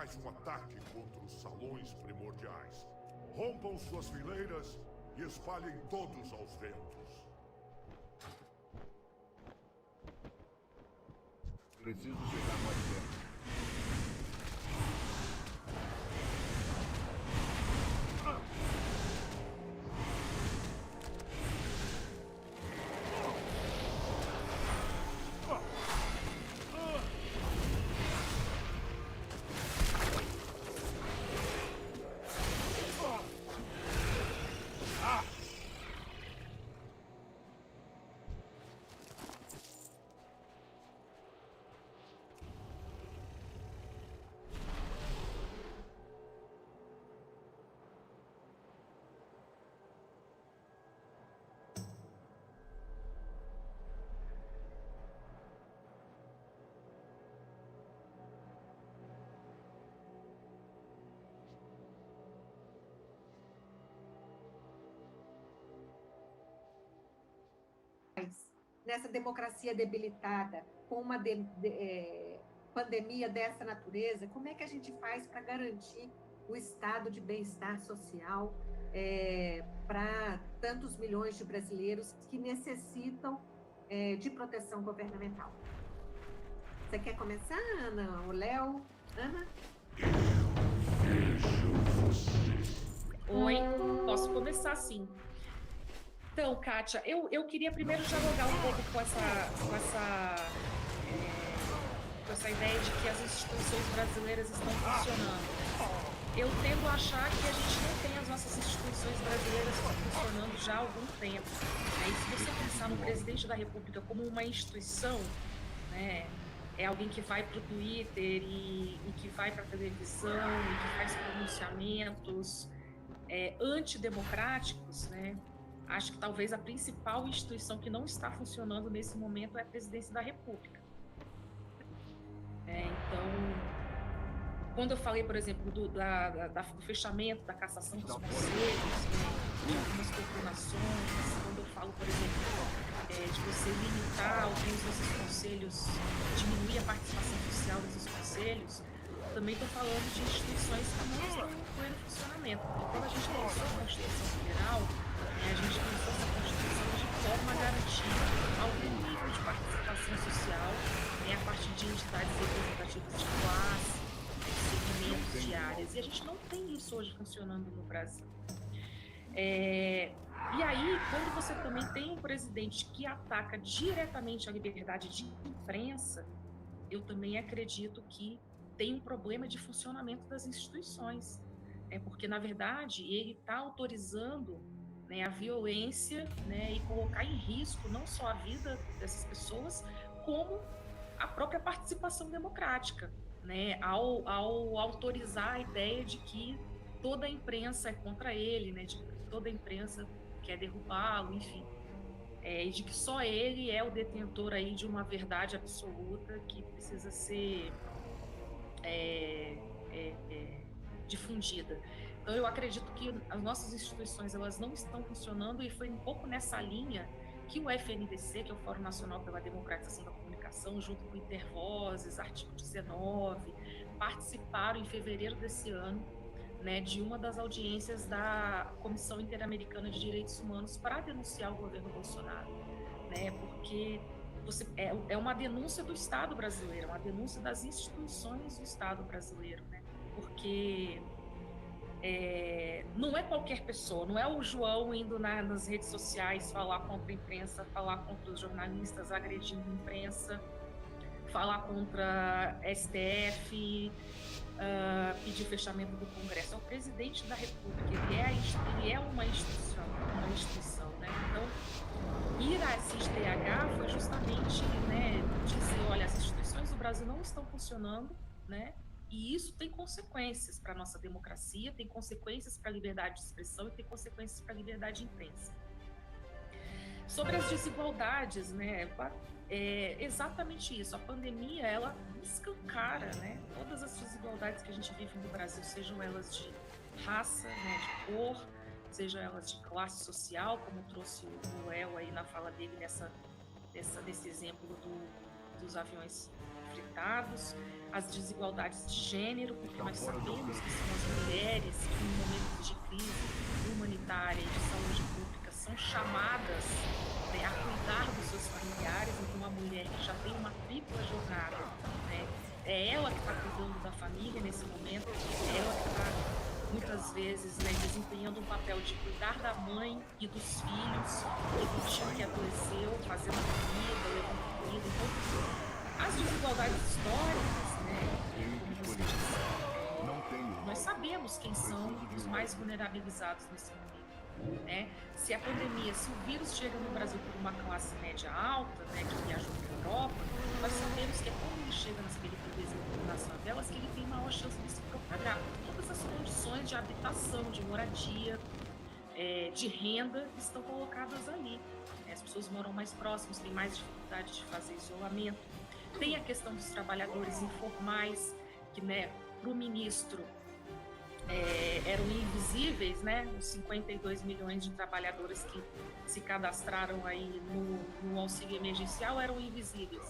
mais um ataque contra os salões primordiais. Rompam suas fileiras e espalhem todos aos ventos. Preciso chegar mais perto. Nessa democracia debilitada, com uma pandemia dessa natureza, como é que a gente faz para garantir o estado de bem-estar social para tantos milhões de brasileiros que necessitam de proteção governamental? Você quer começar, Ana? O Léo? Ana? Oi, posso começar sim. Então, Kátia, eu queria primeiro dialogar um pouco com essa ideia de que as instituições brasileiras estão funcionando. Eu tendo a achar que a gente não tem as nossas instituições brasileiras funcionando já há algum tempo. E se você pensar no presidente da República como uma instituição, né, é alguém que vai para o Twitter e que vai para a televisão e que faz pronunciamentos antidemocráticos, né? Acho que talvez a principal instituição que não está funcionando nesse momento é a presidência da República. Então, quando eu falei, por exemplo, do fechamento, da cassação dos conselhos, de algumas corporações, quando eu falo, por exemplo, de você limitar alguns desses conselhos, diminuir a participação social desses conselhos, também estou falando de instituições que não estão em pleno funcionamento. Porque quando a gente pensou a Constituição Federal, a gente pensou essa Constituição de forma a garantir algum nível de participação social a partir de entidades representativas de classe, de segmentos, de áreas. E a gente não tem isso hoje funcionando no Brasil. E aí, quando você também tem um presidente que ataca diretamente a liberdade de imprensa, eu também acredito que tem um problema de funcionamento das instituições. Porque, na verdade, ele está autorizando a violência, e colocar em risco não só a vida dessas pessoas, como a própria participação democrática, ao autorizar a ideia de que toda a imprensa é contra ele, de que toda a imprensa quer derrubá-lo, enfim, e de que só ele é o detentor aí de uma verdade absoluta que precisa ser difundida. Então, eu acredito que as nossas instituições elas não estão funcionando, e foi um pouco nessa linha que o FNDC, que é o Fórum Nacional pela Democratização da Comunicação, junto com o Intervozes, Artigo 19, participaram em fevereiro desse ano de uma das audiências da Comissão Interamericana de Direitos Humanos para denunciar o governo Bolsonaro, porque é uma denúncia do Estado brasileiro, uma denúncia das instituições do Estado brasileiro, porque não é qualquer pessoa, não é o João indo nas redes sociais falar contra a imprensa, falar contra os jornalistas, agredindo a imprensa, falar contra a STF, pedir o fechamento do Congresso. É o presidente da República, ele é uma instituição, Então, ir a SIS-DH foi justamente dizer, olha, as instituições do Brasil não estão funcionando, e isso tem consequências para a nossa democracia, tem consequências para a liberdade de expressão e tem consequências para a liberdade de imprensa. Sobre as desigualdades, é exatamente isso. A pandemia, ela escancara todas as desigualdades que a gente vive no Brasil, sejam elas de raça, de cor, sejam elas de classe social, como trouxe o Léo aí na fala dele, nesse exemplo dos aviões enfrentados, as desigualdades de gênero, porque nós sabemos que são as mulheres que, em momentos de crise humanitária e de saúde pública, são chamadas, né, a cuidar dos seus familiares. Então, a mulher que já tem uma tripla jornada, né, é ela que está cuidando da família nesse momento, é ela que está muitas vezes, né, desempenhando um papel de cuidar da mãe e dos filhos, e do tio que adoeceu, fazendo comida, levando comida. Então, as desigualdades históricas, né, como você disse, nós sabemos quem são os mais vulnerabilizados nesse momento, né? Se a pandemia, se o vírus chega no Brasil por uma classe média alta, né, que viajou para a Europa, nós sabemos que é quando ele chega nas periferias e nas favelas que ele tem maior chance de se propagar. Todas as condições de habitação, de moradia, de renda estão colocadas ali. As pessoas moram mais próximas, têm mais dificuldade de fazer isolamento. Tem a questão dos trabalhadores informais, que, né, para o ministro eram invisíveis, né? Os 52 milhões de trabalhadores que se cadastraram aí no auxílio emergencial eram invisíveis.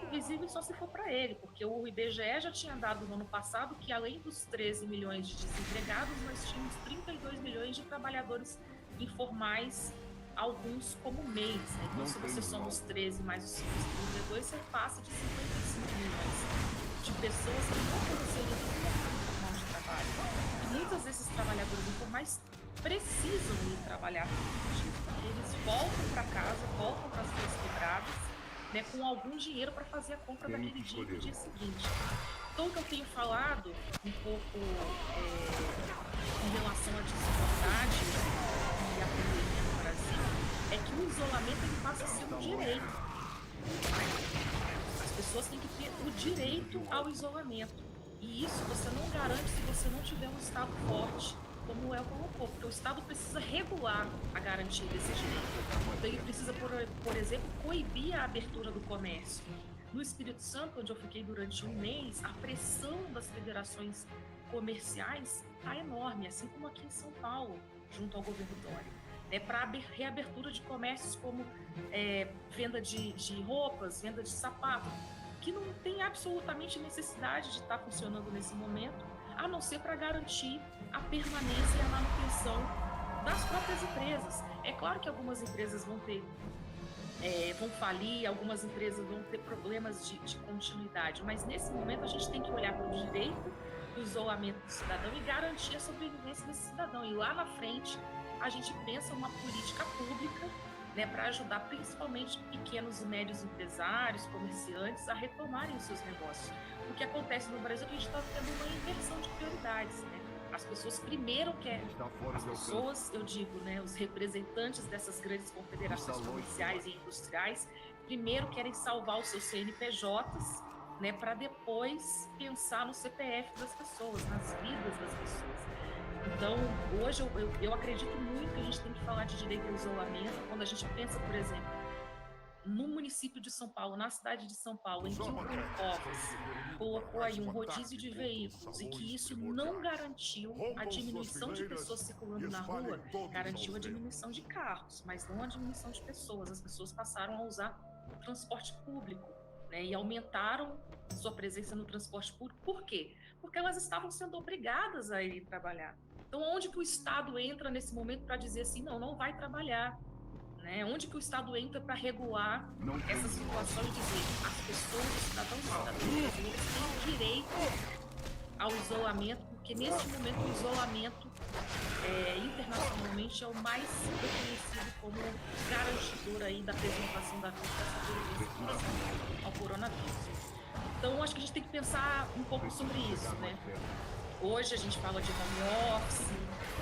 Invisíveis só se for para ele, porque o IBGE já tinha dado no ano passado que, além dos 13 milhões de desempregados, nós tínhamos 32 milhões de trabalhadores informais, alguns como mês, né? Então, se você soma os 13 mais os 32, você passa de 55 milhões de pessoas que não conseguem formar de trabalho. E muitos desses trabalhadores informais precisam ir trabalhar, porque eles voltam para casa, voltam para as suas quebradas, né, com algum dinheiro para fazer a compra daquele dia e do dia seguinte. Então, o que eu tenho falado um pouco em relação à desigualdade e à pandemia no Brasil é que o isolamento ele passa a ser um direito. As pessoas têm que ter o direito ao isolamento. E isso você não garante se você não tiver um Estado forte, como o El colocou, porque o Estado precisa regular a garantia desse direito. Então, ele precisa, por exemplo, coibir a abertura do comércio. No Espírito Santo, onde eu fiquei durante um mês, a pressão das federações comerciais está enorme, assim como aqui em São Paulo, junto ao governo Dória, né, para reabertura de comércios como venda de roupas, venda de sapato, que não tem absolutamente necessidade de estar funcionando nesse momento, a não ser para garantir a permanência e a manutenção das próprias empresas. É claro que algumas empresas vão falir, algumas empresas vão ter problemas de continuidade, mas nesse momento a gente tem que olhar para o direito do isolamento do cidadão e garantir a sobrevivência desse cidadão. E lá na frente a gente pensa uma política pública, né, para ajudar principalmente pequenos e médios empresários, comerciantes a retomarem os seus negócios. O que acontece no Brasil é que a gente está tendo uma inversão de prioridades, né? As pessoas primeiro querem, eu digo, né, os representantes dessas grandes confederações comerciais e industriais, primeiro querem salvar os seus CNPJs, né, para depois pensar no CPF das pessoas, nas vidas das pessoas. Então, hoje eu acredito muito que a gente tem que falar de direito ao isolamento quando a gente pensa, por exemplo, no município de São Paulo, na cidade de São Paulo, em que o Bruno Covas colocou aí um rodízio de veículos e que isso não garantiu a diminuição de pessoas circulando na rua, garantiu a diminuição de carros, mas não a diminuição de pessoas. As pessoas passaram a usar o transporte público, né, e aumentaram sua presença no transporte público. Por quê? Porque elas estavam sendo obrigadas a ir trabalhar. Então, onde que o Estado entra nesse momento para dizer assim, não vai trabalhar? Né? Onde que o Estado entra para regular essa situação e dizer as pessoas, os cidadãos e cidadãs brasileiros têm direito ao isolamento, porque neste momento o isolamento internacionalmente é o mais reconhecido como garantidor aí da preservação da vida ao coronavírus. Então, acho que a gente tem que pensar um pouco sobre isso, né? Hoje a gente fala de home office,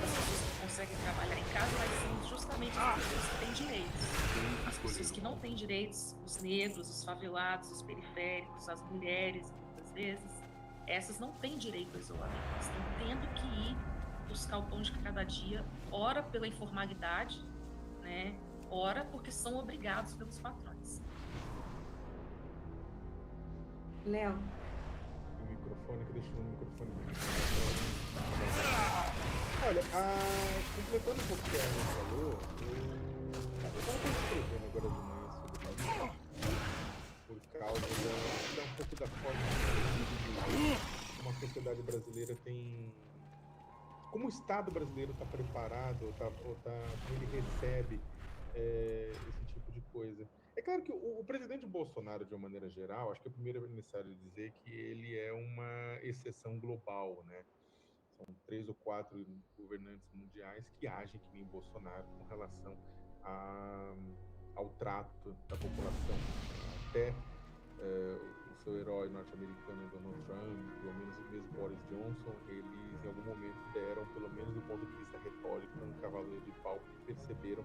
das pessoas que conseguem trabalhar em casa, mas são justamente as pessoas que têm direitos. As pessoas que não têm direitos, os negros, os favelados, os periféricos, as mulheres, muitas vezes, essas não têm direito ao isolamento. Elas estão tendo que ir buscar o pão de cada dia, ora pela informalidade, né? Ora porque são obrigados pelos patrões. Léo. O microfone, que deixou o microfone. Olha, completando um pouco o que a Ana falou, eu estava escrevendo agora de manhã sobre isso, por causa da pouco da forma como a sociedade brasileira tem... Como o Estado brasileiro está preparado, como ele recebe esse tipo de coisa. É claro que o presidente Bolsonaro, de uma maneira geral, acho que primeiro é necessário dizer que ele é uma exceção global, né? São 3 ou 4 governantes mundiais que agem que nem Bolsonaro com relação ao trato da população. Até o seu herói norte-americano, Donald Trump, pelo menos mesmo Boris Johnson, eles em algum momento deram, pelo menos do ponto de vista retórico, um cavaleiro de pau, porque perceberam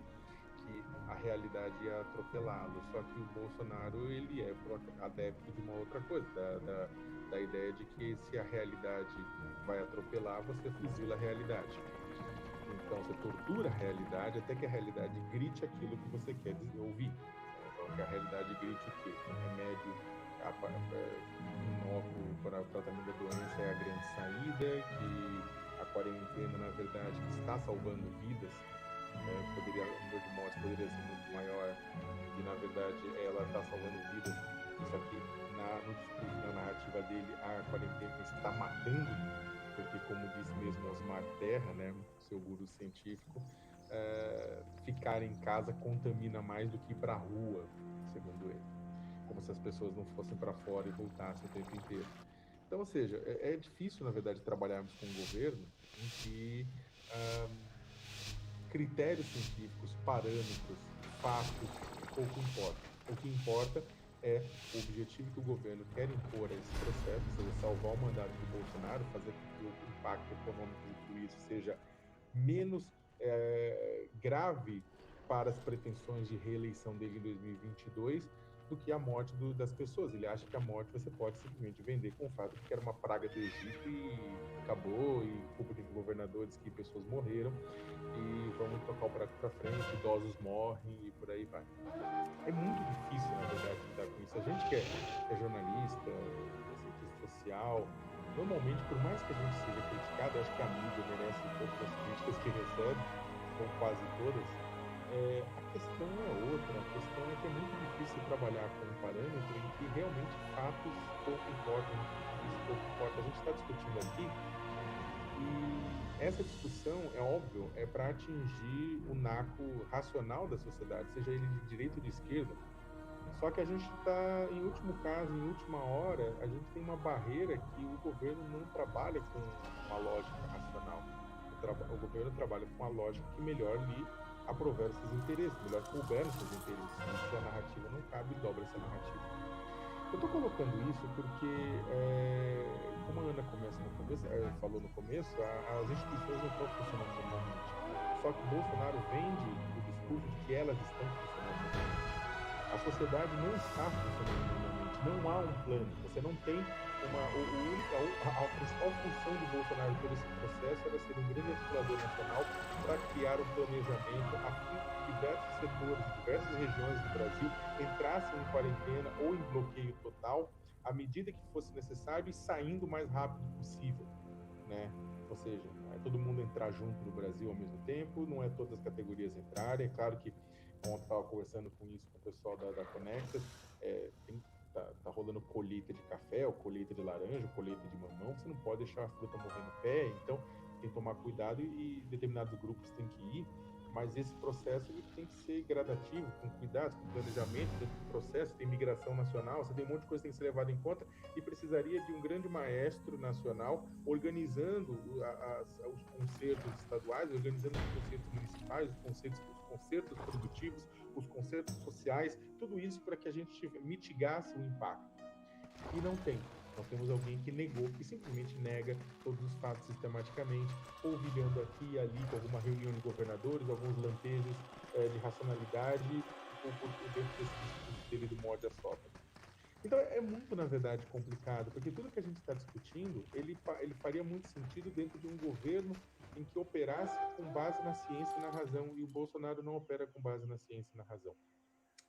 que a realidade ia atropelá-lo. Só que o Bolsonaro, ele é adepto de uma outra coisa, da ideia de que se a realidade vai atropelar, você fuzila a realidade. Então, você tortura a realidade até que a realidade grite aquilo que você quer ouvir. Então, que a realidade grite o quê? Que um remédio inócuo para o tratamento da doença é a grande saída, que a quarentena, na verdade, que está salvando vidas, o número de mortes poderia ser muito maior, e na verdade ela está salvando vidas, só que no discurso, na narrativa dele, a quarentena está matando, porque, como disse mesmo Osmar Terra, né, seu guru científico, ficar em casa contamina mais do que ir para a rua, segundo ele, como se as pessoas não fossem para fora e voltassem o tempo inteiro. Então, ou seja, é difícil, na verdade, trabalharmos com um governo em que critérios científicos, parâmetros, fatos, pouco importa. O que importa é o objetivo que o governo quer impor a esse processo, ou seja, salvar o mandato do Bolsonaro, fazer com que o impacto econômico de tudo isso seja menos grave para as pretensões de reeleição dele em 2022 do que a morte das pessoas. Ele acha que a morte você pode simplesmente vender com o fato de que era uma praga do Egito e acabou, e culpa de governadores que pessoas morreram, e vamos tocar o prato para frente, idosos morrem e por aí vai. É muito difícil, na verdade, lidar com isso. A gente que é jornalista, cientista social, normalmente, por mais que a gente seja criticado, acho que a mídia merece um pouco das críticas que recebe, ou quase todas, a questão é outra. A questão é que é muito difícil trabalhar com um parâmetro em que realmente fatos pouco importam, isso pouco importa. A gente está discutindo aqui, e essa discussão, é óbvio, é para atingir o naco racional da sociedade, seja ele de direita ou de esquerda. Só que a gente está, em último caso, em última hora, a gente tem uma barreira que o governo não trabalha com uma lógica racional. O governo trabalha com uma lógica que melhor lhe aprover seus interesses, melhor couber os seus interesses. E se a narrativa não cabe, dobra essa narrativa. Eu estou colocando isso porque, como a Ana falou no começo, as instituições não estão funcionando normalmente. Só que Bolsonaro vende o discurso de que elas estão funcionando normalmente. A sociedade não está funcionando normalmente, não há um plano. Você não tem a principal função de Bolsonaro todo esse processo era ser um grande articulador nacional para criar um planejamento a fim de que diversos setores, diversas regiões do Brasil entrassem em quarentena ou em bloqueio total à medida que fosse necessário e saindo o mais rápido possível, né? Ou seja, não é todo mundo entrar junto no Brasil ao mesmo tempo, não é todas as categorias entrarem. É claro que ontem estava conversando com isso com o pessoal da Conectas, tá rolando colheita de café, ou colheita de laranja, ou colheita de mamão, você não pode deixar a fruta morrer no pé, então tem que tomar cuidado e determinados grupos têm que ir, mas esse processo ele tem que ser gradativo, com cuidado, com planejamento dentro do processo. Tem migração nacional, você tem um monte de coisa que tem que ser levada em conta, e precisaria de um grande maestro nacional organizando os concertos estaduais, organizando os concertos municipais, os concertos produtivos, os concertos sociais, tudo isso para que a gente mitigasse o impacto. E não tem. Nós temos alguém que negou, que simplesmente nega todos os fatos sistematicamente, polvilhando aqui e ali com alguma reunião de governadores, alguns lampejos de racionalidade, dentro desse discurso dele do morde a sopra. Então é muito, na verdade, complicado, porque tudo que a gente está discutindo, ele faria muito sentido dentro de um governo em que operasse com base na ciência e na razão, e o Bolsonaro não opera com base na ciência e na razão.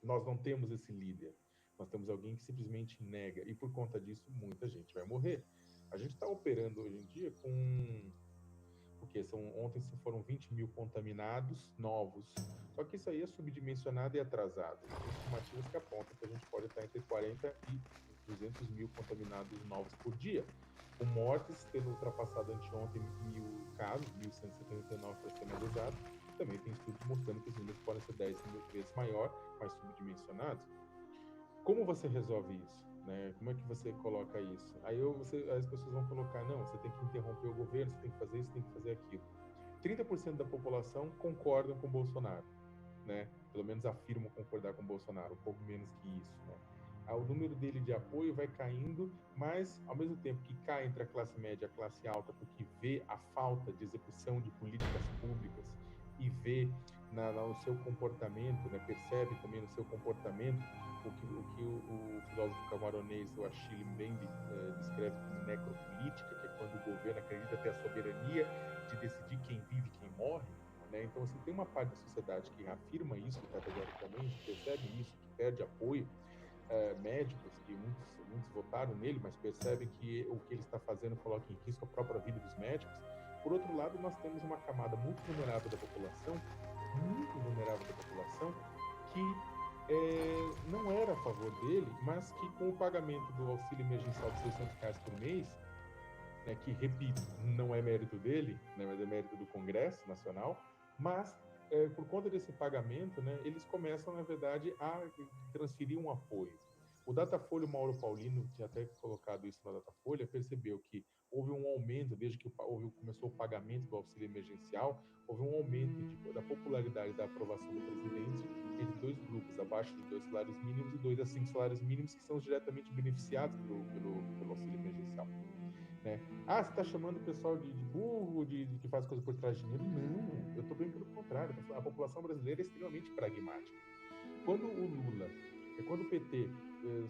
Nós não temos esse líder. Nós temos alguém que simplesmente nega, e por conta disso muita gente vai morrer. A gente está operando hoje em dia com... Porque ontem foram 20 mil contaminados novos. Só que isso aí é subdimensionado e atrasado. Tem estimativas que apontam que a gente pode estar entre 40 e 200 mil contaminados novos por dia, com mortes tendo ultrapassado anteontem 1.000 casos, 1.179 para ser mais exato. Também tem estudos mostrando que os números podem ser 10 mil vezes maior, mais subdimensionados. Como você resolve isso? Né? Como é que você coloca isso? Aí as pessoas vão colocar, não, você tem que interromper o governo, você tem que fazer isso, tem que fazer aquilo. 30% da população concordam com o Bolsonaro, né? Pelo menos afirmam concordar com o Bolsonaro, um pouco menos que isso, né? O número dele de apoio vai caindo, mas ao mesmo tempo que cai entre a classe média e a classe alta, porque vê a falta de execução de políticas públicas e vê no seu comportamento, né? Percebe também no seu comportamento o que o filósofo camaronês, o Achille Mbembe, descreve como necropolítica, que é quando o governo acredita ter a soberania de decidir quem vive e quem morre, né? Então, assim, tem uma parte da sociedade que afirma isso categoricamente, percebe isso, que perde apoio, médicos, que muitos votaram nele, mas percebem que o que ele está fazendo coloca em risco a própria vida dos médicos. Por outro lado, nós temos uma camada muito vulnerável da população, que não era a favor dele, mas que com o pagamento do auxílio emergencial de R$600 por mês, né, que, repito, não é mérito dele, né, mas é mérito do Congresso Nacional, mas por conta desse pagamento, né, eles começam, na verdade, a transferir um apoio. O Datafolha, o Mauro Paulino, tinha até colocado isso na Datafolha, percebeu que houve um aumento, desde que começou o pagamento do auxílio emergencial, houve um aumento da popularidade da aprovação do presidente entre dois grupos, abaixo de 2 salários mínimos e 2 a 5 salários mínimos, que são os diretamente beneficiados pelo auxílio emergencial. Né? Você está chamando o pessoal de burro, de que faz coisa por trás de dinheiro? Não, eu estou bem pelo contrário. A população brasileira é extremamente pragmática. Quando o PT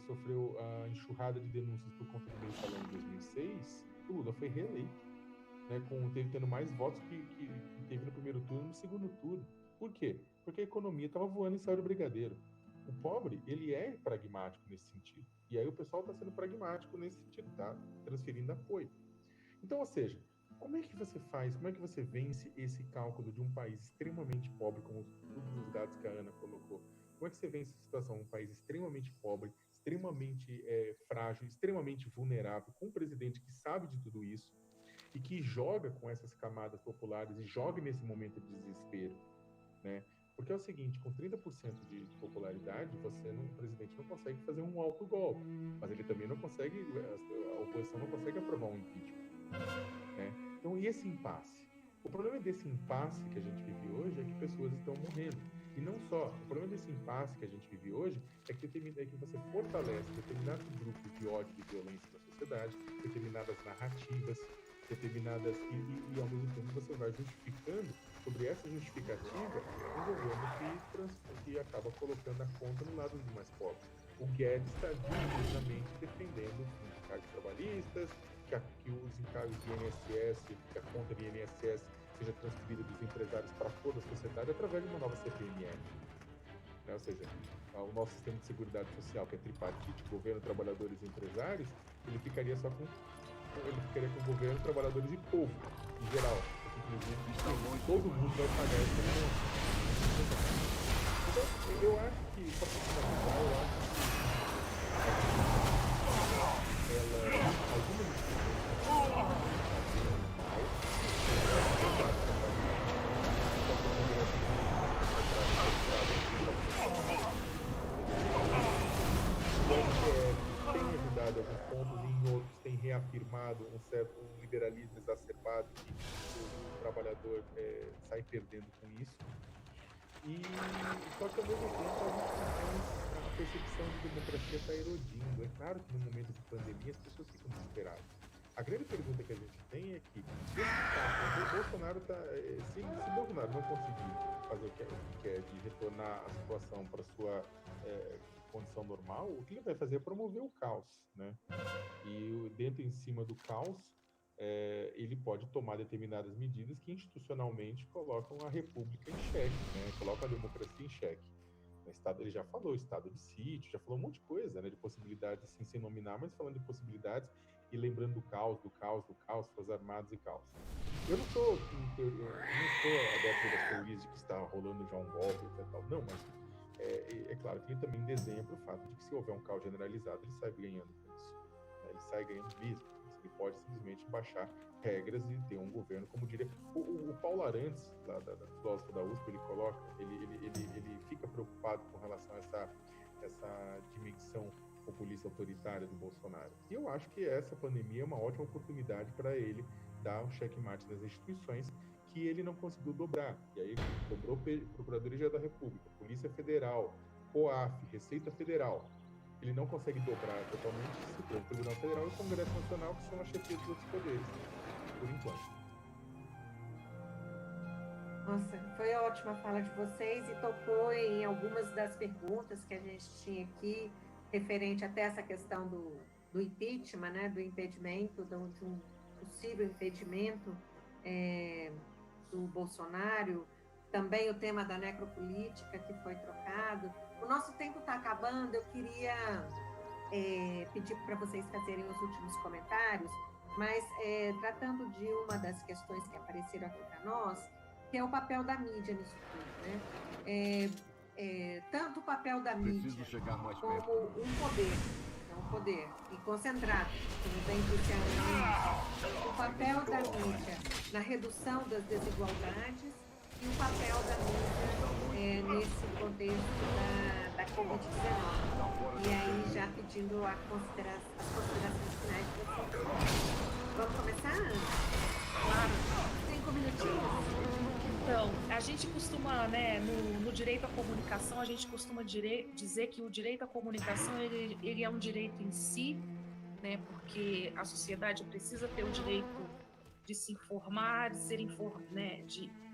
sofreu a enxurrada de denúncias por conta do mensalão em 2006, o Lula foi reeleito, né, tendo mais votos que teve no primeiro turno e no segundo turno. Por quê? Porque a economia estava voando em céu de brigadeiro. O pobre, ele é pragmático nesse sentido. E aí o pessoal está sendo pragmático nesse sentido, tá? Transferindo apoio. Então, ou seja, como é que você faz, como é que você vence esse cálculo de um país extremamente pobre, como todos os dados que a Ana colocou? Como é que você vence essa situação? Um país extremamente pobre, extremamente frágil, extremamente vulnerável, com um presidente que sabe de tudo isso e que joga com essas camadas populares e joga nesse momento de desespero, né? Porque é o seguinte, com 30% de popularidade, o presidente não consegue fazer um autogolpe, mas ele também não consegue, a oposição não consegue aprovar um impeachment, né? Então, e esse impasse? O problema desse impasse que a gente vive hoje é que pessoas estão morrendo. E não só, o problema desse impasse que a gente vive hoje é que você fortalece determinados grupos de ódio e de violência na sociedade, determinadas narrativas, e ao mesmo tempo você vai justificando sobre essa justificativa um governo que acaba colocando a conta no lado dos mais pobres. O Guedes está diuturnamente defendendo os encargos trabalhistas, que os encargos de INSS, que a conta de INSS seja transferida dos empresários para toda a sociedade através de uma nova CPMF. Né? Ou seja, o nosso sistema de seguridade social, que é tripartite, governo, trabalhadores e empresários, ele ficaria com o governo, trabalhadores e povo, em geral. Inclusive, todo mundo vai pagar essa conta. Então, eu acho que, para finalizar, algumas tem ajudado alguns pontos e em outros tem reafirmado um liberalismo exacerbado que o trabalhador sai perdendo com isso. Só que ao mesmo tempo a percepção de democracia está erodindo. É claro que no momento de pandemia as pessoas ficam desesperadas. A grande pergunta que a gente tem é que se Bolsonaro não conseguir fazer o que quer de retornar a situação para sua condição normal, o que ele vai fazer é promover o caos, né? E dentro em cima do caos, ele pode tomar determinadas medidas que institucionalmente colocam a república em xeque, né? Colocam a democracia em xeque. Ele já falou estado de sítio, já falou um monte de coisa, né? De possibilidades, assim, sem nominar, mas falando de possibilidades e lembrando do caos, Forças Armadas e caos. Eu não sou adepto das teorias de que está rolando já um golpe, etc. Não, mas é claro que ele também dezembra o fato de que se houver um caos generalizado, ele sai ganhando com isso. sai ganhando bis. Ele pode simplesmente baixar regras e ter um governo, como diria o Paulo Arantes, lá do filósofo da USP, ele coloca, ele fica preocupado com relação a essa dimensão populista autoritária do Bolsonaro. E eu acho que essa pandemia é uma ótima oportunidade para ele dar um checkmate nas instituições que ele não conseguiu dobrar. E aí dobrou Procuradoria da República, Polícia Federal, COAF, Receita Federal. Ele não consegue dobrar totalmente o Tribunal Federal e o Congresso Nacional, que são a chefia dos outros poderes, por enquanto. Nossa, foi ótima a fala de vocês e tocou em algumas das perguntas que a gente tinha aqui, referente até essa questão do impeachment, né, do impedimento, de um possível impedimento do Bolsonaro, também o tema da necropolítica que foi trocado. O nosso tempo está acabando, eu queria pedir para vocês fazerem os últimos comentários, mas tratando de uma das questões que apareceram aqui para nós, que é o papel da mídia nisso tudo, né? Tanto o papel da mídia como um poder e concentrado, como bem disse a Ana, o papel da mídia na redução das desigualdades e o papel da mídia nesse contexto da Covid-19. E aí, já pedindo as considerações finais de vocês. Vamos começar, Ana? Claro. 5 minutinhos. Então, a gente costuma, né, no direito à comunicação, a gente costuma dizer que o direito à comunicação, ele é um direito em si, né, porque a sociedade precisa ter o direito de se informar, de ser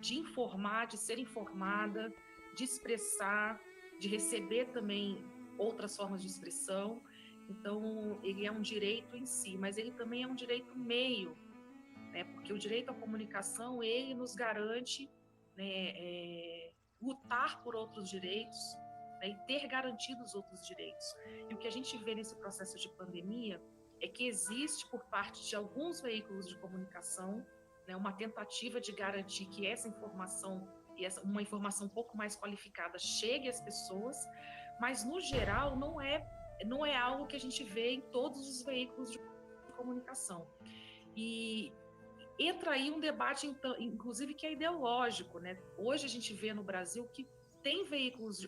de informar, de ser informada, de expressar, de receber também outras formas de expressão. Então, ele é um direito em si, mas ele também é um direito meio, né, porque o direito à comunicação, ele nos garante, né, lutar por outros direitos, né, e ter garantidos outros direitos. E o que a gente vê nesse processo de pandemia é que existe por parte de alguns veículos de comunicação, né, uma tentativa de garantir que essa informação, uma informação um pouco mais qualificada, chegue às pessoas, mas no geral não é algo que a gente vê em todos os veículos de comunicação. E entra aí um debate, inclusive, que é ideológico, né? Hoje a gente vê no Brasil que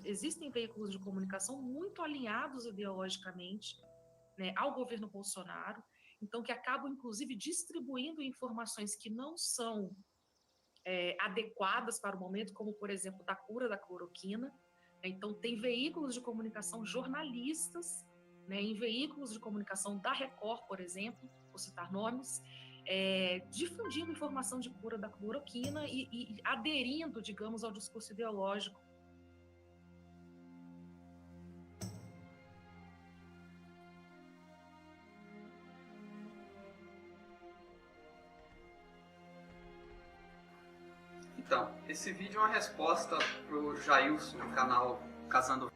existem veículos de comunicação muito alinhados ideologicamente, né, ao governo Bolsonaro, então que acabam, inclusive, distribuindo informações que não são adequadas para o momento, como, por exemplo, da cura da cloroquina. Então, tem veículos de comunicação, jornalistas, né, em veículos de comunicação da Record, por exemplo, vou citar nomes, difundindo informação de cura da cloroquina e aderindo, digamos, ao discurso ideológico. Então, esse vídeo é uma resposta pro Jailson, do canal Casando.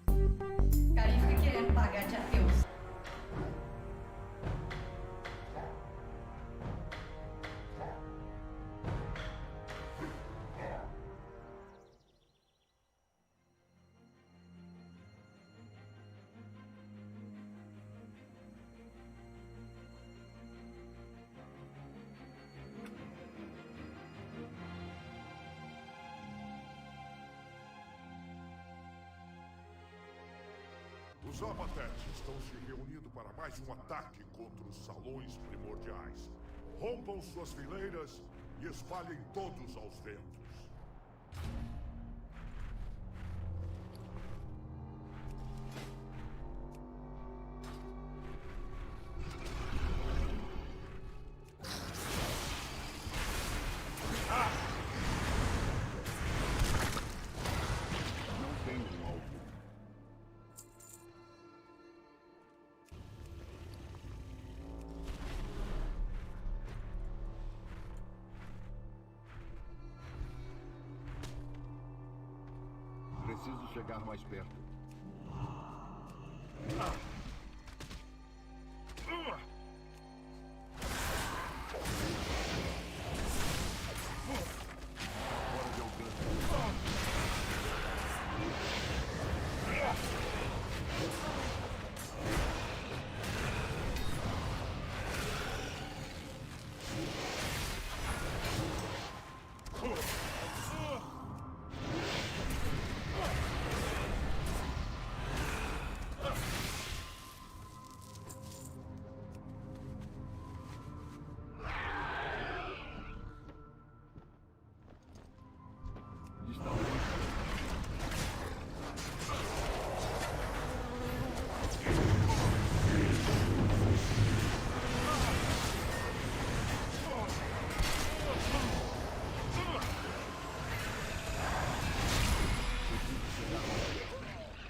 O cara fica querendo pagar de ateus. Os abatetes estão se reunindo para mais um ataque contra os salões primordiais. Rompam suas fileiras e espalhem todos aos ventos. Não tem um alvo. Preciso chegar mais perto.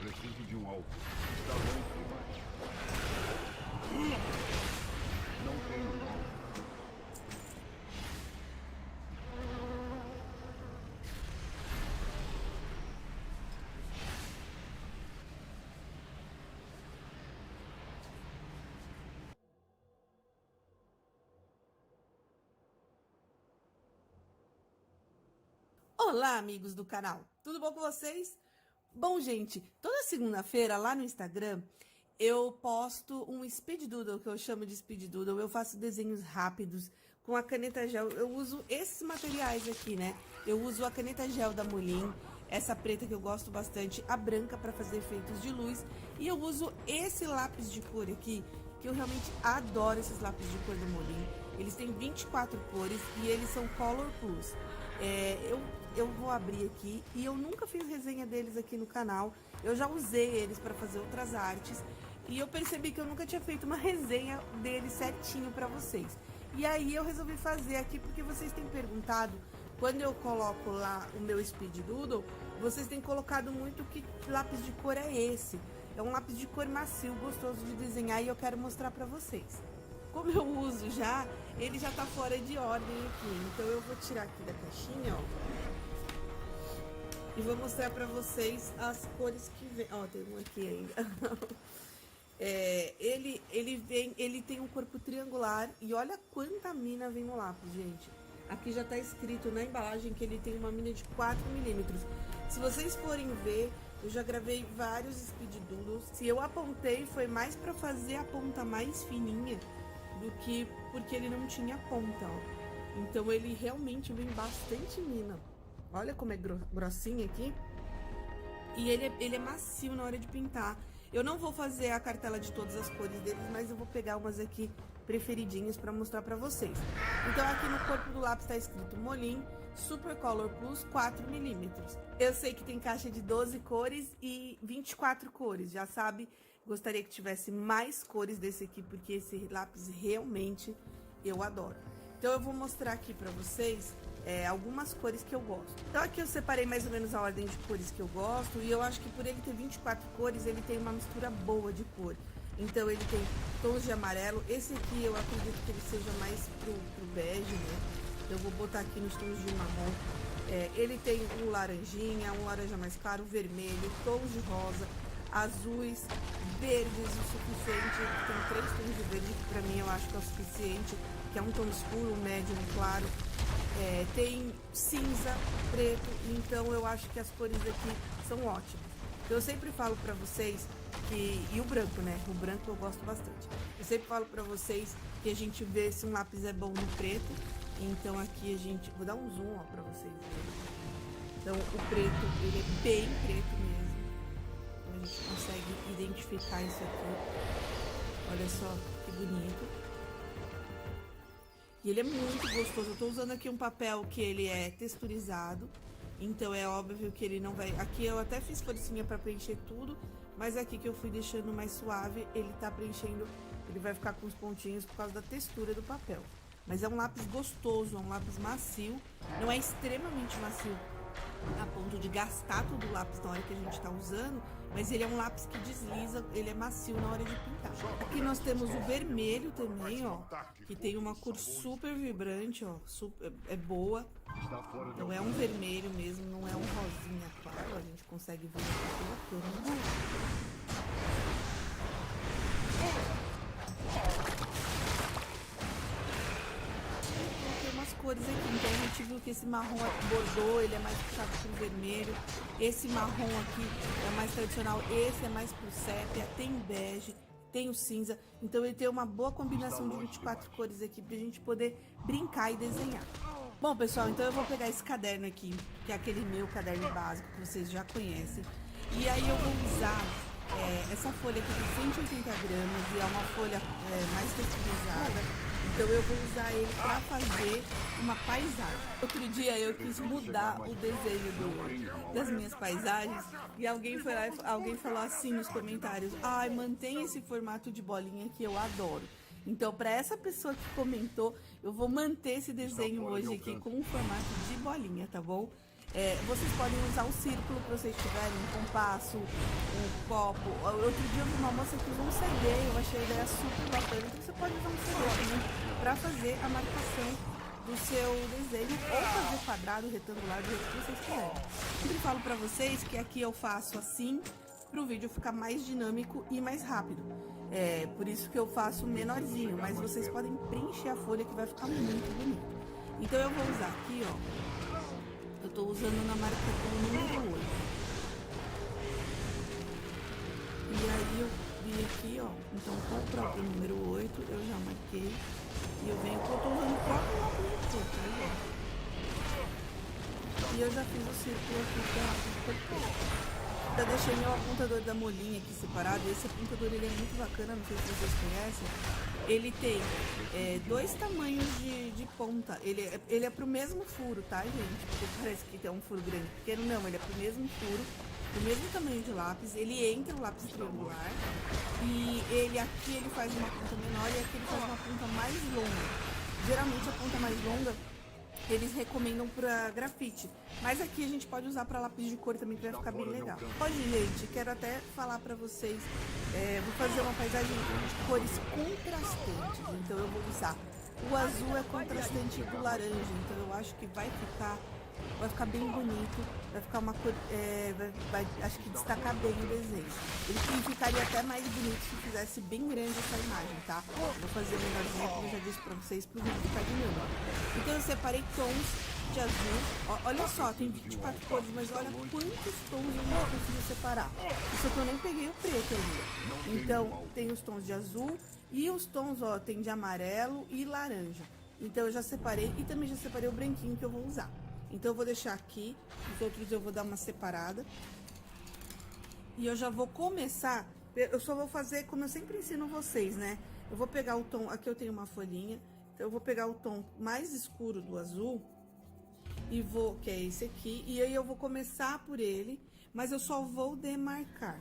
Preciso de um alvo. Está longe demais. Não tenho um alvo. Olá, amigos do canal. Tudo bom com vocês? Bom, gente, toda segunda-feira lá no Instagram eu posto um speed doodle, que eu chamo de speed doodle. Eu faço desenhos rápidos com a caneta gel. Eu uso esses materiais aqui, né? Eu uso a caneta gel da Molin, essa preta que eu gosto bastante, a branca para fazer efeitos de luz, e eu uso esse lápis de cor aqui, que eu realmente adoro esses lápis de cor da Molin. Eles têm 24 cores e eles são Color Plus. Eu vou abrir aqui e eu nunca fiz resenha deles aqui no canal. Eu já usei eles para fazer outras artes e eu percebi que eu nunca tinha feito uma resenha deles certinho para vocês. E aí eu resolvi fazer aqui porque vocês têm perguntado, quando eu coloco lá o meu Speed Doodle, vocês têm colocado muito que lápis de cor é esse. É um lápis de cor macio, gostoso de desenhar, e eu quero mostrar para vocês. Como eu uso já, ele já tá fora de ordem aqui. Então eu vou tirar aqui da caixinha, ó. E vou mostrar pra vocês as cores que vem. Ó, tem um aqui ainda. Ele tem um corpo triangular. E olha quanta mina vem no lápis, gente. Aqui já tá escrito na embalagem que ele tem uma mina de 4 milímetros. Se vocês forem ver, eu já gravei vários speed doodles. Se eu apontei, foi mais pra fazer a ponta mais fininha do que porque ele não tinha ponta, ó. Então ele realmente vem bastante mina. Olha como é grossinho aqui. E ele é macio na hora de pintar. Eu não vou fazer a cartela de todas as cores deles, mas eu vou pegar umas aqui preferidinhas para mostrar para vocês. Então aqui no corpo do lápis tá escrito Molin Super Color Plus 4 milímetros. Eu sei que tem caixa de 12 cores e 24 cores, já sabe. Gostaria que tivesse mais cores desse aqui, porque esse lápis realmente eu adoro. Então eu vou mostrar aqui para vocês algumas cores que eu gosto. Então aqui eu separei mais ou menos a ordem de cores que eu gosto, e eu acho que por ele ter 24 cores, ele tem uma mistura boa de cor. Então ele tem tons de amarelo. Esse aqui eu acredito que ele seja mais pro bege, né? Então eu vou botar aqui nos tons de marrom. Ele tem um laranjinha, um laranja mais claro, vermelho, tons de rosa, azuis, verdes o suficiente. Tem 3 tons de verde que pra mim eu acho que é o suficiente, que é um tom escuro, um médio, um claro. Tem cinza, preto, então eu acho que as cores aqui são ótimas. Eu sempre falo pra vocês que... E o branco, né? O branco eu gosto bastante. Eu sempre falo pra vocês que a gente vê se um lápis é bom no preto. Então aqui a gente... Vou dar um zoom, ó, pra vocês verem. Então o preto, ele é bem preto mesmo. Então a gente consegue identificar isso aqui. Olha só que bonito. E ele é muito gostoso. Eu tô usando aqui um papel que ele é texturizado. Então é óbvio que ele não vai... Aqui eu até fiz forcinha pra preencher tudo. Mas aqui que eu fui deixando mais suave, ele tá preenchendo... Ele vai ficar com os pontinhos por causa da textura do papel. Mas é um lápis gostoso, é um lápis macio. Não é extremamente macio a ponto de gastar todo o lápis na hora que a gente tá usando. Mas ele é um lápis que desliza, ele é macio na hora de pintar. Aqui nós temos o vermelho também, ó, que tem uma cor super vibrante, ó, é boa. Então é um vermelho mesmo, não é um rosinha claro, a gente consegue ver aqui pela câmera. Cores aqui, então a gente viu que esse marrom bordô, ele é mais puxado pro vermelho, esse marrom aqui é mais tradicional, esse é mais pro sépia, tem bege, tem o cinza, então ele tem uma boa combinação de 24 cores aqui pra gente poder brincar e desenhar. Bom, pessoal, então eu vou pegar esse caderno aqui, que é aquele meu caderno básico que vocês já conhecem, e aí eu vou usar essa folha aqui de 180 gramas, e é uma folha mais texturizada. Então eu vou usar ele para fazer uma paisagem. Outro dia eu quis mudar o desenho das minhas paisagens e alguém foi lá, alguém falou assim nos comentários: ai, mantém esse formato de bolinha que eu adoro. Então, para essa pessoa que comentou, eu vou manter esse desenho hoje aqui com um formato de bolinha, tá bom? Vocês podem usar o círculo que vocês tiverem, um compasso, um copo. Outro dia eu vi uma moça que usou um CD, eu achei a ideia super bacana. Então você pode usar um CD também para fazer a marcação do seu desenho, ou fazer quadrado, retangular, do jeito que vocês quiserem. Sempre falo para vocês que aqui eu faço assim, para o vídeo ficar mais dinâmico e mais rápido. Por isso que eu faço menorzinho, mas vocês podem preencher a folha que vai ficar muito bonito. Então eu vou usar aqui, ó. Eu tô usando na marca do número 8. E aí eu vi aqui, ó. Então com o próprio número 8 eu já marquei. E eu venho, eu tô usando o próprio lápis de cor, tá? E eu já fiz o círculo aqui pra cortar. Eu deixei meu apontador da molinha aqui separado. Esse apontador ele é muito bacana, não sei se vocês conhecem. Ele tem dois tamanhos de ponta. Ele é pro mesmo furo, tá, gente? Porque parece que tem um furo grande pequeno. Não, ele é pro mesmo furo, do mesmo tamanho de lápis. Ele entra o lápis triangular. E aqui ele faz uma ponta menor e aqui ele faz uma ponta mais longa. Geralmente a ponta mais longa eles recomendam para grafite, mas aqui a gente pode usar para lápis de cor também, que vai ficar bem legal. Hoje, gente, quero até falar para vocês, vou fazer uma paisagem de cores contrastantes, então eu vou usar o azul é contrastante do laranja, então eu acho que vai ficar bem bonito, vai ficar uma cor, acho que destacar bem o desenho. Ele ficaria até mais bonito se fizesse bem grande essa imagem, tá? Vou fazer menorzinho, como eu já disse pra vocês, pro vídeo ficar dinâmico. Então eu separei tons de azul, olha só, tem 24 cores, mas olha quantos tons eu não consegui separar. Isso aqui eu nem peguei o preto ainda. Então tem os tons de azul e os tons, ó, tem de amarelo e laranja. Então eu já separei e também já separei o branquinho que eu vou usar. Então eu vou deixar aqui, os outros eu vou dar uma separada. E eu já vou começar, eu só vou fazer como eu sempre ensino vocês, né? Eu vou pegar o tom, aqui eu tenho uma folhinha, então eu vou pegar o tom mais escuro do azul, e que é esse aqui, e aí eu vou começar por ele, mas eu só vou demarcar.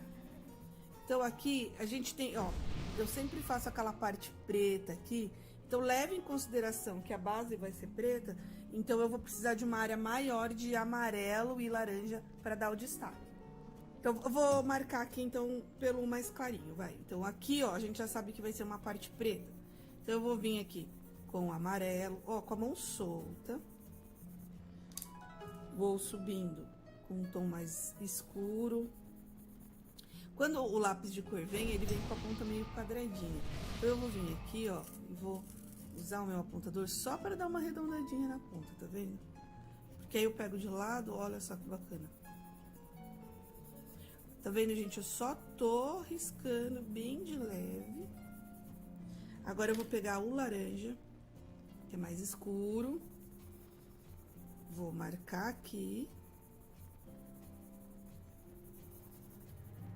Então aqui a gente tem, ó, eu sempre faço aquela parte preta aqui, então leve em consideração que a base vai ser preta, então eu vou precisar de uma área maior de amarelo e laranja para dar o destaque. Então eu vou marcar aqui então pelo mais clarinho, vai. Então aqui, ó, a gente já sabe que vai ser uma parte preta. Então eu vou vir aqui com o amarelo, ó, com a mão solta. Vou subindo com um tom mais escuro. Quando o lápis de cor vem, ele vem com a ponta meio quadradinha. Então eu vou vir aqui, ó, e vou usar o meu apontador só para dar uma arredondadinha na ponta, tá vendo? Porque aí eu pego de lado, olha só que bacana. Tá vendo, gente? Eu só tô riscando bem de leve. Agora eu vou pegar o laranja, que é mais escuro. Vou marcar aqui.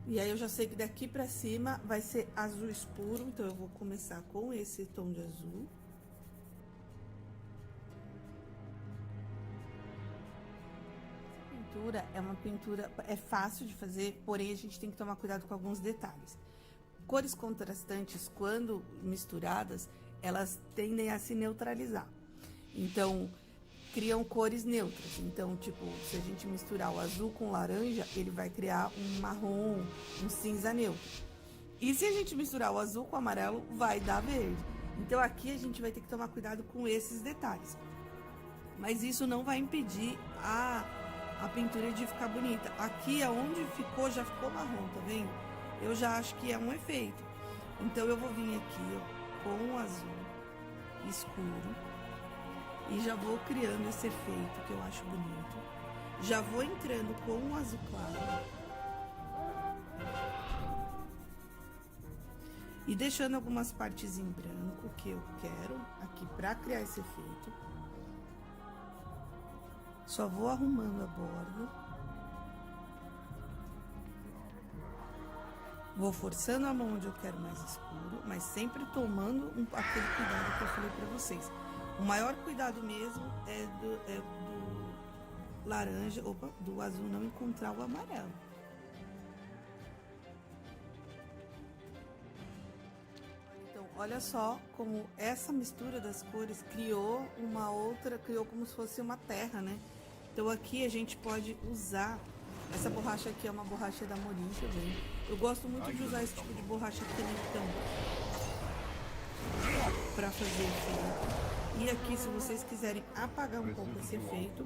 E aí eu já sei que daqui pra cima vai ser azul escuro, então eu vou começar com esse tom de azul. Pintura é uma pintura, é fácil de fazer, porém a gente tem que tomar cuidado com alguns detalhes. Cores contrastantes, quando misturadas, elas tendem a se neutralizar. Então, criam cores neutras. Então, tipo, se a gente misturar o azul com o laranja, ele vai criar um marrom, um cinza neutro. E se a gente misturar o azul com o amarelo, vai dar verde. Então, aqui a gente vai ter que tomar cuidado com esses detalhes. Mas isso não vai impedir a pintura de ficar bonita. Aqui, aonde ficou, já ficou marrom, tá vendo? Eu já acho que é um efeito. Então, eu vou vir aqui, ó, com o azul escuro. E já vou criando esse efeito que eu acho bonito. Já vou entrando com o azul claro. E deixando algumas partes em branco que eu quero aqui para criar esse efeito. Só vou arrumando a borda. Vou forçando a mão onde eu quero mais escuro, mas sempre tomando aquele cuidado que eu falei para vocês. O maior cuidado mesmo é do laranja, do azul não encontrar o amarelo. Então, olha só como essa mistura das cores criou criou como se fosse uma terra, né? Então aqui a gente pode usar, essa borracha aqui é uma borracha da Morim também. Eu gosto muito de usar esse tipo de borracha canetão para fazer efeito. E aqui, se vocês quiserem apagar um pouco esse efeito,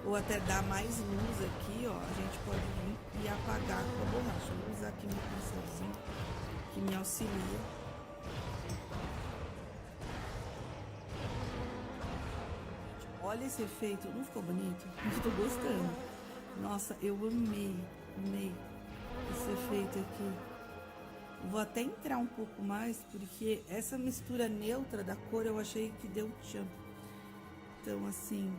ou até dar mais luz aqui, ó, a gente pode vir e apagar com a borracha. Eu vou usar aqui meu pincelzinho que me auxilia. Olha esse efeito, não ficou bonito? Eu tô gostando. Nossa, eu amei esse efeito aqui. Vou até entrar um pouco mais, porque essa mistura neutra da cor eu achei que deu tchan. Então, assim,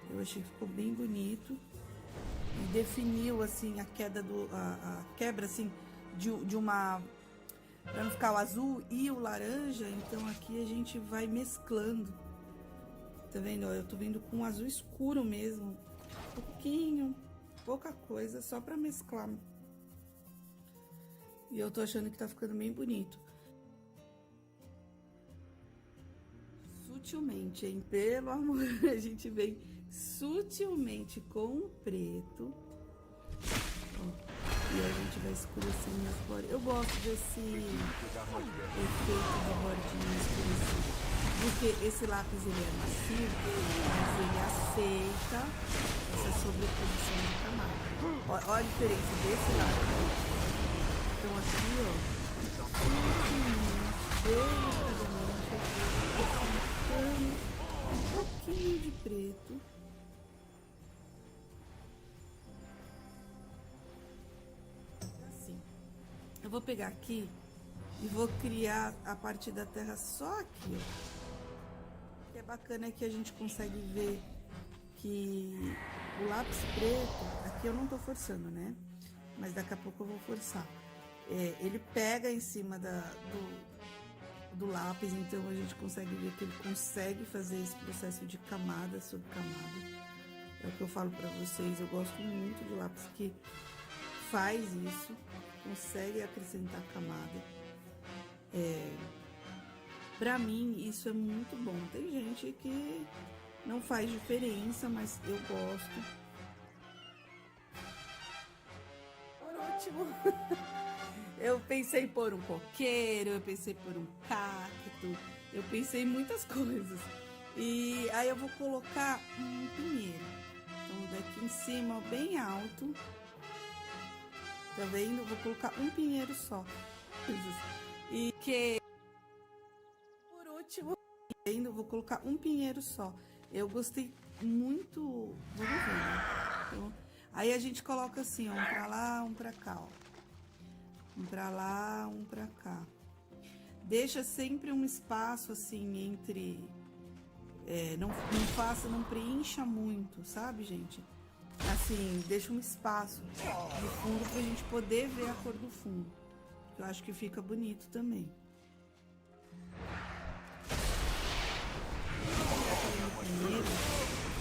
eu achei que ficou bem bonito. E definiu, assim, a queda a quebra, assim, de uma... Pra não ficar o azul e o laranja, então aqui a gente vai mesclando. Tá vendo? Eu tô vendo com azul escuro mesmo. Um pouquinho, pouca coisa, só pra mesclar. E eu tô achando que tá ficando bem bonito. Sutilmente, hein? Pelo amor, a gente vem sutilmente com o preto. Ó, e a gente vai escurecendo as bordas. Eu gosto desse efeito de bordinha escurecida. Porque esse lápis, ele é macio, mas ele aceita essa sobreposição de camada. Olha a diferença desse lápis. Então aqui, ó, um pouquinho de preto. Assim. Eu vou pegar aqui e vou criar a parte da terra só aqui, ó. O que é bacana é que a gente consegue ver que o lápis preto, aqui eu não tô forçando, né? Mas daqui a pouco eu vou forçar. Ele pega em cima do lápis, então a gente consegue ver que ele consegue fazer esse processo de camada sobre camada. É o que eu falo pra vocês, eu gosto muito de lápis que faz isso, consegue acrescentar camada. Pra mim isso é muito bom. Tem gente que não faz diferença, mas eu gosto. Por último, eu pensei em pôr um coqueiro, eu pensei em pôr um cacto, eu pensei em muitas coisas. E aí eu vou colocar um pinheiro. Então daqui em cima, bem alto. Tá vendo? Eu vou colocar um pinheiro só. E que... Por último, eu vou colocar um pinheiro só. Eu gostei muito... Vamos ver, né? Então, aí a gente coloca assim, ó, um pra lá, um pra cá, ó. Um pra lá, um pra cá. Deixa sempre um espaço assim entre... não preencha muito, sabe, gente? Assim, deixa um espaço de fundo pra gente poder ver a cor do fundo. Eu acho que fica bonito também. Primeiro,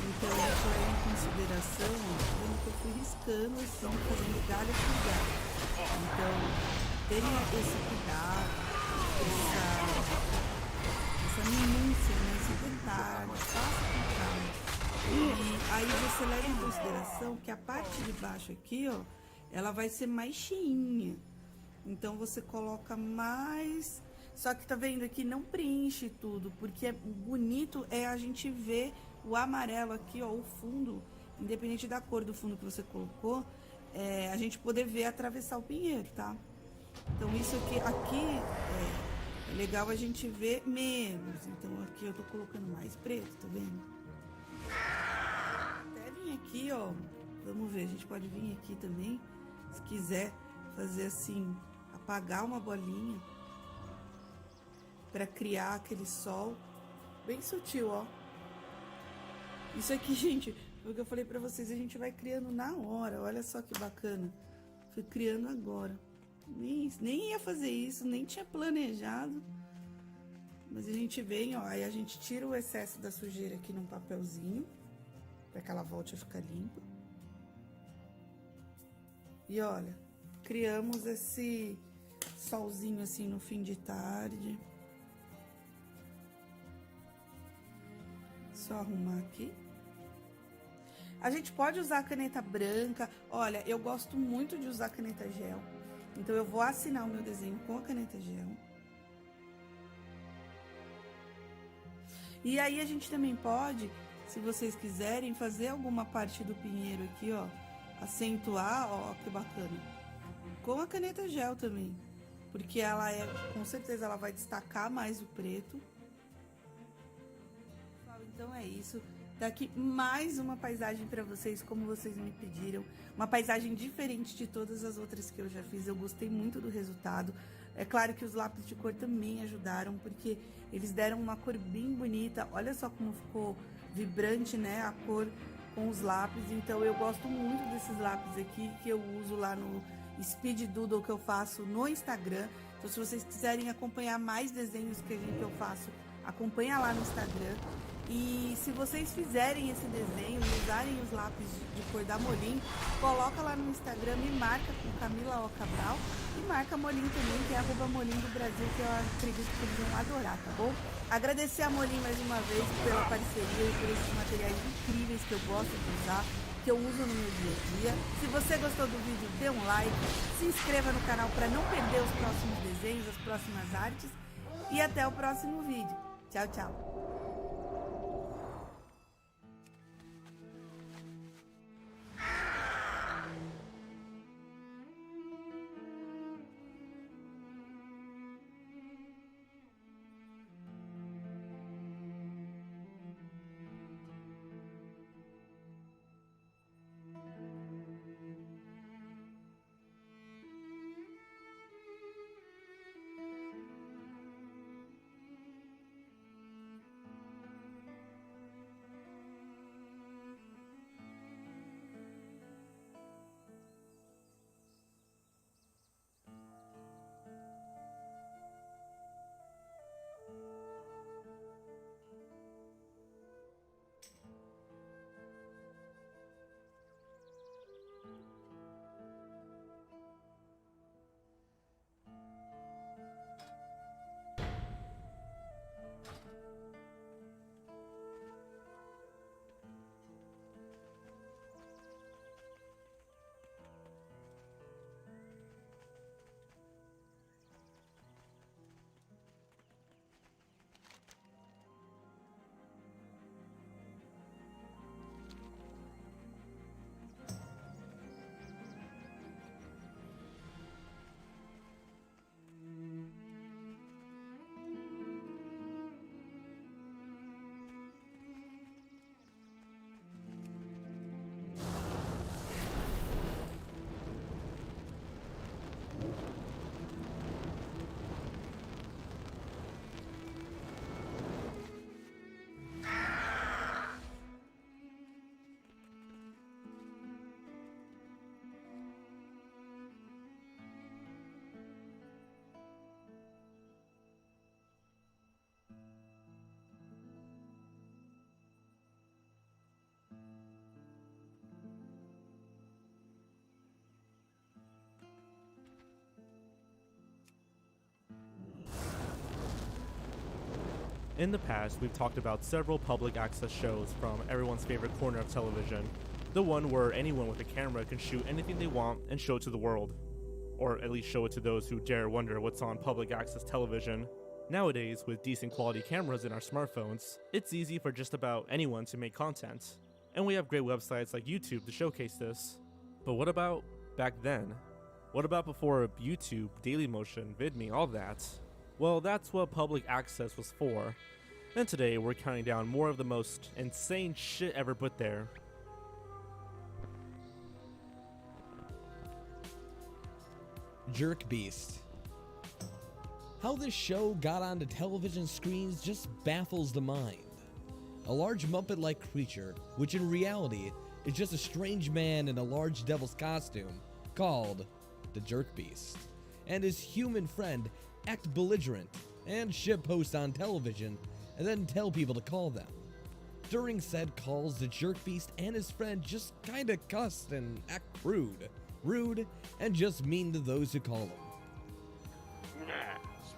então eu vou levar em consideração, vendo que eu fui riscando assim, fazendo galho por galho. Então, tenha esse cuidado, essa minúcia, né, esse detalhe, faça com calma. E aí você leva em consideração que a parte de baixo aqui, ó, ela vai ser mais cheinha. Então você coloca mais... Só que tá vendo aqui, não preenche tudo, porque o bonito é a gente ver o amarelo aqui, ó, o fundo, independente da cor do fundo que você colocou, a gente poder ver atravessar o pinheiro, tá? Então isso aqui é legal a gente ver menos. Então aqui eu tô colocando mais preto, tá vendo? Até vir aqui, ó, vamos ver, a gente pode vir aqui também, se quiser fazer assim, a apagar uma bolinha para criar aquele sol bem sutil, ó. Isso aqui, gente, foi o que eu falei para vocês, a gente vai criando na hora. Olha só que bacana. Fui criando agora. Nem ia fazer isso, nem tinha planejado. Mas a gente vem, ó, aí a gente tira o excesso da sujeira aqui num papelzinho, para que ela volte a ficar limpa. E olha, criamos esse solzinho assim no fim de tarde. Só arrumar aqui. A gente pode usar caneta branca. Olha, eu gosto muito de usar caneta gel. Então eu vou assinar o meu desenho com a caneta gel. E aí a gente também pode, se vocês quiserem, fazer alguma parte do pinheiro aqui, ó. Acentuar, ó, que bacana. Com a caneta gel também. Porque ela com certeza ela vai destacar mais o preto. Então é isso. Daqui mais uma paisagem para vocês, como vocês me pediram. Uma paisagem diferente de todas as outras que eu já fiz. Eu gostei muito do resultado. É claro que os lápis de cor também ajudaram, porque eles deram uma cor bem bonita. Olha só como ficou vibrante, né, a cor com os lápis. Então eu gosto muito desses lápis aqui, que eu uso lá no Speed Doodle que eu faço no Instagram. Então se vocês quiserem acompanhar mais desenhos que eu faço, acompanha lá no Instagram. E se vocês fizerem esse desenho e usarem os lápis de cor da Molin, coloca lá no Instagram, me marca com Camila O. Cabral e marca a Molin também, que é @Molin do Brasil, que eu acredito que eles vão adorar, tá bom? Agradecer a Molin mais uma vez pela parceria e por esses materiais incríveis que eu gosto de usar, que eu uso no meu dia a dia. Se você gostou do vídeo, dê um like, se inscreva no canal para não perder os próximos desenhos, as próximas artes e até o próximo vídeo. Tchau, tchau! In the past, we've talked about several public access shows from everyone's favorite corner of television, the one where anyone with a camera can shoot anything they want and show it to the world, or at least show it to those who dare wonder what's on public access television. Nowadays, with decent quality cameras in our smartphones, it's easy for just about anyone to make content, and we have great websites like YouTube to showcase this. But what about back then? What about before YouTube, Dailymotion, VidMe, all that? Well, that's what public access was for. And today we're counting down more of the most insane shit ever put there. Jerk Beast. How this show got onto television screens just baffles the mind. A large Muppet-like creature, which in reality is just a strange man in a large devil's costume, called the Jerk Beast, and his human friend act belligerent and shitpost on television and then tell people to call them. During said calls, the Jerk Beast and his friend just kinda cuss and act rude, and just mean to those who call them.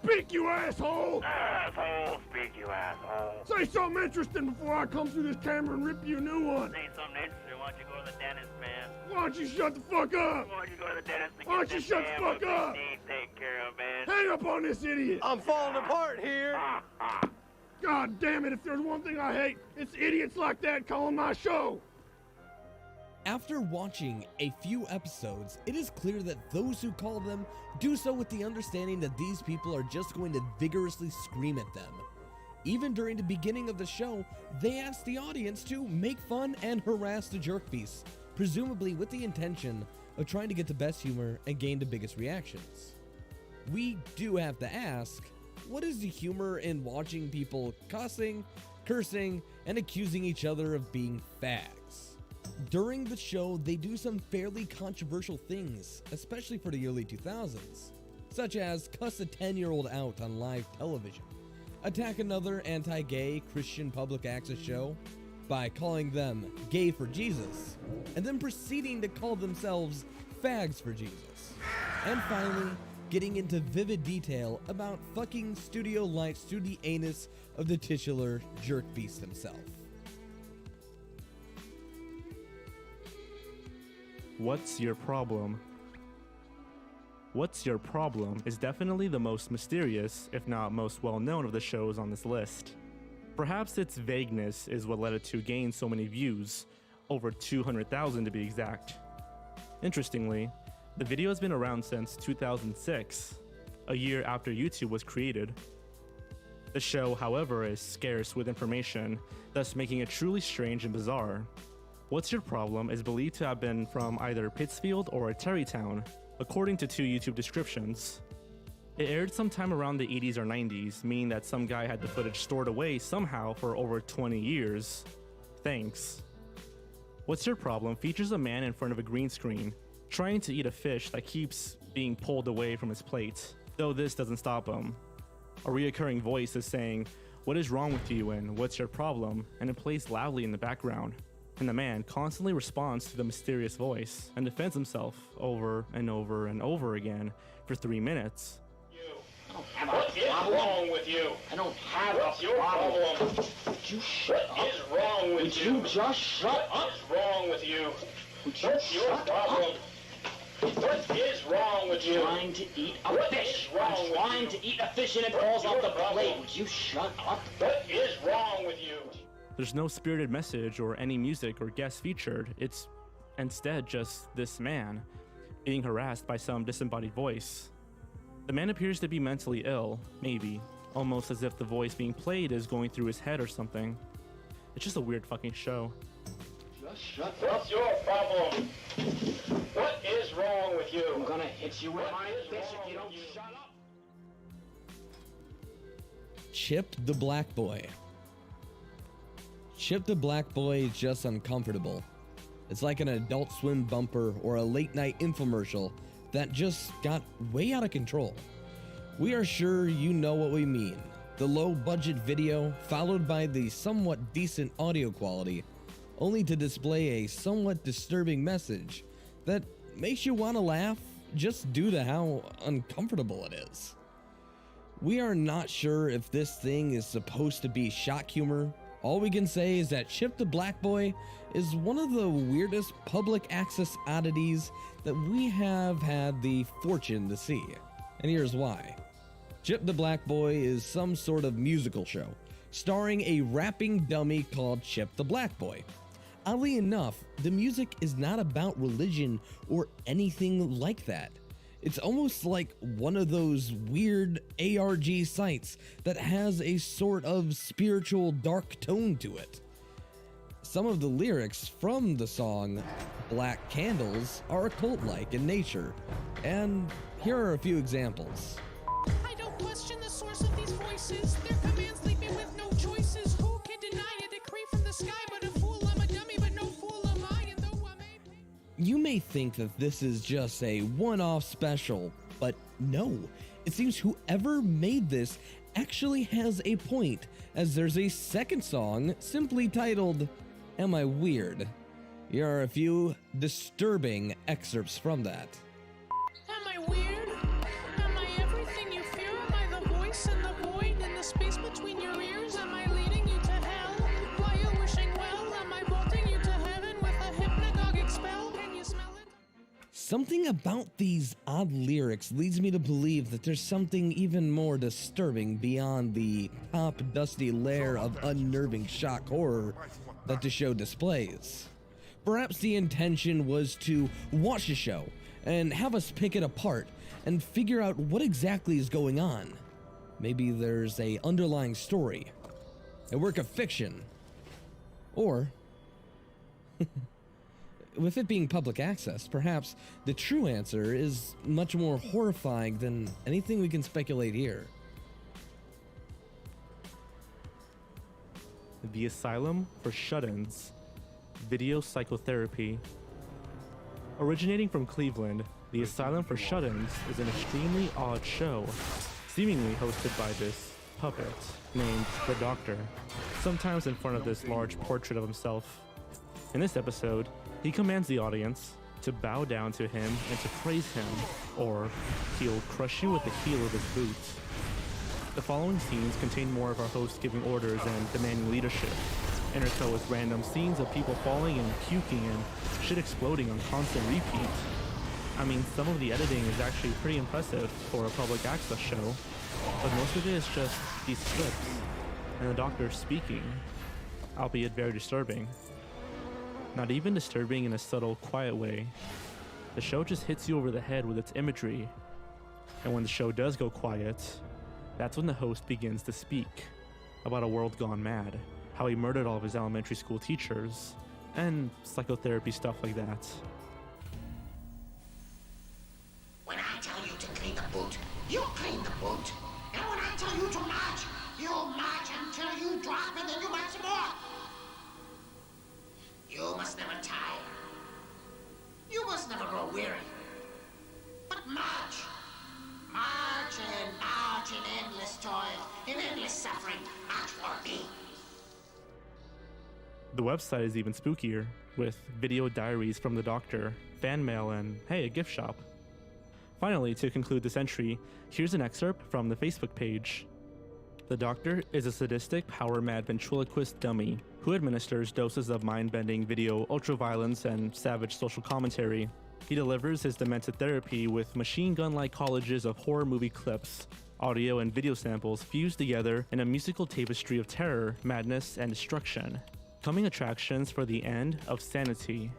Speak, you asshole! Asshole, speak, you asshole. Say something interesting before I come through this camera and rip you a new one. Say something interesting. Why don't you go to the dentist, man? Why don't you shut the fuck up? Why don't you go to the dentist and Why don't get you this shut the damn fuck up? teeth taken care of, man? Hang up on this idiot! I'm falling apart here. God damn it, if there's one thing I hate, it's idiots like that calling my show. After watching a few episodes, it is clear that those who call them do so with the understanding that these people are just going to vigorously scream at them. Even during the beginning of the show, they asked the audience to make fun and harass the Jerk Beast, presumably with the intention of trying to get the best humor and gain the biggest reactions. We do have to ask, what is the humor in watching people cussing, cursing, and accusing each other of being fags? During the show, they do some fairly controversial things, especially for the early 2000s, such as cuss a 10-year-old out on live television, attack another anti-gay Christian public access show by calling them gay for Jesus, and then proceeding to call themselves fags for Jesus, and finally, getting into vivid detail about fucking studio lights through the anus of the titular Jerk Beast himself. What's your problem? What's Your Problem is definitely the most mysterious, if not most well-known of the shows on this list. Perhaps its vagueness is what led it to gain so many views, over 200,000 to be exact. Interestingly, the video has been around since 2006, a year after YouTube was created. The show, however, is scarce with information, thus making it truly strange and bizarre. What's Your Problem is believed to have been from either Pittsfield or Terrytown, according to two YouTube descriptions. It aired sometime around the 80s or 90s, meaning that some guy had the footage stored away somehow for over 20 years. Thanks. What's Your Problem features a man in front of a green screen, trying to eat a fish that keeps being pulled away from his plate, though this doesn't stop him. A reoccurring voice is saying, "What is wrong with you?" and "What's your problem?" and it plays loudly in the background. And the man constantly responds to the mysterious voice and defends himself over and over and over again for 3 minutes. What is wrong with you? I don't have What's your problem? Would you shut up? What is wrong with you? Would you just shut up? What's wrong with you? Would you What's your problem? What is wrong with you? I'm trying to eat a fish. I'm trying to eat a fish and it falls off the plate. Would you shut up? What is wrong with you? There's no spirited message or any music or guest featured. It's instead just this man being harassed by some disembodied voice. The man appears to be mentally ill, maybe, almost as if the voice being played is going through his head or something. It's just a weird fucking show. Just shut up. What's your problem? What is wrong with you? I'm gonna hit you with my fish if you don't shut up. Chip the Black Boy. Chip the Black Boy is just uncomfortable. It's like an Adult Swim bumper or a late night infomercial that just got way out of control. We are sure you know what we mean. The low budget video followed by the somewhat decent audio quality, only to display a somewhat disturbing message that makes you want to laugh just due to how uncomfortable it is. We are not sure if this thing is supposed to be shock humor. All we can say is that Chip the Black Boy is one of the weirdest public access oddities that we have had the fortune to see. And here's why. Chip the Black Boy is some sort of musical show, starring a rapping dummy called Chip the Black Boy. Oddly enough, the music is not about religion or anything like that. It's almost like one of those weird ARG sites that has a sort of spiritual dark tone to it. Some of the lyrics from the song Black Candles are occult-like in nature, and here are a few examples. I don't question voices. Their commands leave me with no choices. Who can deny a decree from the sky? But a fool, I'm a dummy, but no fool am I. And though I may... You may think that this is just a one-off special, but no. It seems whoever made this actually has a point, as there's a second song simply titled, Am I Weird? Here are a few disturbing excerpts from that. Am I weird? Am I everything you fear? Am I the voice in the void, in the space between your ears? Am I leading you to hell? While you're wishing well? Am I bolting you to heaven with a hypnagogic spell? Can you smell it? Something about these odd lyrics leads me to believe that there's something even more disturbing beyond the top dusty layer of unnerving shock horror that the show displays. Perhaps the intention was to watch the show and have us pick it apart and figure out what exactly is going on. Maybe there's a underlying story, a work of fiction, or with it being public access, perhaps the true answer is much more horrifying than anything we can speculate here. The Asylum for Shut-ins, Video Psychotherapy. Originating from Cleveland, The Asylum for Shut-ins is an extremely odd show, seemingly hosted by this puppet named the Doctor, sometimes in front of this large portrait of himself. In this episode, he commands the audience to bow down to him and to praise him, or he'll crush you with the heel of his boot. The following scenes contain more of our host giving orders and demanding leadership, intercut with random scenes of people falling and puking and shit exploding on constant repeat. I mean, some of the editing is actually pretty impressive for a public access show, but most of it is just these clips and the Doctor speaking, albeit very disturbing. Not even disturbing in a subtle, quiet way. The show just hits you over the head with its imagery. And when the show does go quiet, that's when the host begins to speak about a world gone mad, how he murdered all of his elementary school teachers, and psychotherapy stuff like that. When I tell you to clean the boot, you clean the boot. And when I tell you to march, you march until you drop and then you march some more. You must never tire. You must never grow weary. But march. March in endless toil, in endless suffering. March for me. The website is even spookier, with video diaries from the Doctor, fan mail, and hey, a gift shop. Finally, to conclude this entry, here's an excerpt from the Facebook page. The Doctor is a sadistic, power-mad ventriloquist dummy who administers doses of mind-bending video ultraviolence and savage social commentary. He delivers his demented therapy with machine gun-like collages of horror movie clips, audio and video samples fused together in a musical tapestry of terror, madness, and destruction. Coming attractions for the end of sanity.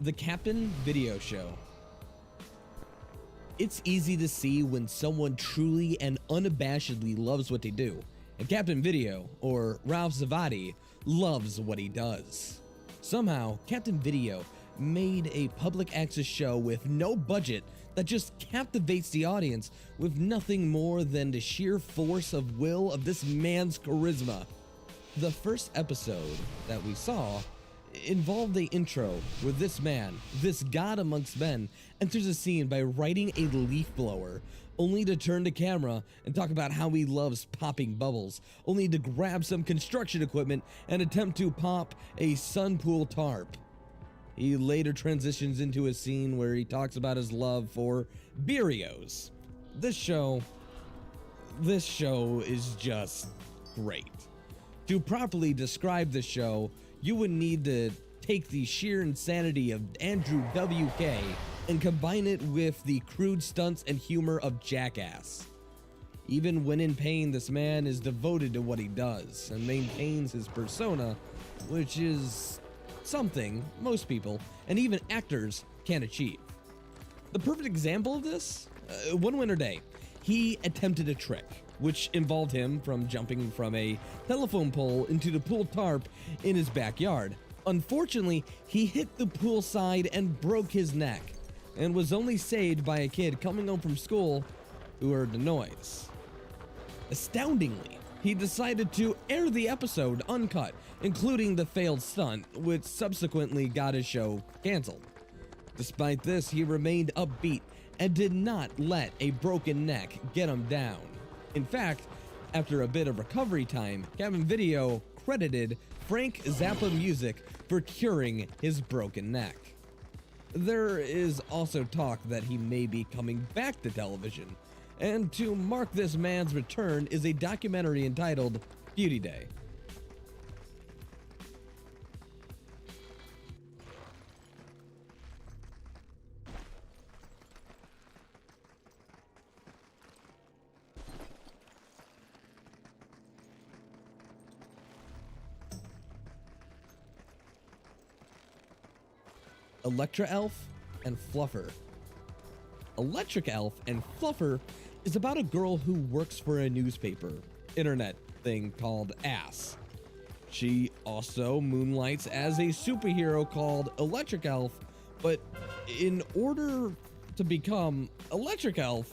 The Captain Video Show. It's easy to see when someone truly and unabashedly loves what they do, and Captain Video, or Ralph Zavadi, loves what he does. Somehow, Captain Video made a public access show with no budget that just captivates the audience with nothing more than the sheer force of will of this man's charisma. The first episode that we saw involved the intro where this man, this god amongst men, enters a scene by riding a leaf blower, only to turn the camera and talk about how he loves popping bubbles, only to grab some construction equipment and attempt to pop a sun pool tarp. He later transitions into a scene where he talks about his love for Beerios. This show is just great. To properly describe the show, you would need to take the sheer insanity of Andrew W.K. and combine it with the crude stunts and humor of Jackass. Even when in pain, this man is devoted to what he does and maintains his persona, which is something most people, and even actors, can't achieve. The perfect example of this? One winter day, he attempted a trick, which involved him from jumping from a telephone pole into the pool tarp in his backyard. Unfortunately, he hit the pool side and broke his neck. and was only saved by a kid coming home from school who heard the noise. Astoundingly, he decided to air the episode uncut, including the failed stunt, which subsequently got his show canceled. Despite this, he remained upbeat and did not let a broken neck get him down. In fact, after a bit of recovery time, Cabin Video credited Frank Zappa Music for curing his broken neck. There is also talk that he may be coming back to television, and to mark this man's return is a documentary entitled Beauty Day. Electra Elf and Fluffer. Electric Elf and Fluffer is about a girl who works for a newspaper, internet thing called Ass. She also moonlights as a superhero called Electric Elf, but in order to become Electric Elf,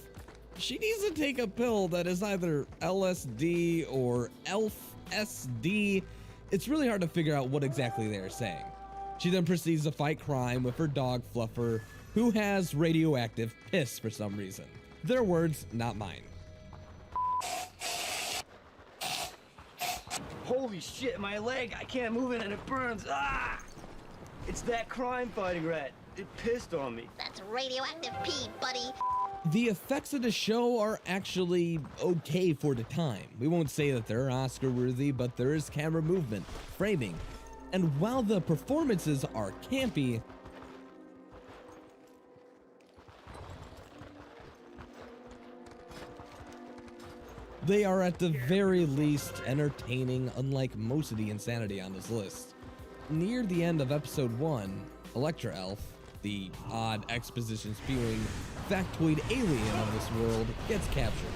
she needs to take a pill that is either LSD or Elf-SD. It's really hard to figure out what exactly they are saying. She then proceeds to fight crime with her dog Fluffer, who has radioactive piss for some reason. Their words, not mine. Holy shit, my leg, I can't move it and it burns. Ah! It's that crime fighting rat. It pissed on me. That's radioactive pee, buddy. The effects of the show are actually okay for the time. We won't say that they're Oscar worthy, but there is camera movement, framing, and while the performances are campy, they are at the very least entertaining, unlike most of the insanity on this list. Near the end of episode 1, Electra Elf, the odd exposition-spewing factoid alien of this world, gets captured.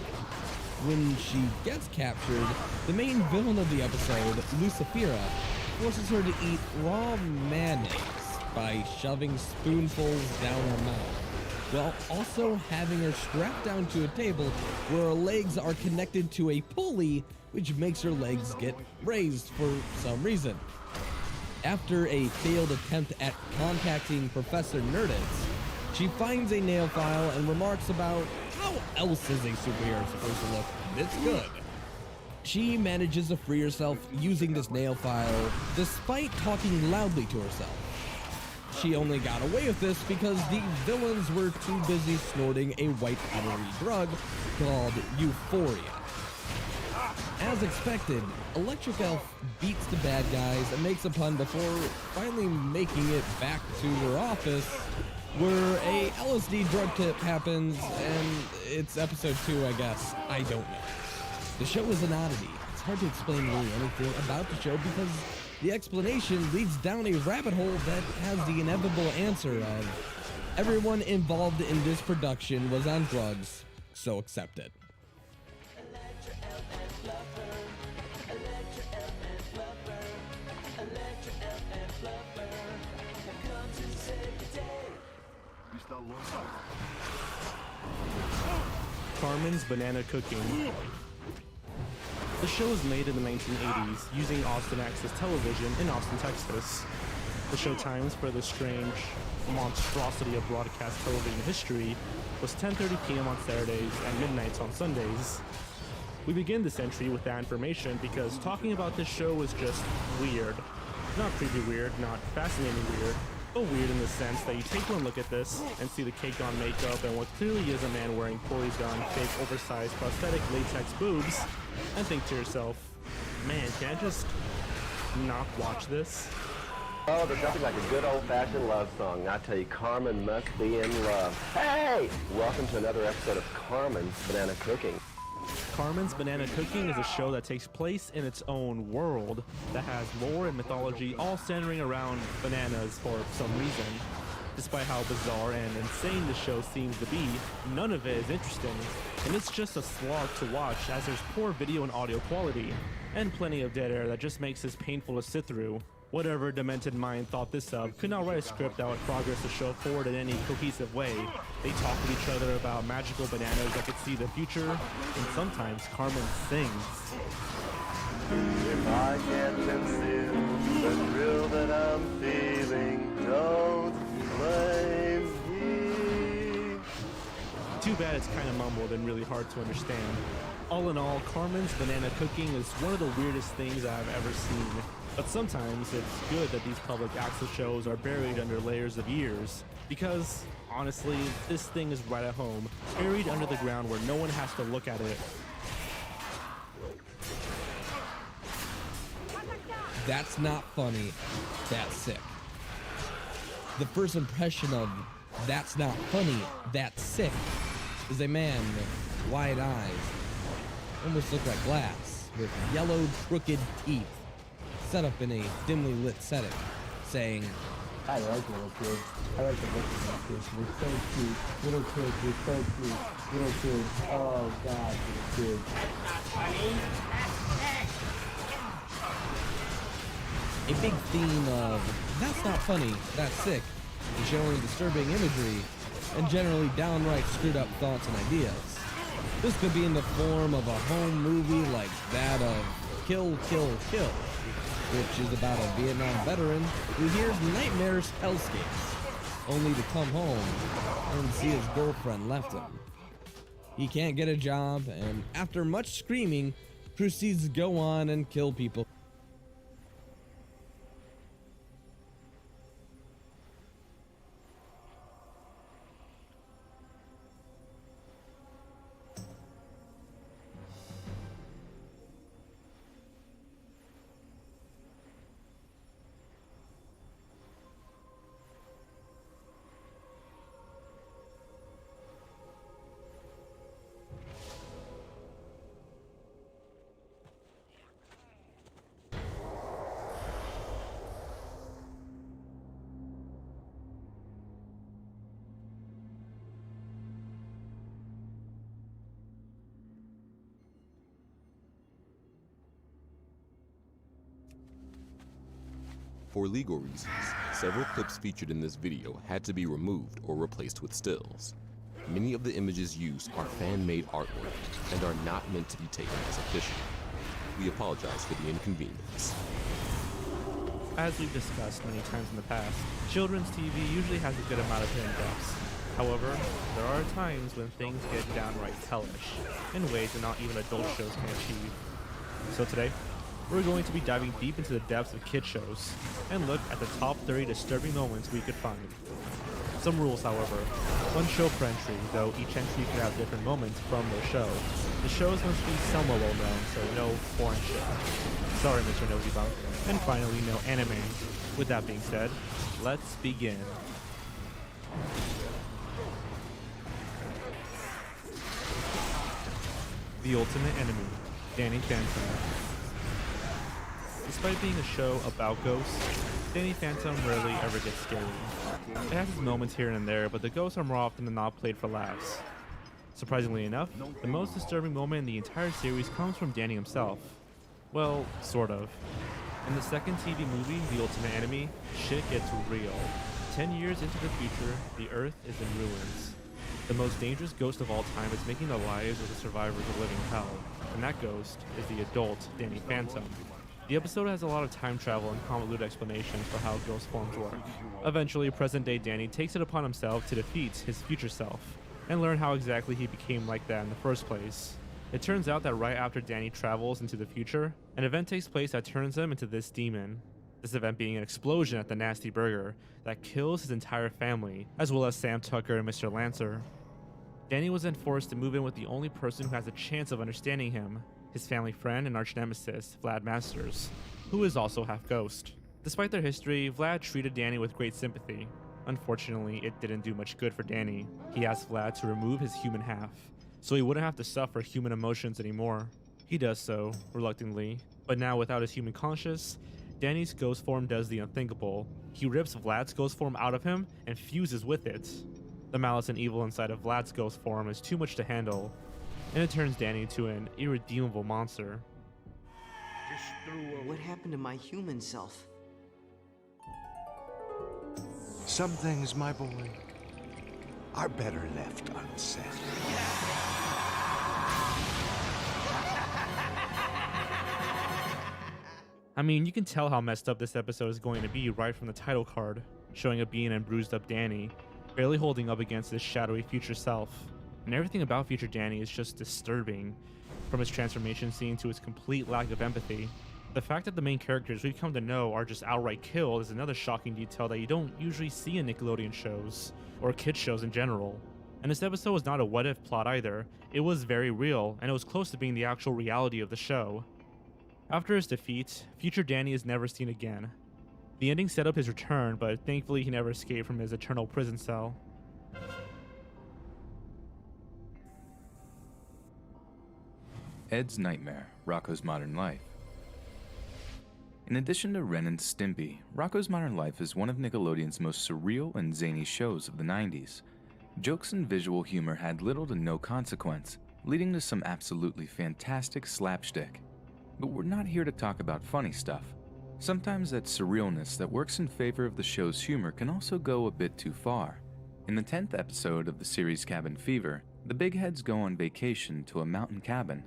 When she gets captured, the main villain of the episode, Lucifera, forces her to eat raw mayonnaise by shoving spoonfuls down her mouth, while also having her strapped down to a table where her legs are connected to a pulley, which makes her legs get raised for some reason. After a failed attempt at contacting Professor Nerditz, she finds a nail file and remarks about how else is a superhero supposed to look this good. She manages to free herself using this nail file, despite talking loudly to herself. She only got away with this because the villains were too busy snorting a white powdery drug called Euphoria. As expected, Electric Elf beats the bad guys and makes a pun before finally making it back to her office, where a LSD drug tip happens, and it's episode 2, I guess. I don't know. The show is an oddity. It's hard to explain really anything about the show because the explanation leads down a rabbit hole that has the inevitable answer of everyone involved in this production was on drugs, so accept it. Carmen's Banana Cooking. The show was made in the 1980s using Austin Access Television in Austin, Texas. The show times for this strange monstrosity of broadcast television history was 10:30 p.m. on Saturdays and midnights on Sundays. We begin this entry with that information because talking about this show was just weird. Not creepy weird, not fascinating weird, but weird in the sense that you take one look at this and see the caked on makeup and what clearly is a man wearing poorly done, fake, oversized, prosthetic latex boobs, and think to yourself, man, can I just not watch this? Oh, there's nothing like a good old-fashioned love song. I tell you, Carmen must be in love. Hey! Welcome to another episode of Carmen's Banana Cooking. Carmen's Banana Cooking is a show that takes place in its own world that has lore and mythology all centering around bananas for some reason. Despite how bizarre and insane the show seems to be, none of it is interesting, and it's just a slog to watch as there's poor video and audio quality, and plenty of dead air that just makes this painful to sit through. Whatever demented mind thought this up could not write a script that would progress the show forward in any cohesive way. They talk with each other about magical bananas that could see the future, and sometimes Carmen sings. If I can't conceal the thrill that I'm feeling, don't blame me. Too bad it's kind of mumbled and really hard to understand. All in all, Carmen's banana cooking is one of the weirdest things I've ever seen. But sometimes it's good that these public access shows are buried under layers of years, because honestly, this thing is right at home, buried under the ground where no one has to look at it. That's not funny, that's sick. The first impression of that's not funny, that's sick is a man with wide eyes, almost look like glass, with yellow crooked teeth, set up in a dimly lit setting, saying, I like little kids. I like the look of little kids. They're so cute. Little kids, they're so cute. Little kids. Oh God, little kids. A big theme of that's not funny, that's sick, and showing disturbing imagery and generally downright screwed up thoughts and ideas. This could be in the form of a home movie like that of Kill, Kill, Kill, which is about a Vietnam veteran who hears nightmarish hellscapes, only to come home and see his girlfriend left him. He can't get a job, and after much screaming, proceeds to go on and kill people. For legal reasons, several clips featured in this video had to be removed or replaced with stills. Many of the images used are fan-made artwork and are not meant to be taken as official. We apologize for the inconvenience. As we've discussed many times in the past, children's TV usually has a good amount of hidden depths. However, there are times when things get downright hellish, in ways that not even adult shows can achieve. So today, we're going to be diving deep into the depths of kid shows, and look at the top 30 disturbing moments we could find. Some rules, however. One show per entry, though each entry could have different moments from their show. The shows must be somewhat well known, so no foreign shit. Sorry, Mr. Nosy Bunk. And finally, no anime. With that being said, let's begin. The Ultimate Enemy, Danny Phantom. Despite being a show about ghosts, Danny Phantom rarely ever gets scary. It has its moments here and there, but the ghosts are more often than not played for laughs. Surprisingly enough, the most disturbing moment in the entire series comes from Danny himself. Well, sort of. In the second TV movie, The Ultimate Enemy, shit gets real. 10 years into the future, the Earth is in ruins. The most dangerous ghost of all time is making the lives of the survivors a living hell, and that ghost is the adult Danny Phantom. The episode has a lot of time travel and convoluted explanations for how ghost forms work. Eventually, present-day Danny takes it upon himself to defeat his future self, and learn how exactly he became like that in the first place. It turns out that right after Danny travels into the future, an event takes place that turns him into this demon. This event being an explosion at the Nasty Burger that kills his entire family, as well as Sam Tucker and Mr. Lancer. Danny was then forced to move in with the only person who has a chance of understanding him, his family friend and arch-nemesis, Vlad Masters, who is also half ghost. Despite their history, Vlad treated Danny with great sympathy. Unfortunately, it didn't do much good for Danny. He asked Vlad to remove his human half, so he wouldn't have to suffer human emotions anymore. He does so, reluctantly, but now without his human conscience, Danny's ghost form does the unthinkable. He rips Vlad's ghost form out of him and fuses with it. The malice and evil inside of Vlad's ghost form is too much to handle, and it turns Danny into an irredeemable monster. What happened to my human self? Some things, my boy, are better left unsaid. I mean, you can tell how messed up this episode is going to be right from the title card, showing a beaten and bruised up Danny, barely holding up against his shadowy future self. And everything about future Danny is just disturbing, from his transformation scene to his complete lack of empathy. The fact that the main characters we've come to know are just outright killed is another shocking detail that you don't usually see in Nickelodeon shows, or kids shows in general. And this episode was not a what-if plot either. It was very real, and it was close to being the actual reality of the show. After his defeat, future Danny is never seen again. The ending set up his return, but thankfully he never escaped from his eternal prison cell. Ed's Nightmare, Rocko's Modern Life. In addition to Ren and Stimpy, Rocko's Modern Life is one of Nickelodeon's most surreal and zany shows of the 90s. Jokes and visual humor had little to no consequence, leading to some absolutely fantastic slapstick. But we're not here to talk about funny stuff. Sometimes that surrealness that works in favor of the show's humor can also go a bit too far. In the 10th episode of the series Cabin Fever, the Big Heads go on vacation to a mountain cabin.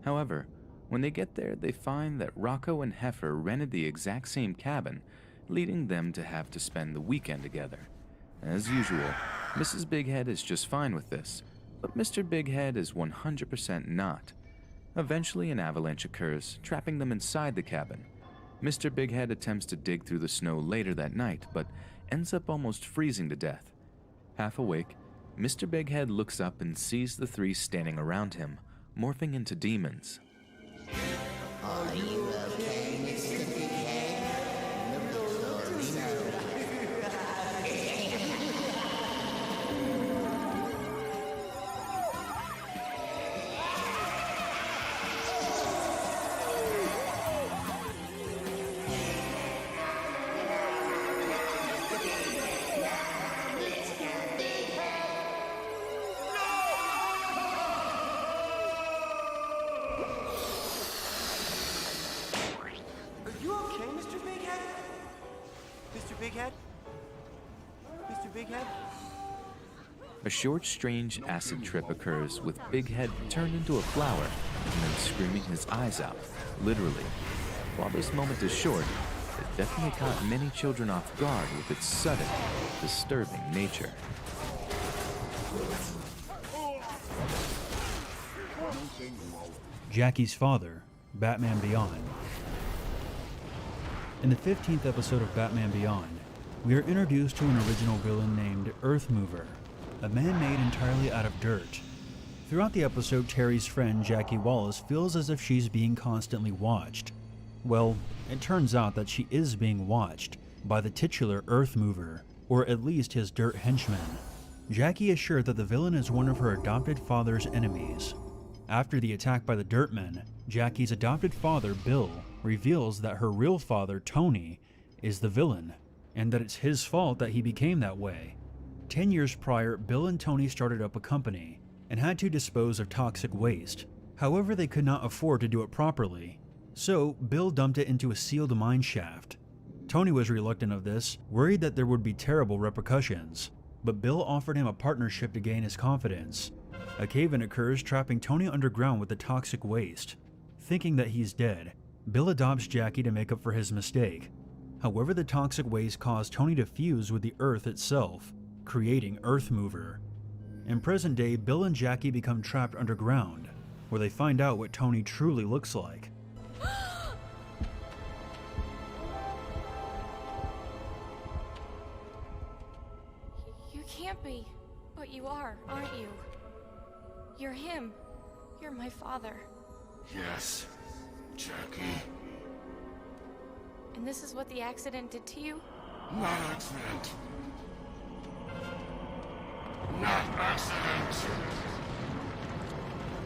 However, when they get there, they find that Rocko and Heifer rented the exact same cabin, leading them to have to spend the weekend together. As usual, Mrs. Big Head is just fine with this, but Mr. Big Head is 100% not. Eventually, an avalanche occurs, trapping them inside the cabin. Mr. Big Head attempts to dig through the snow later that night, but ends up almost freezing to death. Half awake, Mr. Big Head looks up and sees the three standing around him, morphing into demons. Are you okay, Mr. Big Head? A short, strange acid trip occurs with Big Head turned into a flower and then screaming his eyes out, literally. While this moment is short, it definitely caught many children off guard with its sudden, disturbing nature. Jackie's father, Batman Beyond. In the 15th episode of Batman Beyond, we are introduced to an original villain named Earthmover, a man made entirely out of dirt. Throughout the episode, Terry's friend Jackie Wallace feels as if she's being constantly watched. Well, it turns out that she is being watched by the titular Earthmover, or at least his dirt henchman. Jackie is sure that the villain is one of her adopted father's enemies. After the attack by the Dirtmen, Jackie's adopted father, Bill, reveals that her real father, Tony, is the villain, and that it's his fault that he became that way. 10 years prior, Bill and Tony started up a company and had to dispose of toxic waste. However, they could not afford to do it properly, so Bill dumped it into a sealed mine shaft. Tony was reluctant of this, worried that there would be terrible repercussions, but Bill offered him a partnership to gain his confidence. A cave-in occurs, trapping Tony underground with the toxic waste. Thinking that he's dead, Bill adopts Jackie to make up for his mistake. However, the toxic waste caused Tony to fuse with the Earth itself, creating Earthmover. In present day, Bill and Jackie become trapped underground, where they find out what Tony truly looks like. You can't be, but you are, aren't you? You're him. You're my father. Yes, Jackie. And this is what the accident did to you? Not accident. Not accident.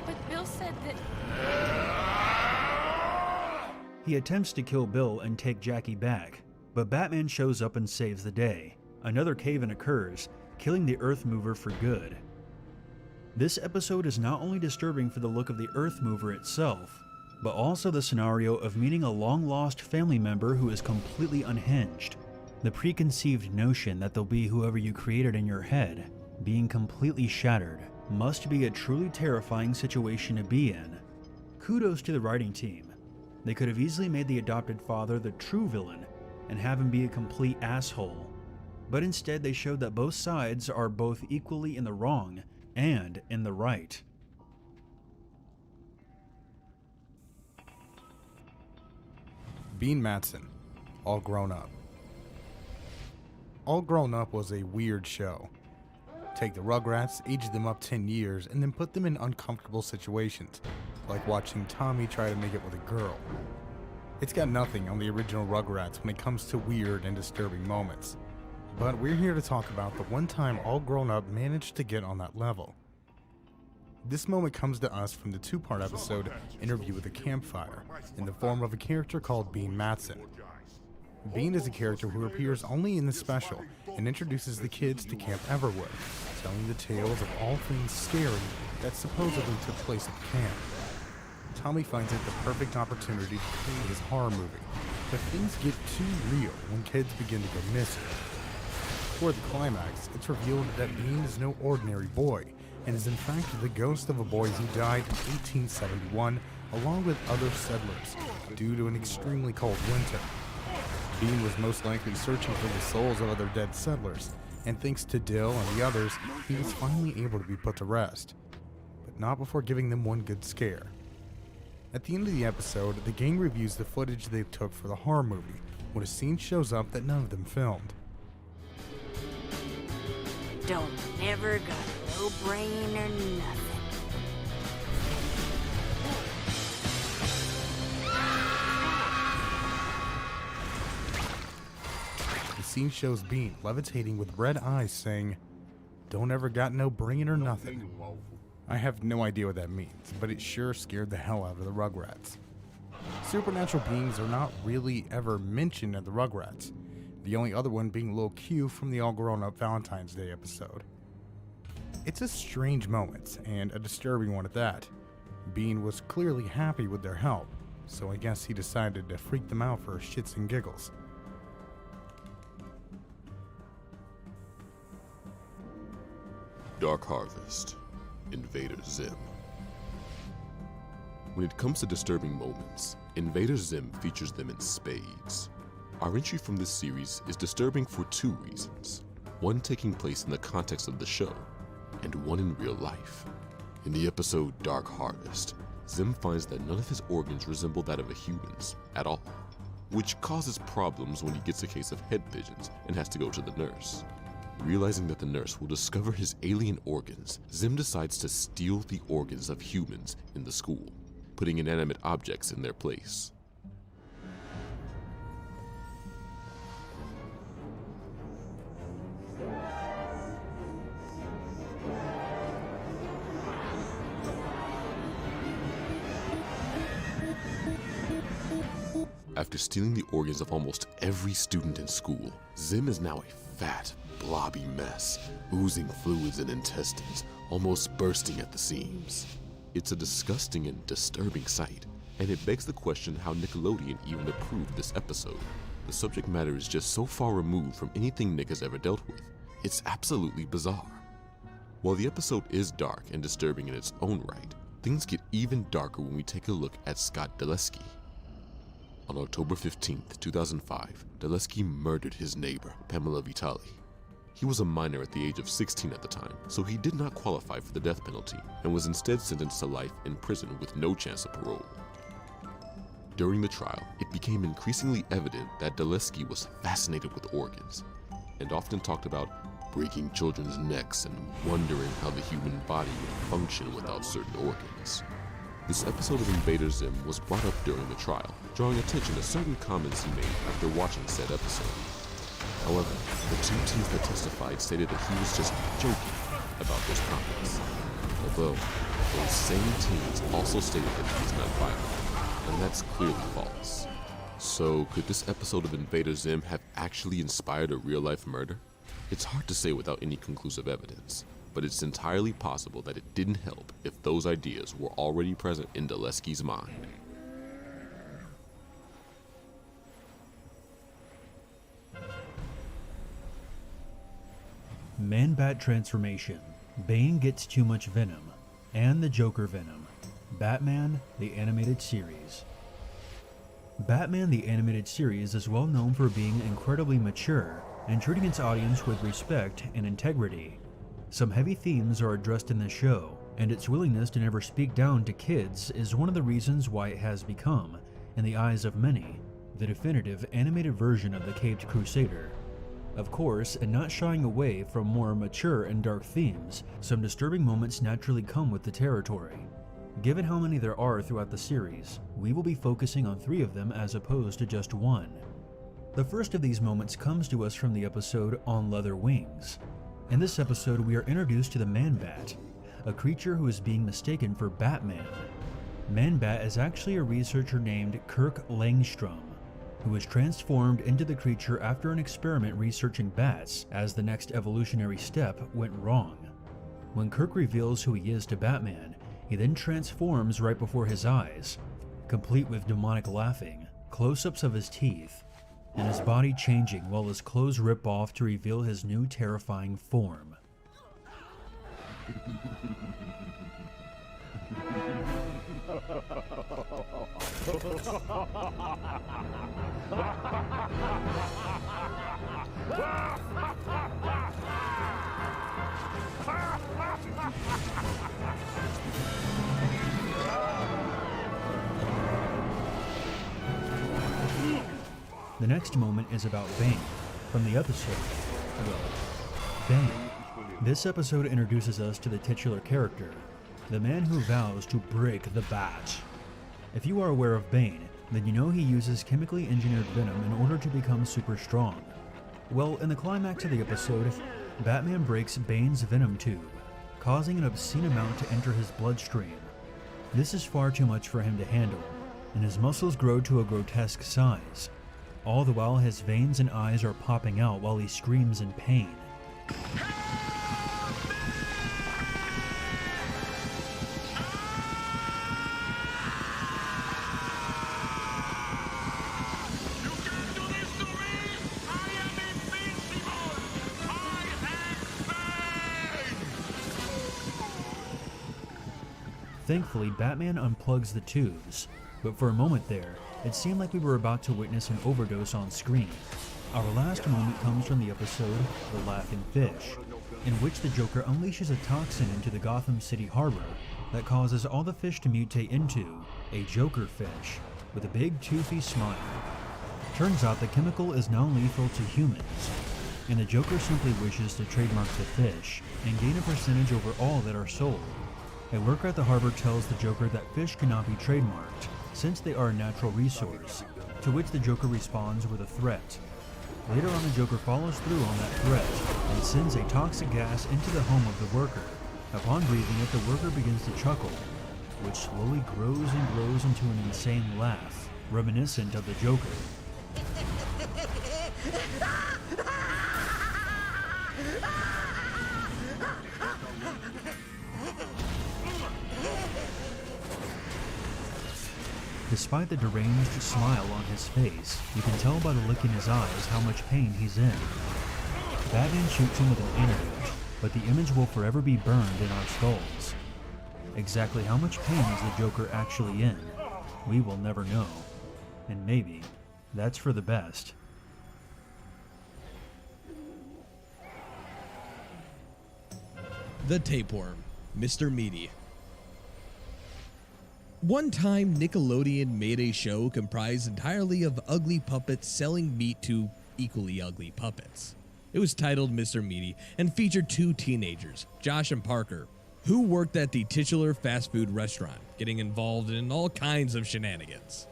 But Bill said that... He attempts to kill Bill and take Jackie back, but Batman shows up and saves the day. Another cave-in occurs, killing the Earthmover for good. This episode is not only disturbing for the look of the Earthmover itself, but also the scenario of meeting a long-lost family member who is completely unhinged. The preconceived notion that they'll be whoever you created in your head, being completely shattered, must be a truly terrifying situation to be in. Kudos to the writing team. They could have easily made the adopted father the true villain and have him be a complete asshole. But instead they showed that both sides are both equally in the wrong and in the right. Bean Matson, All Grown Up. All Grown Up was a weird show. Take the Rugrats, age them up 10 years, and then put them in uncomfortable situations, like watching Tommy try to make it with a girl. It's got nothing on the original Rugrats when it comes to weird and disturbing moments. But we're here to talk about the one time All Grown Up managed to get on that level. This moment comes to us from the two-part episode Interview with a Campfire, in the form of a character called Bean Matson. Bean is a character who appears only in the special and introduces the kids to Camp Everwood, telling the tales of all things scary that supposedly took place at the camp. Tommy finds it the perfect opportunity to create his horror movie, but things get too real when kids begin to go missing. Toward the climax, it's revealed that Bean is no ordinary boy, and is in fact the ghost of a boy who died in 1871 along with other settlers due to an extremely cold winter. Bean was most likely searching for the souls of other dead settlers, and thanks to Dill and the others, he was finally able to be put to rest. But not before giving them one good scare. At the end of the episode, the gang reviews the footage they took for the horror movie, when a scene shows up that none of them filmed. Don't never got no brain or nothing. The scene shows Bean levitating with red eyes saying, "Don't ever got no brain or nothing." I have no idea what that means, but it sure scared the hell out of the Rugrats. Supernatural beings are not really ever mentioned in the Rugrats, the only other one being Lil Q from the All Grown Up Valentine's Day episode. It's a strange moment, and a disturbing one at that. Bean was clearly happy with their help, so I guess he decided to freak them out for shits and giggles. Dark Harvest, Invader Zim. When it comes to disturbing moments, Invader Zim features them in spades. Our entry from this series is disturbing for two reasons. One taking place in the context of the show, and one in real life. In the episode Dark Harvest, Zim finds that none of his organs resemble that of a human's at all, which causes problems when he gets a case of head visions and has to go to the nurse. Realizing that the nurse will discover his alien organs, Zim decides to steal the organs of humans in the school, putting inanimate objects in their place. After stealing the organs of almost every student in school, Zim is now a fat, blobby mess, oozing fluids and intestines, almost bursting at the seams. It's a disgusting and disturbing sight, and it begs the question how Nickelodeon even approved this episode. The subject matter is just so far removed from anything Nick has ever dealt with. It's absolutely bizarre. While the episode is dark and disturbing in its own right, things get even darker when we take a look at Scott Dulesky. On October 15th, 2005, Dulesky murdered his neighbor, Pamela Vitale. He was a minor at the age of 16 at the time, so he did not qualify for the death penalty and was instead sentenced to life in prison with no chance of parole. During the trial, it became increasingly evident that Dulesky was fascinated with organs and often talked about breaking children's necks and wondering how the human body would function without certain organs. This episode of Invader Zim was brought up during the trial, drawing attention to certain comments he made after watching said episode. However, the two teens that testified stated that he was just joking about those comments. Although, those same teens also stated that he was not violent, and that's clearly false. So, could this episode of Invader Zim have actually inspired a real-life murder? It's hard to say without any conclusive evidence, but it's entirely possible that it didn't help if those ideas were already present in Dulesky's mind. Man-Bat transformation, Bane gets too much venom, and the Joker venom. Batman, the animated series. Batman the animated series is well known for being incredibly mature and treating its audience with respect and integrity. Some heavy themes are addressed in the show, and its willingness to never speak down to kids is one of the reasons why it has become, in the eyes of many, the definitive animated version of the Caped Crusader. Of course, and not shying away from more mature and dark themes, some disturbing moments naturally come with the territory. Given how many there are throughout the series, we will be focusing on 3 of them as opposed to just 1. The first of these moments comes to us from the episode On Leather Wings. In this episode, we are introduced to the Man-Bat, a creature who is being mistaken for Batman. Man-Bat is actually a researcher named Kirk Langstrom, who was transformed into the creature after an experiment researching bats as the next evolutionary step went wrong. When Kirk reveals who he is to Batman, he then transforms right before his eyes, complete with demonic laughing, close-ups of his teeth, and his body changing while his clothes rip off to reveal his new terrifying form. The next moment is about Bane, from the episode, Bane. This episode introduces us to the titular character, the man who vows to break the bat. If you are aware of Bane, then you know he uses chemically engineered venom in order to become super strong. Well, in the climax of the episode, Batman breaks Bane's venom tube, causing an obscene amount to enter his bloodstream. This is far too much for him to handle, and his muscles grow to a grotesque size. All the while his veins and eyes are popping out while he screams in pain. Thankfully, Batman unplugs the tubes, but for a moment there, it seemed like we were about to witness an overdose on screen. Our last moment comes from the episode The Laughing Fish, in which the Joker unleashes a toxin into the Gotham City harbor that causes all the fish to mutate into a Joker fish with a big toothy smile. Turns out the chemical is now lethal to humans, and the Joker simply wishes to trademark the fish and gain a percentage over all that are sold. A worker at the harbor tells the Joker that fish cannot be trademarked, since they are a natural resource, to which the Joker responds with a threat. Later on, the Joker follows through on that threat and sends a toxic gas into the home of the worker. Upon breathing it, the worker begins to chuckle, which slowly grows and grows into an insane laugh, reminiscent of the Joker. Despite the deranged smile on his face, you can tell by the look in his eyes how much pain he's in. Batman shoots him with an antidote, but the image will forever be burned in our skulls. Exactly how much pain is the Joker actually in, we will never know. And maybe that's for the best. The Tapeworm, Mr. Meaty. One time, Nickelodeon made a show comprised entirely of ugly puppets selling meat to equally ugly puppets. It was titled Mr. Meaty and featured 2 teenagers, Josh and Parker, who worked at the titular fast food restaurant, getting involved in all kinds of shenanigans.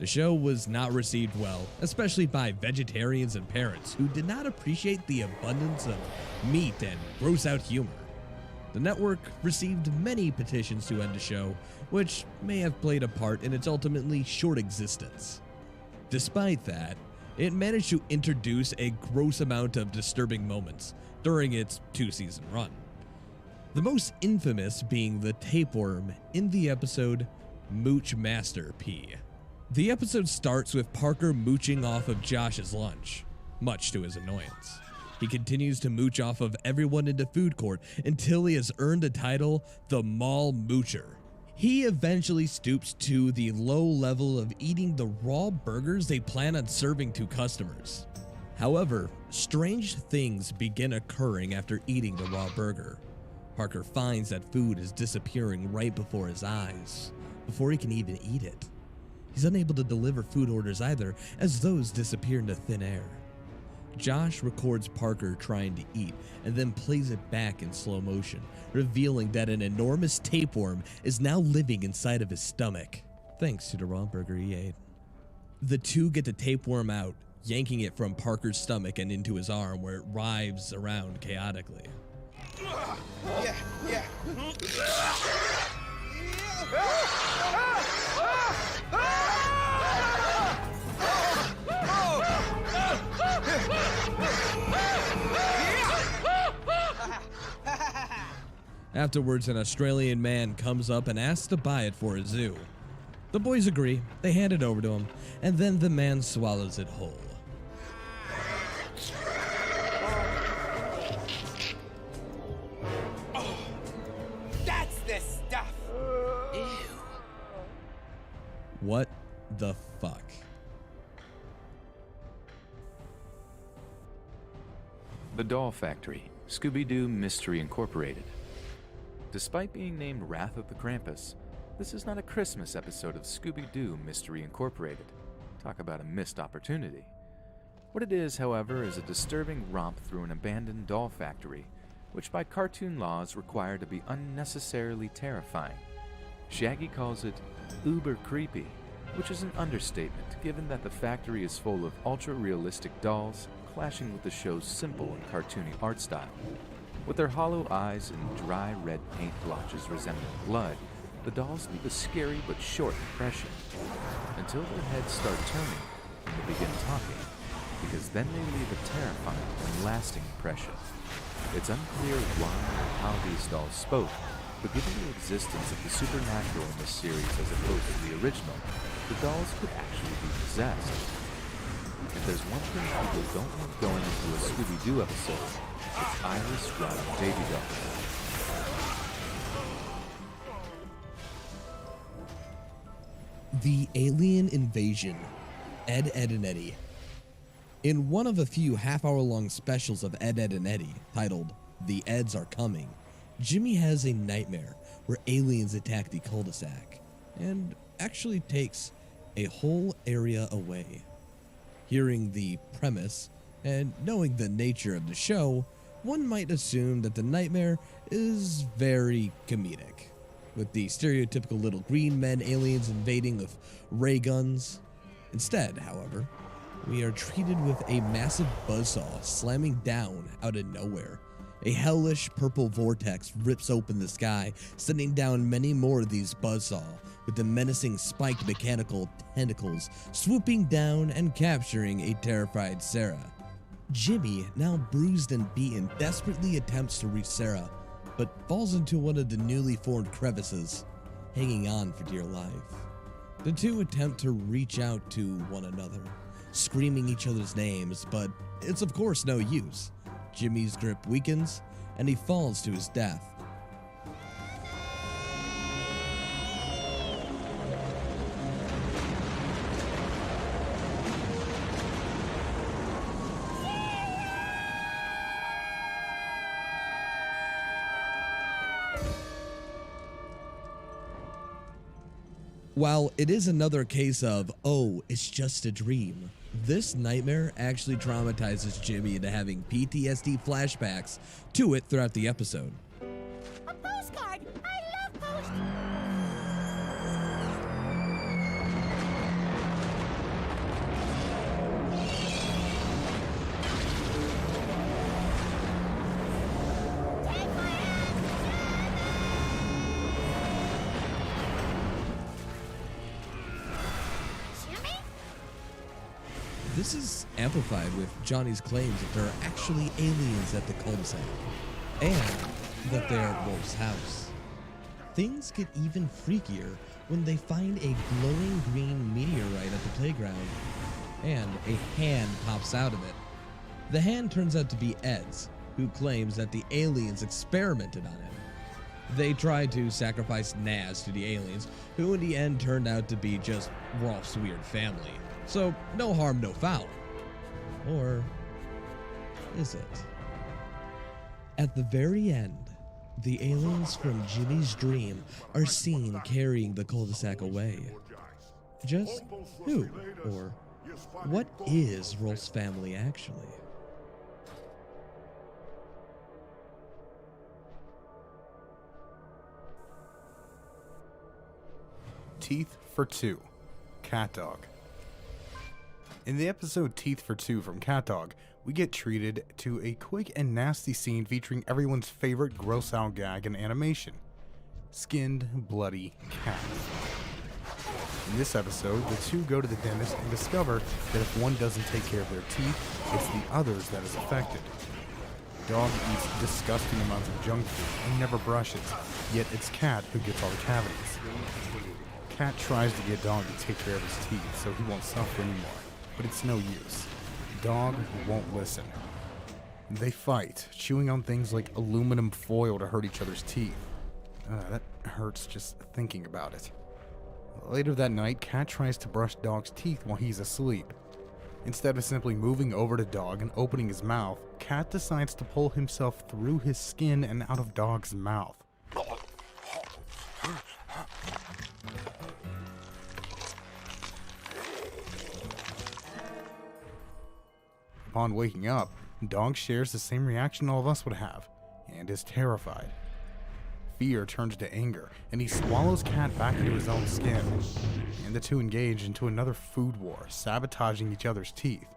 The show was not received well, especially by vegetarians and parents who did not appreciate the abundance of meat and gross-out humor. The network received many petitions to end the show, which may have played a part in its ultimately short existence. Despite that, it managed to introduce a gross amount of disturbing moments during its 2-season run. The most infamous being the tapeworm in the episode Mooch Master P. The episode starts with Parker mooching off of Josh's lunch, much to his annoyance. He continues to mooch off of everyone in the food court until he has earned the title the Mall Moocher. He eventually stoops to the low level of eating the raw burgers they plan on serving to customers. However, strange things begin occurring after eating the raw burger. Parker finds that food is disappearing right before his eyes, before he can even eat it. He's unable to deliver food orders either, as those disappear into thin air. Josh records Parker trying to eat and then plays it back in slow motion, revealing that an enormous tapeworm is now living inside of his stomach, thanks to the raw burger he ate. The two get the tapeworm out, yanking it from Parker's stomach and into his arm, where it writhes around chaotically. Yeah. Afterwards, an Australian man comes up and asks to buy it for a zoo. The boys agree, they hand it over to him, and then the man swallows it whole. That's the stuff. Ew. What the fuck? The Doll Factory, Scooby-Doo Mystery Incorporated. Despite being named Wrath of the Krampus, this is not a Christmas episode of Scooby-Doo Mystery Incorporated. Talk about a missed opportunity. What it is, however, is a disturbing romp through an abandoned doll factory, which by cartoon laws require to be unnecessarily terrifying. Shaggy calls it uber creepy, which is an understatement given that the factory is full of ultra-realistic dolls clashing with the show's simple and cartoony art style. With their hollow eyes and dry red paint blotches resembling blood, the dolls leave a scary but short impression, until their heads start turning and they begin talking, because then they leave a terrifying and lasting impression. It's unclear why or how these dolls spoke, but given the existence of the supernatural in this series as opposed to the original, the dolls could actually be possessed. If there's one thing people don't want going into a Scooby-Doo episode, it's eyeless drowning baby dolls. The Alien Invasion, Ed, Edd and Eddy. In one of a few half-hour-long specials of Ed, Edd and Eddy, titled The Eds Are Coming, Jimmy has a nightmare where aliens attack the cul-de-sac, and actually takes a whole area away. Hearing the premise, and knowing the nature of the show, one might assume that the nightmare is very comedic, with the stereotypical little green men aliens invading with ray guns. Instead, however, we are treated with a massive buzzsaw slamming down out of nowhere. A hellish purple vortex rips open the sky, sending down many more of these buzzsaw, with the menacing spiked mechanical tentacles swooping down and capturing a terrified Sarah. Jimmy, now bruised and beaten, desperately attempts to reach Sarah, but falls into one of the newly formed crevices, hanging on for dear life. The two attempt to reach out to one another, screaming each other's names, but it's of course no use. Jimmy's grip weakens, and he falls to his death. While it is another case of, oh, it's just a dream, this nightmare actually traumatizes Jimmy into having PTSD flashbacks to it throughout the episode. A postcard! I love postcards! This is amplified with Johnny's claims that there are actually aliens at the cul-de-sac, and that they're at Wolf's house. Things get even freakier when they find a glowing green meteorite at the playground, and a hand pops out of it. The hand turns out to be Ed's, who claims that the aliens experimented on him. They tried to sacrifice Naz to the aliens, who in the end turned out to be just Rolf's weird family. So, no harm, no foul. Or is it? At the very end, the aliens from Jimmy's dream are seen carrying the cul-de-sac away. Just who, or what is Rolf's family actually? Teeth for Two, Cat Dog. In the episode Teeth for Two from Cat Dog, we get treated to a quick and nasty scene featuring everyone's favorite gross out gag in animation: skinned, bloody cats. In this episode, the two go to the dentist and discover that if one doesn't take care of their teeth, it's the others that is affected. Dog eats disgusting amounts of junk food and never brushes, yet it's Cat who gets all the cavities. Cat tries to get Dog to take care of his teeth so he won't suffer anymore, but it's no use. Dog won't listen. They fight, chewing on things like aluminum foil to hurt each other's teeth. That hurts just thinking about it. Later that night, Cat tries to brush Dog's teeth while he's asleep. Instead of simply moving over to Dog and opening his mouth, Cat decides to pull himself through his skin and out of Dog's mouth. Upon waking up, Dog shares the same reaction all of us would have, and is terrified. Fear turns to anger, and he swallows Cat back into his own skin, and the two engage into another food war, sabotaging each other's teeth.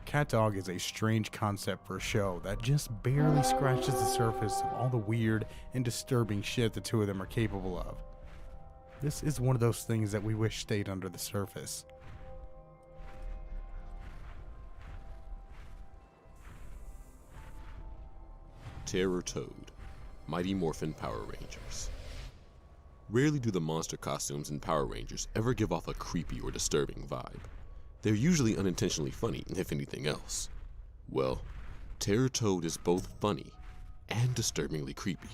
Cat Dog is a strange concept for a show that just barely scratches the surface of all the weird and disturbing shit the two of them are capable of. This is one of those things that we wish stayed under the surface. Terror Toad, Mighty Morphin Power Rangers. Rarely do the monster costumes in Power Rangers ever give off a creepy or disturbing vibe. They're usually unintentionally funny, if anything else. Well, Terror Toad is both funny and disturbingly creepy.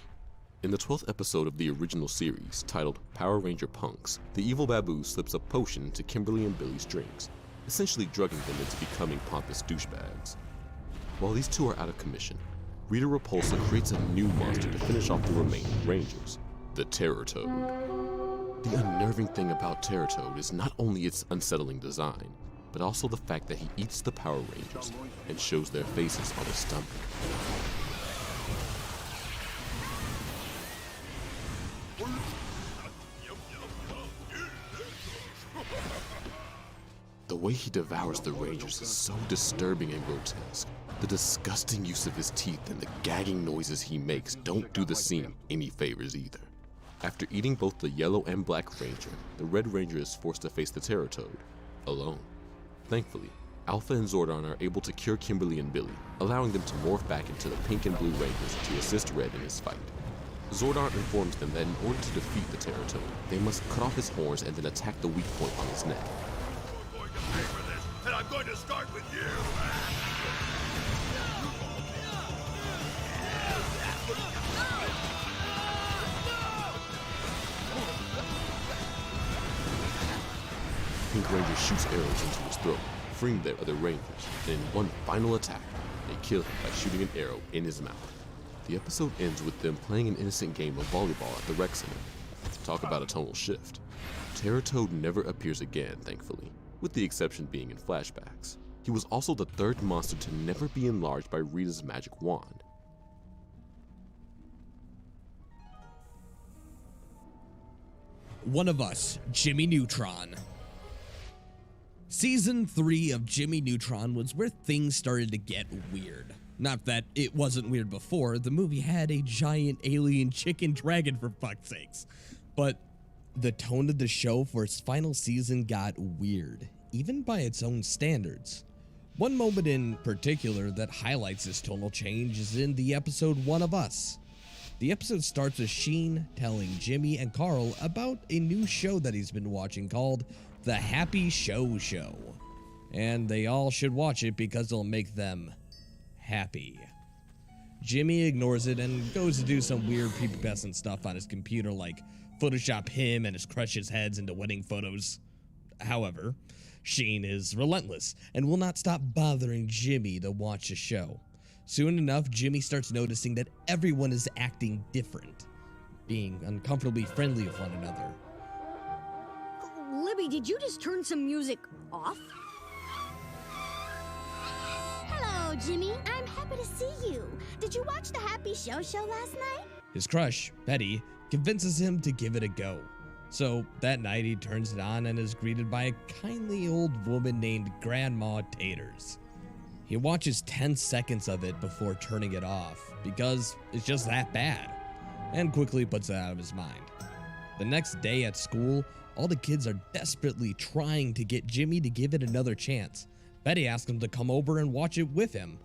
In the 12th episode of the original series, titled Power Ranger Punks, the evil Babu slips a potion into Kimberly and Billy's drinks, essentially drugging them into becoming pompous douchebags. While these two are out of commission, Rita Repulsa creates a new monster to finish off the remaining Rangers, the Terror Toad. The unnerving thing about Terror Toad is not only its unsettling design, but also the fact that he eats the Power Rangers and shows their faces on his stomach. The way he devours the Rangers is so disturbing and grotesque. The disgusting use of his teeth and the gagging noises he makes don't do the scene any favors either. After eating both the Yellow and Black Ranger, the Red Ranger is forced to face the Terror Toad, alone. Thankfully, Alpha and Zordon are able to cure Kimberly and Billy, allowing them to morph back into the Pink and Blue Rangers to assist Red in his fight. Zordon informs them that in order to defeat the Terror Toad, they must cut off his horns and then attack the weak point on his neck. You're going to pay for this, and I'm going to start with you! Pink Ranger shoots arrows into his throat, freeing their other Rangers, and in one final attack, they kill him by shooting an arrow in his mouth. The episode ends with them playing an innocent game of volleyball at the rec center. Talk about a tonal shift. Terror Toad never appears again, thankfully, with the exception being in flashbacks. He was also the third monster to never be enlarged by Rita's magic wand. One of Us, Jimmy Neutron. Season 3 of Jimmy Neutron was where things started to get weird. Not that it wasn't weird before, the movie had a giant alien chicken dragon for fuck's sakes. But the tone of the show for its final season got weird, even by its own standards. One moment in particular that highlights this tonal change is in the episode One of Us. The episode starts with Sheen telling Jimmy and Carl about a new show that he's been watching called The Happy Show Show. and they all should watch it because it'll make them happy. Jimmy ignores it and goes to do some weird prepubescent stuff on his computer, like Photoshop him and his crush's heads into wedding photos. However, Sheen is relentless and will not stop bothering Jimmy to watch the show. Soon enough, Jimmy starts noticing that everyone is acting different, being uncomfortably friendly with one another. Libby, did you just turn some music off? Hello, Jimmy. I'm happy to see you. Did you watch the Happy Show last night? His crush, Betty, convinces him to give it a go. So that night he turns it on and is greeted by a kindly old woman named Grandma Taters. He watches 10 seconds of it before turning it off because it's just that bad, and quickly puts it out of his mind. The next day at school, all the kids are desperately trying to get Jimmy to give it another chance. Betty asks him to come over and watch it with him.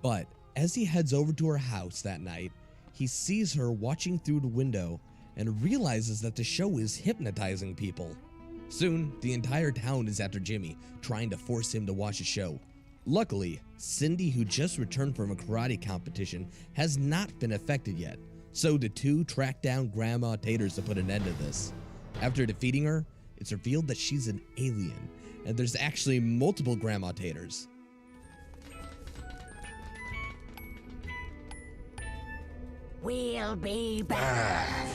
But as he heads over to her house that night, he sees her watching through the window and realizes that the show is hypnotizing people. Soon, the entire town is after Jimmy, trying to force him to watch the show. Luckily, Cindy, who just returned from a karate competition, has not been affected yet, so the two track down Grandma Taters to put an end to this. After defeating her, it's revealed that she's an alien, and there's actually multiple Grandma Taters. We'll be back.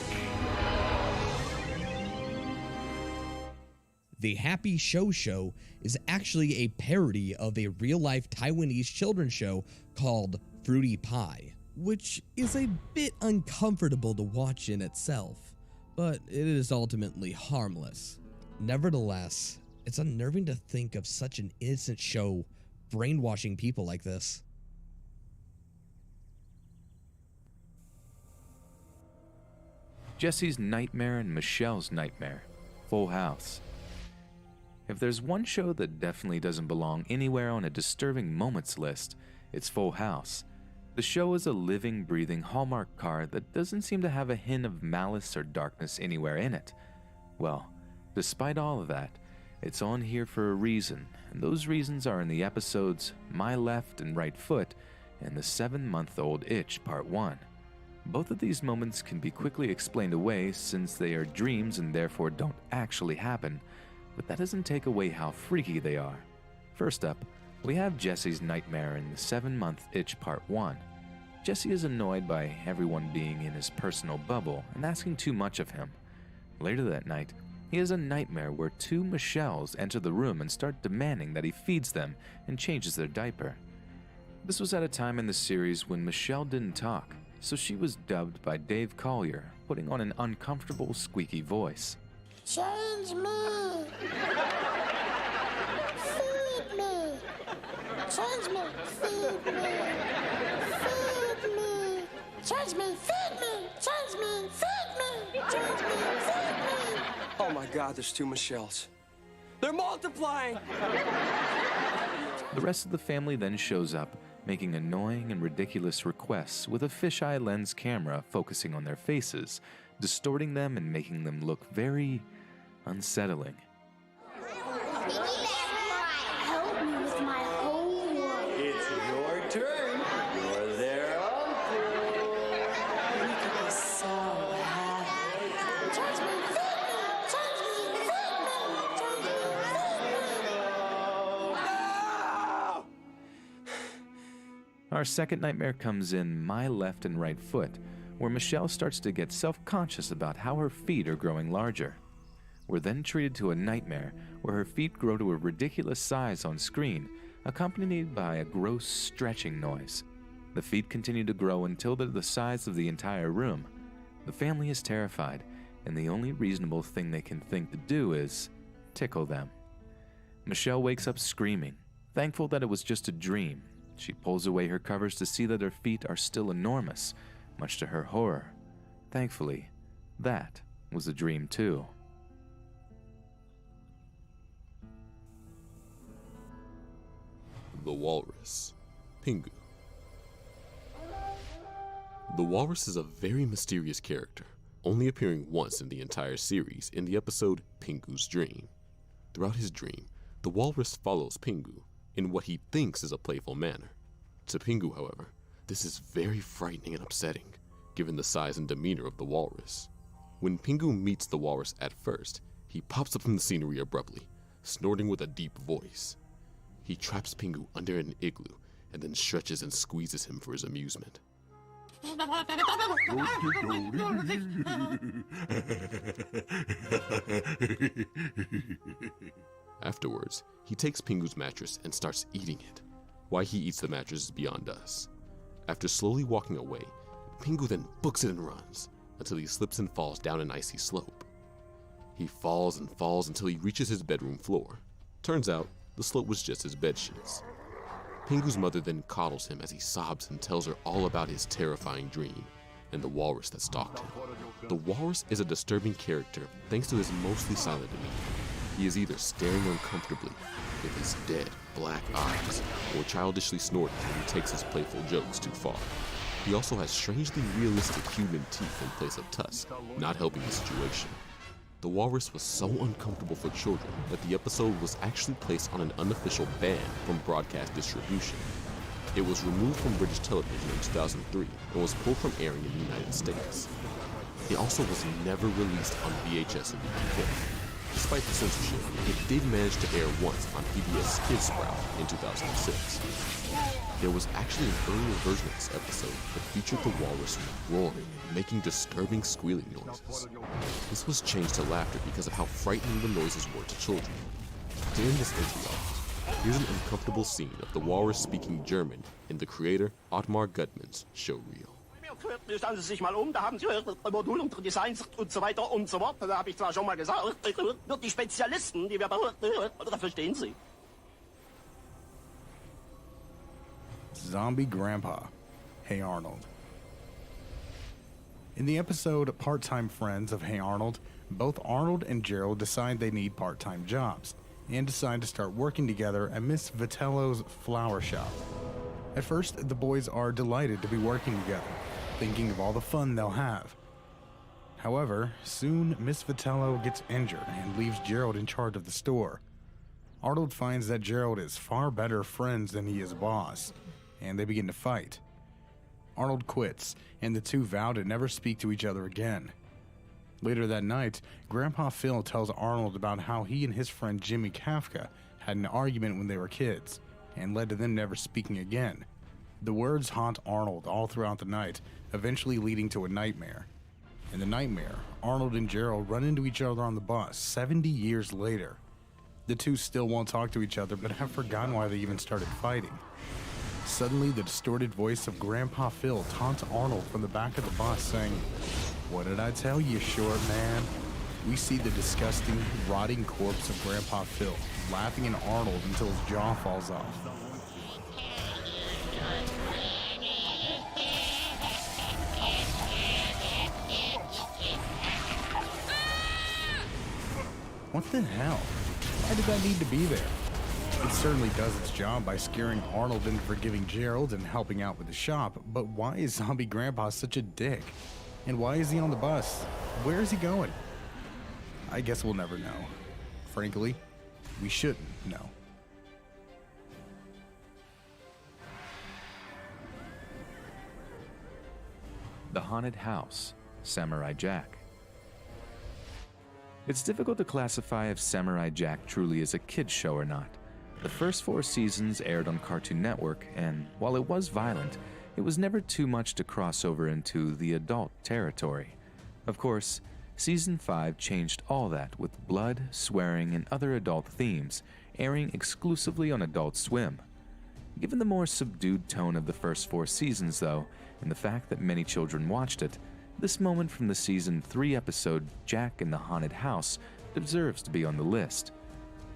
The Happy Show is actually a parody of a real-life Taiwanese children's show called Fruity Pie, which is a bit uncomfortable to watch in itself, but it is ultimately harmless. Nevertheless, it's unnerving to think of such an innocent show brainwashing people like this. Jesse's nightmare and Michelle's nightmare, Full House. If there's one show that definitely doesn't belong anywhere on a disturbing moments list, it's Full House. The show is a living, breathing Hallmark card that doesn't seem to have a hint of malice or darkness anywhere in it. Well, despite all of that, it's on here for a reason, and those reasons are in the episodes My Left and Right Foot and The 7-Month-Old Itch Part 1. Both of these moments can be quickly explained away since they are dreams and therefore don't actually happen, but that doesn't take away how freaky they are. First up, we have Jesse's nightmare in The 7-Month Itch Part 1. Jesse is annoyed by everyone being in his personal bubble and asking too much of him. Later that night, he has a nightmare where two Michelles enter the room and start demanding that he feeds them and changes their diaper. This was at a time in the series when Michelle didn't talk, so she was dubbed by Dave Collier, putting on an uncomfortable, squeaky voice. Change me. Feed me. Change me. Feed me. Feed me. Change me. Feed me. Change me. Feed me. Change me. Feed me. Oh my God, there's two Michelles. They're multiplying! The rest of the family then shows up, making annoying and ridiculous requests with a fisheye lens camera focusing on their faces, distorting them and making them look very unsettling. Help me with my homework. It's your turn. You're their uncle. You could be so happy. Charge me, feed me. Charge me, feed me. Charge me, feed me. Our second nightmare comes in My Left and Right Foot, where Michelle starts to get self-conscious about how her feet are growing larger. We're then treated to a nightmare where her feet grow to a ridiculous size on screen, accompanied by a gross stretching noise. The feet continue to grow until they're the size of the entire room. The family is terrified, and the only reasonable thing they can think to do is tickle them. Michelle wakes up screaming, thankful that it was just a dream. She pulls away her covers to see that her feet are still enormous, much to her horror. Thankfully, that was a dream too. The Walrus, Pingu. The Walrus is a very mysterious character, only appearing once in the entire series in the episode Pingu's Dream. Throughout his dream, The walrus follows Pingu in what he thinks is a playful manner. To Pingu, however, this is very frightening and upsetting, given the size and demeanor of the walrus. When Pingu meets the walrus at first, he pops up from the scenery abruptly, snorting with a deep voice. He traps Pingu under an igloo and then stretches and squeezes him for his amusement. Afterwards, he takes Pingu's mattress and starts eating it. Why he eats the mattress is beyond us. After slowly walking away, Pingu then books it and runs, until he slips and falls down an icy slope. He falls and falls until he reaches his bedroom floor. Turns out, the slope was just his bedsheets. Pingu's mother then coddles him as he sobs and tells her all about his terrifying dream and the walrus that stalked him. The walrus is a disturbing character thanks to his mostly silent demeanor. He is either staring uncomfortably with his dead, black eyes, or childishly snorting when he takes his playful jokes too far. He also has strangely realistic human teeth in place of tusks, not helping the situation. The walrus was so uncomfortable for children that the episode was actually placed on an unofficial ban from broadcast distribution. It was removed from British television in 2003 and was pulled from airing in the United States. It also was never released on VHS in the UK. Despite the censorship, it did manage to air once on PBS Kids Sprout in 2006. There was actually an earlier version of this episode that featured the walrus roaring and making disturbing squealing noises. This was changed to laughter because of how frightening the noises were to children. To end this entry off, here's an uncomfortable scene of the walrus speaking German in the creator Ottmar Gutmann's show reel. Schauen Sie sich mal da haben Sie Modul und Designs und so weiter und so fort. Da habe ich zwar schon mal gesagt, nur die Spezialisten, die wir da verstehen Sie. Zombie Grandpa, Hey Arnold. In the episode Part-Time Friends of Hey Arnold, both Arnold and Gerald decide they need part-time jobs and decide to start working together at Miss Vitello's flower shop. At first, the boys are delighted to be working together, thinking of all the fun they'll have. However, soon Miss Vitello gets injured and leaves Gerald in charge of the store. Arnold finds that Gerald is far better friends than he is boss, and they begin to fight. Arnold quits, and the two vow to never speak to each other again. Later that night, Grandpa Phil tells Arnold about how he and his friend Jimmy Kafka had an argument when they were kids, and led to them never speaking again. The words haunt Arnold all throughout the night, eventually leading to a nightmare. In the nightmare, Arnold and Gerald run into each other on the bus 70 years later. The two still won't talk to each other, but have forgotten why they even started fighting. Suddenly, the distorted voice of Grandpa Phil taunts Arnold from the back of the bus, saying, "What did I tell you, short man?" We see the disgusting, rotting corpse of Grandpa Phil, laughing at Arnold until his jaw falls off. What the hell? Why did that need to be there? It certainly does its job by scaring Arnold into forgiving Gerald and helping out with the shop, but why is Zombie Grandpa such a dick? And why is he on the bus? Where is he going? I guess we'll never know. Frankly, we shouldn't know. The Haunted House, Samurai Jack. It's difficult to classify if Samurai Jack truly is a kid's show or not. The first 4 seasons aired on Cartoon Network, and while it was violent, it was never too much to cross over into the adult territory. Of course, Season 5 changed all that with blood, swearing, and other adult themes, airing exclusively on Adult Swim. Given the more subdued tone of the first 4 seasons, though, and the fact that many children watched it, this moment from the Season 3 episode Jack in the Haunted House deserves to be on the list.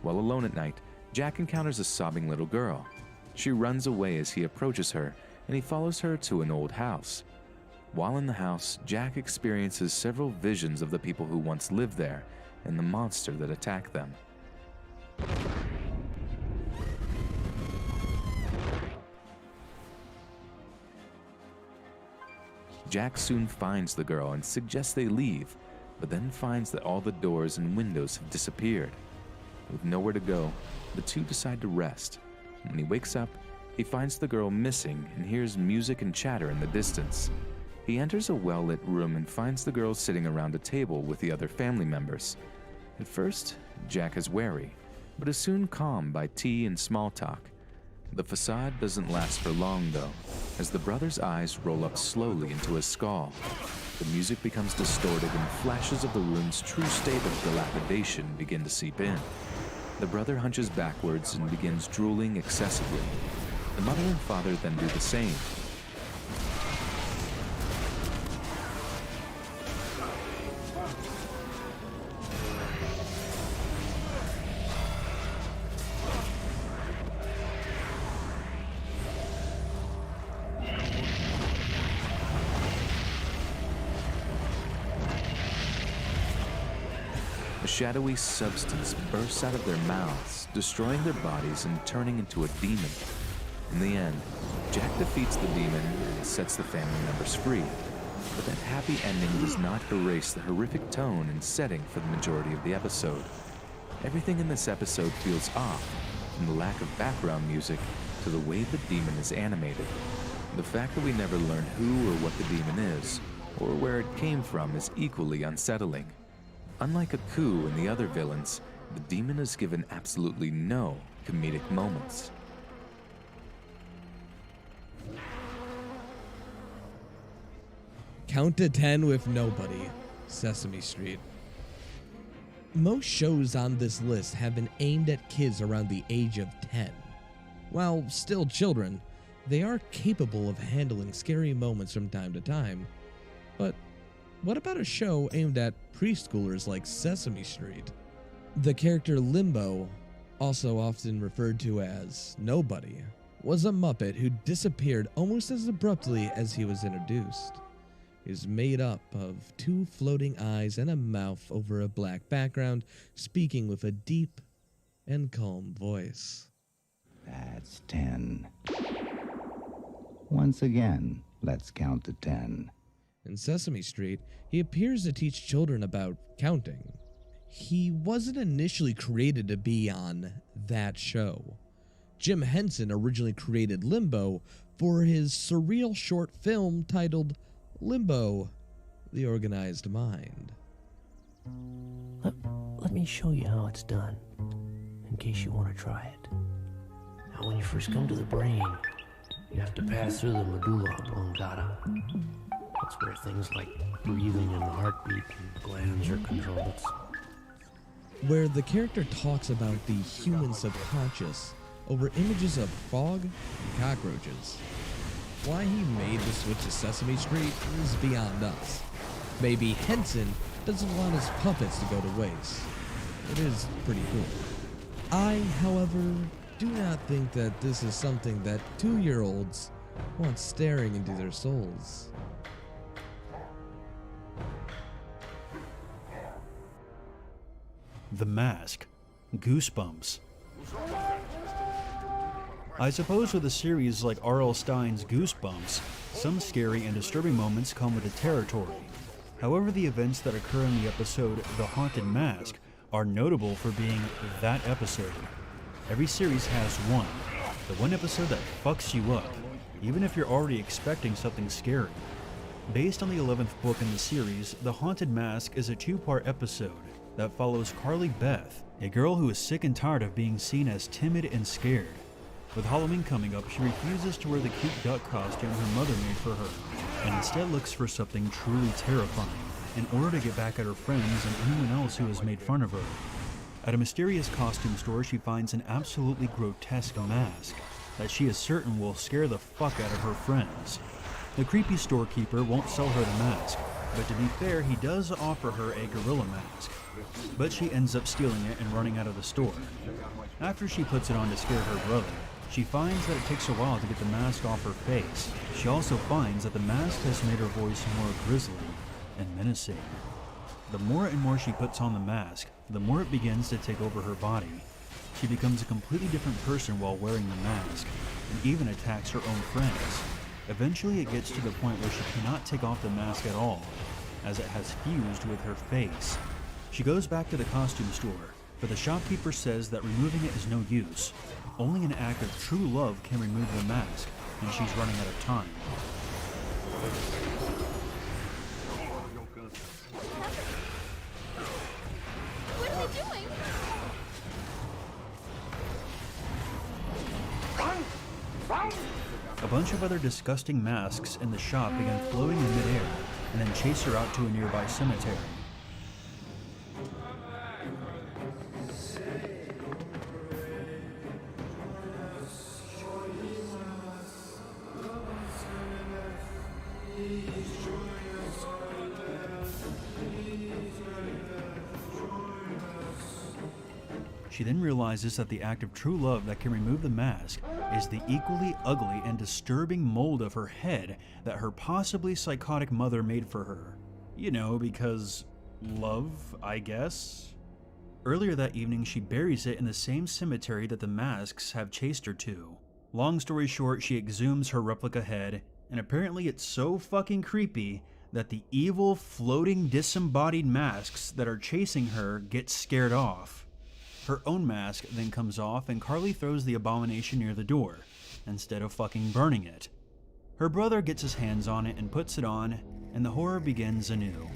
While alone at night, Jack encounters a sobbing little girl. She runs away as he approaches her, and he follows her to an old house. While in the house, Jack experiences several visions of the people who once lived there and the monster that attacked them. Jack soon finds the girl and suggests they leave, but then finds that all the doors and windows have disappeared. With nowhere to go, the two decide to rest. When he wakes up, he finds the girl missing and hears music and chatter in the distance. He enters a well-lit room and finds the girl sitting around a table with the other family members. At first, Jack is wary, but is soon calmed by tea and small talk. The facade doesn't last for long, though, as the brother's eyes roll up slowly into his skull. The music becomes distorted and flashes of the room's true state of dilapidation begin to seep in. The brother hunches backwards and begins drooling excessively. The mother and father then do the same. A shadowy substance bursts out of their mouths, destroying their bodies and turning into a demon. In the end, Jack defeats the demon and sets the family members free. But that happy ending does not erase the horrific tone and setting for the majority of the episode. Everything in this episode feels off, from the lack of background music to the way the demon is animated. The fact that we never learn who or what the demon is, or where it came from, is equally unsettling. Unlike Aku and the other villains, the demon is given absolutely no comedic moments. Count to 10 with nobody. Sesame Street. Most shows on this list have been aimed at kids around the age of 10. While still children, they are capable of handling scary moments from time to time. But what about a show aimed at preschoolers like Sesame Street? The character Limbo, also often referred to as Nobody, was a Muppet who disappeared almost as abruptly as he was introduced. He is made up of two floating eyes and a mouth over a black background, speaking with a deep and calm voice. That's 10. Once again, let's count to 10. In Sesame Street, he appears to teach children about counting. He wasn't initially created to be on that show. Jim Henson originally created Limbo for his surreal short film titled Limbo, The Organized Mind. Let me show you how it's done, in case you want to try it. Now, when you first come to the brain, you have to pass through the medulla oblongata. That's where things like breathing and the heartbeat and glands are controlled. Where the character talks about the human subconscious over images of fog and cockroaches. Why he made the switch to Sesame Street is beyond us. Maybe Henson doesn't want his puppets to go to waste. It is pretty cool. I, however, do not think that this is something that 2-year-olds want staring into their souls. The Mask, Goosebumps. I suppose with a series like R.L. Stein's Goosebumps, some scary and disturbing moments come with the territory. However, the events that occur in the episode The Haunted Mask are notable for being that episode. Every series has one, the one episode that fucks you up, even if you're already expecting something scary. Based on the 11th book in the series, The Haunted Mask is a 2-part episode that follows Carly Beth, a girl who is sick and tired of being seen as timid and scared. With Halloween coming up, she refuses to wear the cute duck costume her mother made for her, and instead looks for something truly terrifying in order to get back at her friends and anyone else who has made fun of her. At a mysterious costume store, she finds an absolutely grotesque mask that she is certain will scare the fuck out of her friends. The creepy storekeeper won't sell her the mask, but to be fair, he does offer her a gorilla mask. But she ends up stealing it and running out of the store. After she puts it on to scare her brother, she finds that it takes a while to get the mask off her face. She also finds that the mask has made her voice more grisly and menacing. The more and more she puts on the mask, the more it begins to take over her body. She becomes a completely different person while wearing the mask, and even attacks her own friends. Eventually it gets to the point where she cannot take off the mask at all, as it has fused with her face. She goes back to the costume store, but the shopkeeper says that removing it is no use. Only an act of true love can remove the mask, and she's running out of time. What are they doing? A bunch of other disgusting masks in the shop begin floating in midair and then chase her out to a nearby cemetery. She then realizes that the act of true love that can remove the mask is the equally ugly and disturbing mold of her head that her possibly psychotic mother made for her. You know, because love, I guess? Earlier that evening, she buries it in the same cemetery that the masks have chased her to. Long story short, she exhumes her replica head, and apparently it's so fucking creepy that the evil, floating, disembodied masks that are chasing her get scared off. Her own mask then comes off and Carly throws the abomination near the door, instead of fucking burning it. Her brother gets his hands on it and puts it on, and the horror begins anew.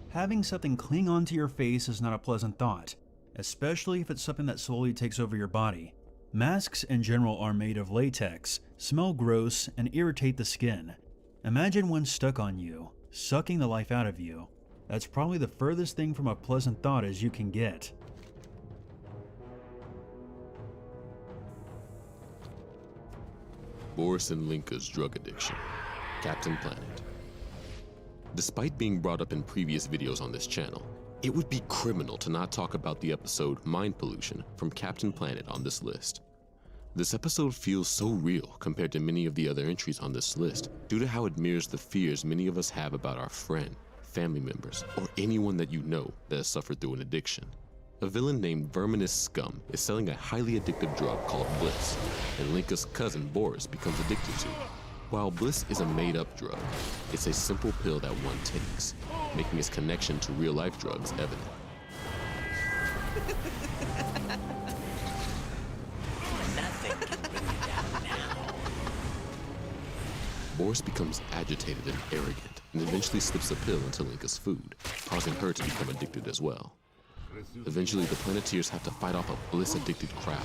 Having something cling onto your face is not a pleasant thought, especially if it's something that slowly takes over your body. Masks in general are made of latex, smell gross, and irritate the skin. Imagine one stuck on you, sucking the life out of you. That's probably the furthest thing from a pleasant thought as you can get. Boris and Linka's drug addiction. Captain Planet. Despite being brought up in previous videos on this channel, it would be criminal to not talk about the episode Mind Pollution from Captain Planet on this list. This episode feels so real compared to many of the other entries on this list due to how it mirrors the fears many of us have about our friend, family members, or anyone that you know that has suffered through an addiction. A villain named Verminous Scum is selling a highly addictive drug called Bliss, and Linka's cousin Boris becomes addicted to it. While Bliss is a made-up drug, it's a simple pill that one takes, making his connection to real-life drugs evident. Nothing can bring you down now. Boris becomes agitated and arrogant, and eventually slips a pill into Linka's food, causing her to become addicted as well. Eventually, the Planeteers have to fight off a Bliss-addicted crowd,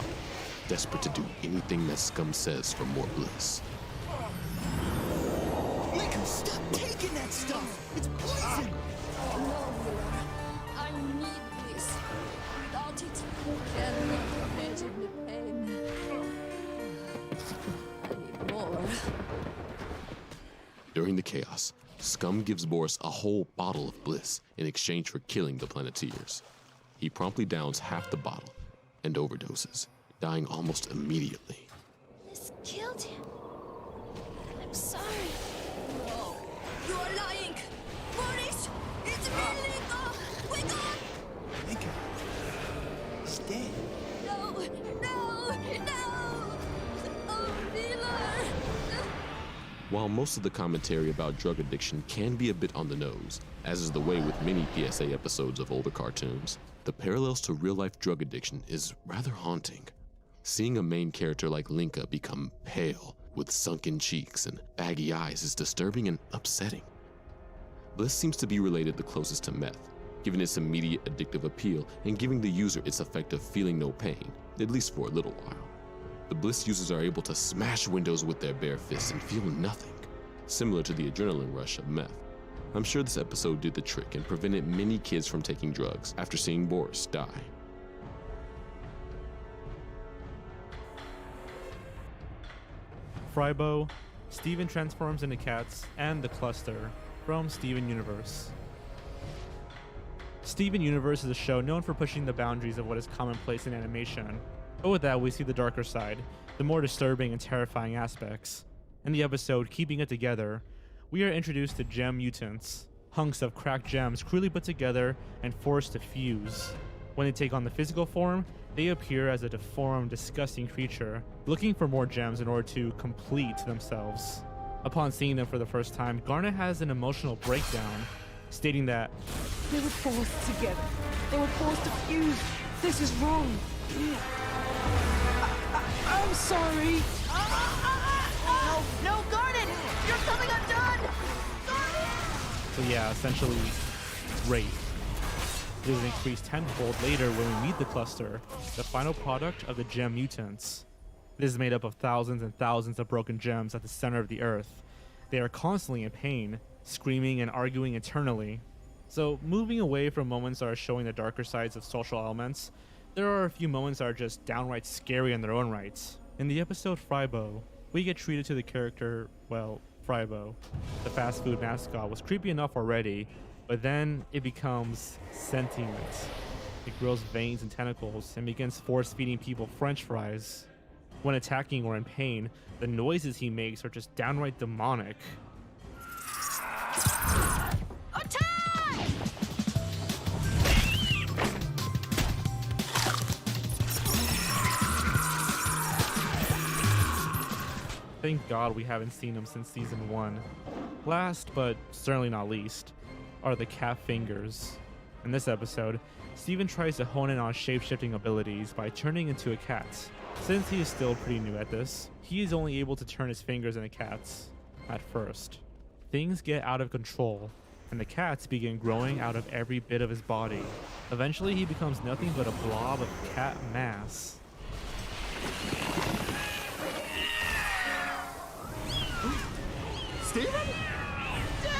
desperate to do anything that Scum says for more Bliss. Linka, stop taking that stuff! It's poison! No, I need this. Without it, I cannot imagine the pain. I need more. During the chaos, Scum gives Boris a whole bottle of Bliss in exchange for killing the Planeteers. He promptly downs half the bottle and overdoses, dying almost immediately. This killed him. I'm sorry. No, you are lying. Boris, it's me, Linka. Wake up! Linka, he's dead. No, no, no! Oh, dealer! While most of the commentary about drug addiction can be a bit on the nose, as is the way with many PSA episodes of older cartoons, the parallels to real-life drug addiction is rather haunting. Seeing a main character like Linka become pale, with sunken cheeks and baggy eyes is disturbing and upsetting. Bliss seems to be related the closest to meth, given its immediate addictive appeal and giving the user its effect of feeling no pain, at least for a little while. The Bliss users are able to smash windows with their bare fists and feel nothing, similar to the adrenaline rush of meth. I'm sure this episode did the trick and prevented many kids from taking drugs after seeing Boris die. Frybo, Steven transforms into cats, and the Cluster from Steven Universe. Steven Universe is a show known for pushing the boundaries of what is commonplace in animation. But with that, we see the darker side, the more disturbing and terrifying aspects. In the episode Keeping It Together, we are introduced to gem mutants, hunks of cracked gems crudely put together and forced to fuse. When they take on the physical form, they appear as a deformed, disgusting creature, looking for more gems in order to complete themselves. Upon seeing them for the first time, Garnet has an emotional breakdown, stating that they were forced together. They were forced to fuse. This is wrong. I'm sorry. No, no, Garnet! You're coming undone! So yeah, essentially, rape. It is increased tenfold later when we meet the cluster, the final product of the gem mutants. It is made up of thousands and thousands of broken gems at the center of the earth. They are constantly in pain, screaming and arguing eternally. So moving away from moments that are showing the darker sides of social elements, there are a few moments that are just downright scary in their own rights. In the episode Frybo, we get treated to the character, well, Frybo. The fast food mascot was creepy enough already, but then it becomes sentient. It grows veins and tentacles and begins force-feeding people French fries. When attacking or in pain, the noises he makes are just downright demonic. Thank God we haven't seen him since season 1. Last, but certainly not least, are the cat fingers. In this episode, Steven tries to hone in on shape-shifting abilities by turning into a cat. Since he is still pretty new at this, he is only able to turn his fingers into cats at first. Things get out of control, and the cats begin growing out of every bit of his body. Eventually, he becomes nothing but a blob of cat mass. Steven? Dad!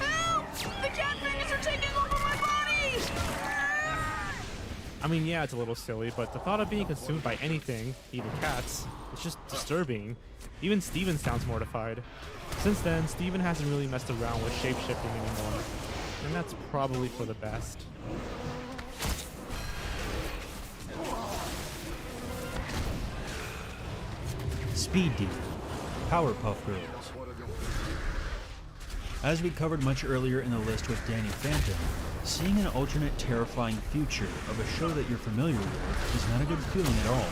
Help! The cat fingers are taking over my body! I mean, yeah, it's a little silly, but the thought of being consumed by anything, even cats, it's just disturbing. Even Steven sounds mortified. Since then, Steven hasn't really messed around with shape-shifting anymore, and that's probably for the best. Speed Demon, Powerpuff Girls. As we covered much earlier in the list with Danny Phantom, seeing an alternate terrifying future of a show that you're familiar with is not a good feeling at all.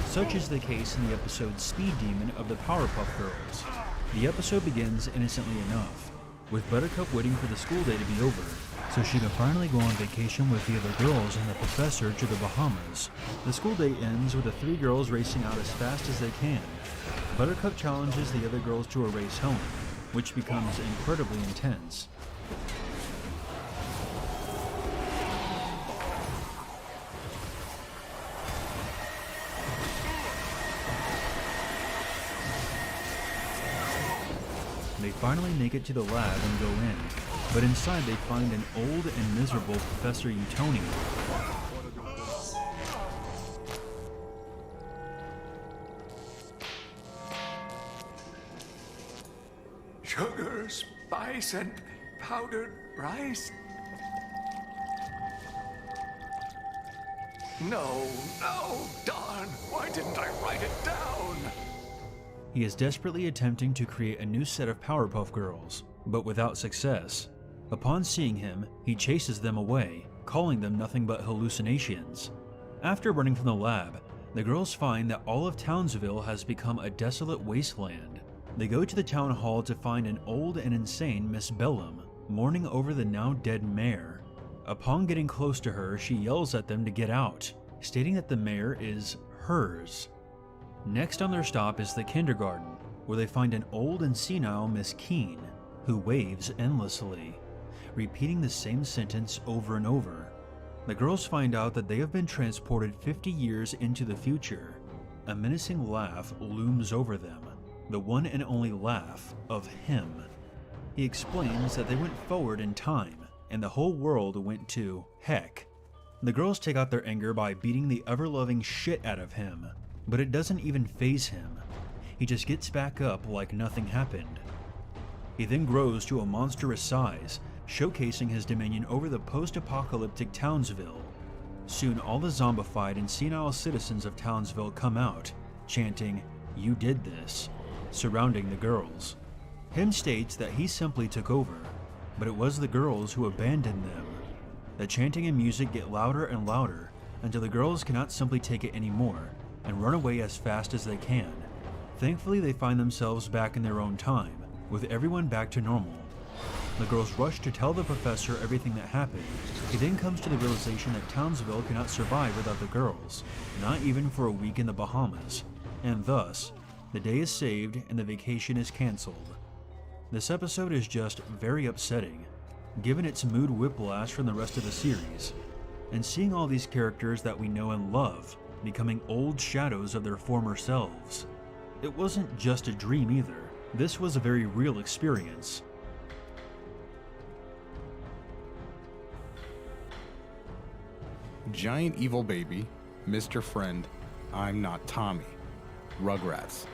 Such is the case in the episode Speed Demon of the Powerpuff Girls. The episode begins innocently enough, with Buttercup waiting for the school day to be over, so she can finally go on vacation with the other girls and the professor to the Bahamas. The school day ends with the 3 girls racing out as fast as they can. Buttercup challenges the other girls to a race home, which becomes incredibly intense. They finally make it to the lab and go in, but inside they find an old and miserable Professor Utoni. Sugar, spice, and powdered rice? No, darn! Why didn't I write it down? He is desperately attempting to create a new set of Powerpuff Girls, but without success. Upon seeing him, he chases them away, calling them nothing but hallucinations. After running from the lab, the girls find that all of Townsville has become a desolate wasteland. They go to the town hall to find an old and insane Miss Bellum, mourning over the now dead mayor. Upon getting close to her, she yells at them to get out, stating that the mayor is hers. Next on their stop is the kindergarten, where they find an old and senile Miss Keene, who waves endlessly, repeating the same sentence over and over. The girls find out that they have been transported 50 years into the future. A menacing laugh looms over them, the one and only laugh of him. He explains that they went forward in time, and the whole world went to heck. The girls take out their anger by beating the ever-loving shit out of him, but it doesn't even faze him. He just gets back up like nothing happened. He then grows to a monstrous size, showcasing his dominion over the post-apocalyptic Townsville. Soon all the zombified and senile citizens of Townsville come out, chanting, "You did this," surrounding the girls. Him states that he simply took over, but it was the girls who abandoned them. The chanting and music get louder and louder until the girls cannot simply take it anymore and run away as fast as they can. Thankfully, they find themselves back in their own time, with everyone back to normal. The girls rush to tell the professor everything that happened. He then comes to the realization that Townsville cannot survive without the girls, not even for a week in the Bahamas, and thus, the day is saved and the vacation is canceled. This episode is just very upsetting, given its mood whiplash from the rest of the series, and seeing all these characters that we know and love becoming old shadows of their former selves. It wasn't just a dream either. This was a very real experience. Giant Evil Baby, Mr. Friend, I'm Not Tommy, Rugrats.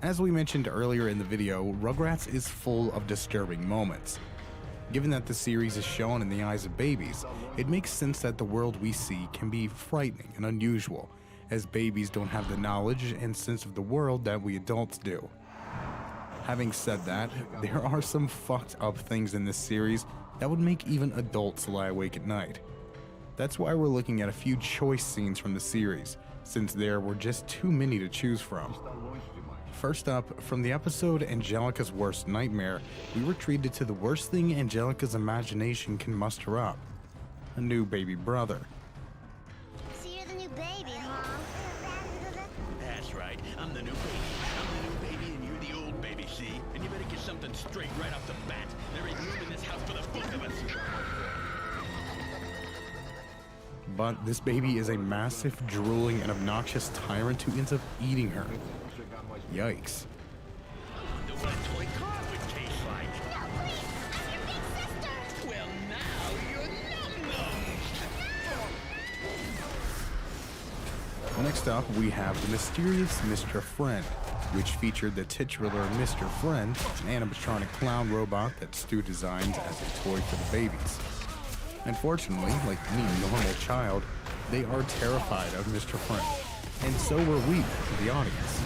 As we mentioned earlier in the video, Rugrats is full of disturbing moments. Given that the series is shown in the eyes of babies, it makes sense that the world we see can be frightening and unusual, as babies don't have the knowledge and sense of the world that we adults do. Having said that, there are some fucked up things in this series that would make even adults lie awake at night. That's why we're looking at a few choice scenes from the series, since there were just too many to choose from. First up, from the episode Angelica's Worst Nightmare, we were treated to the worst thing Angelica's imagination can muster up: a new baby brother. So you're the new baby, huh? That's right. I'm the new baby. I'm the new baby and you're the old baby, see? And you better get something straight right off the bat. There ain't room in this house for the both of us. But this baby is a massive, drooling, and obnoxious tyrant who ends up eating her. Yikes. I wonder what a toy car would taste like. No, please! I'm your big sister! Well, now you're num-nums. Next up, we have the mysterious Mr. Friend, which featured the titular Mr. Friend, an animatronic clown robot that Stu designed as a toy for the babies. Unfortunately, like any normal child, they are terrified of Mr. Friend, and so were we, the audience.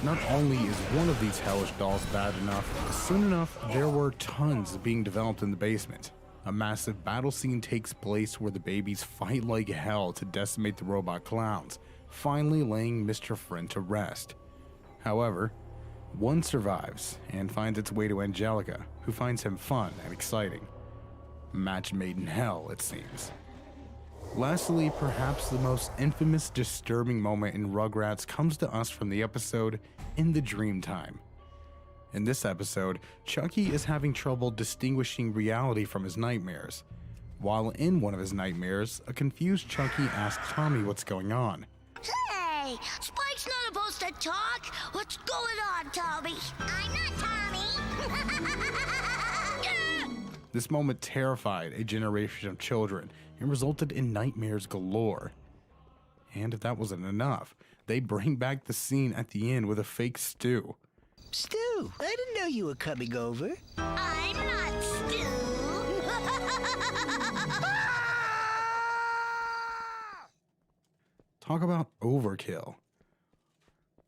Not only is one of these hellish dolls bad enough, soon enough there were tons being developed in the basement. A massive battle scene takes place where the babies fight like hell to decimate the robot clowns, finally laying Mr. Friend to rest. However, one survives and finds its way to Angelica, who finds him fun and exciting. Match made in hell, it seems. Lastly, perhaps the most infamous, disturbing moment in Rugrats comes to us from the episode In the Dreamtime. In this episode, Chucky is having trouble distinguishing reality from his nightmares. While in one of his nightmares, a confused Chucky asks Tommy what's going on. Hey, Spike's not supposed to talk. What's going on, Tommy? I'm not Tommy. This moment terrified a generation of children and resulted in nightmares galore. And if that wasn't enough, they bring back the scene at the end with a fake Stu. Stu, I didn't know you were coming over. I'm not Stu. Talk about overkill.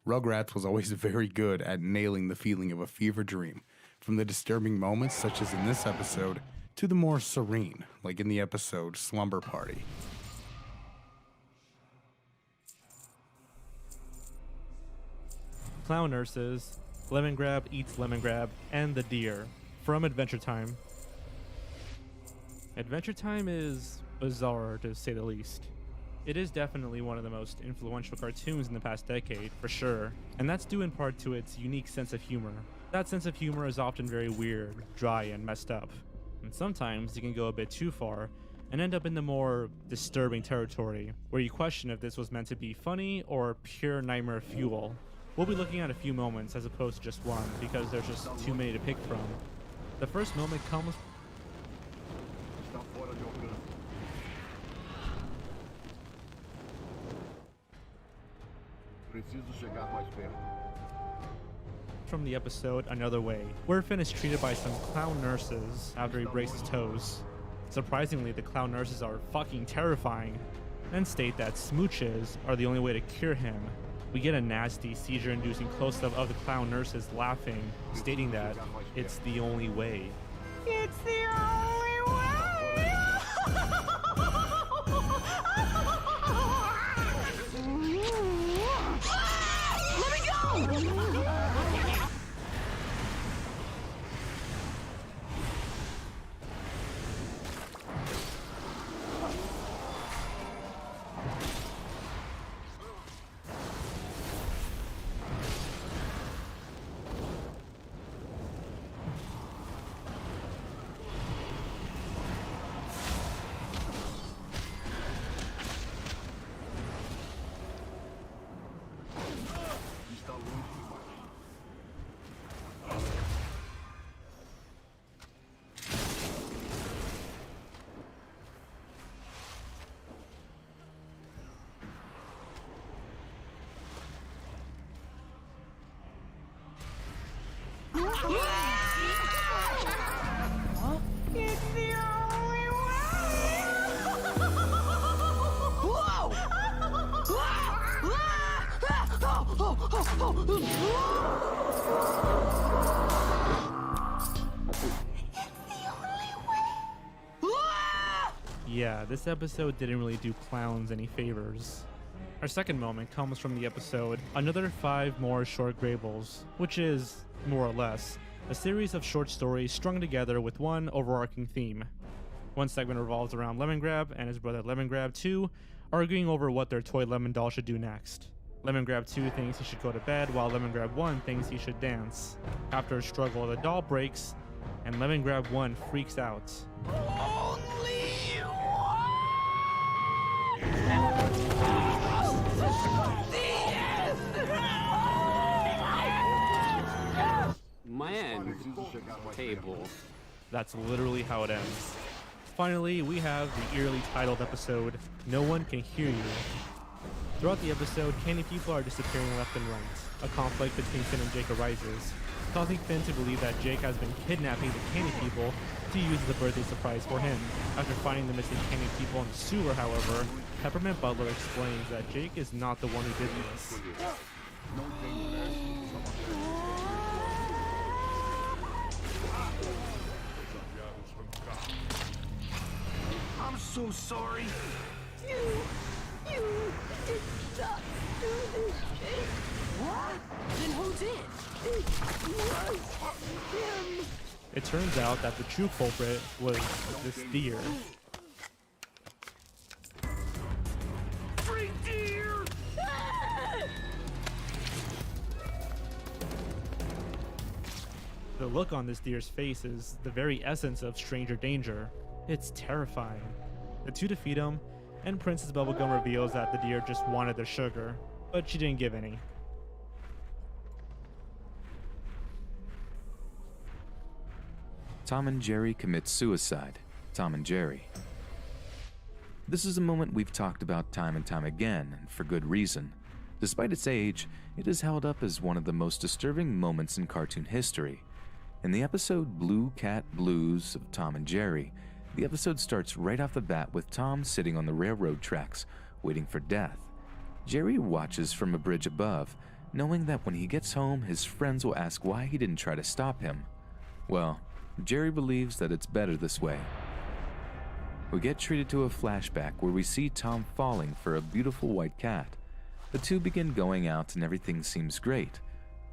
Rugrats was always very good at nailing the feeling of a fever dream, from the disturbing moments such as in this episode to the more serene, like in the episode Slumber Party. Clown Nurses, Lemon Grab Eats Lemon Grab, and The Deer from Adventure Time. Adventure Time is bizarre, to say the least. It is definitely one of the most influential cartoons in the past decade, for sure, and that's due in part to its unique sense of humor. That sense of humor is often very weird, dry, and messed up, and sometimes it can go a bit too far and end up in the more disturbing territory, where you question if this was meant to be funny or pure nightmare fuel. We'll be looking at a few moments as opposed to just one, because there's just too many to pick from. The first moment comes from the episode Another Way, where Finn is treated by some clown nurses after he breaks his toes. Surprisingly, the clown nurses are fucking terrifying, and state that smooches are the only way to cure him. We get a nasty, seizure-inducing close-up of the clown nurses laughing, stating that it's the only way. It's the only way. Let me go! It's the only Yeah, this episode didn't really do clowns any favors. Our second moment comes from the episode Another 5 More Short Graybles, which is, more or less, a series of short stories strung together with one overarching theme. One segment revolves around Lemongrab and his brother Lemongrab 2 arguing over what their toy lemon doll should do next. Lemongrab 2 thinks he should go to bed, while Lemongrab 1 thinks he should dance. After a struggle, the doll breaks, and Lemongrab 1 freaks out. Man, table. That's literally how it ends. Finally, we have the eerily titled episode, No One Can Hear You. Throughout the episode, candy people are disappearing left and right. A conflict between Finn and Jake arises, causing Finn to believe that Jake has been kidnapping the candy people to use as a birthday surprise for him. After finding the missing candy people in the sewer, however, Peppermint Butler explains that Jake is not the one who did this. I'm so sorry. You did not do this, Jake. What? Then who did? It was him. It turns out that the true culprit was this deer. Free deer! The look on this deer's face is the very essence of stranger danger. It's terrifying. The two defeat him, and Princess Bubblegum reveals that the deer just wanted their sugar, but she didn't give any. Tom and Jerry commit suicide. Tom and Jerry. This is a moment we've talked about time and time again, and for good reason. Despite its age, it is held up as one of the most disturbing moments in cartoon history. In the episode Blue Cat Blues of Tom and Jerry, the episode starts right off the bat with Tom sitting on the railroad tracks, waiting for death. Jerry watches from a bridge above, knowing that when he gets home, his friends will ask why he didn't try to stop him. Well, Jerry believes that it's better this way. We get treated to a flashback where we see Tom falling for a beautiful white cat. The two begin going out and everything seems great.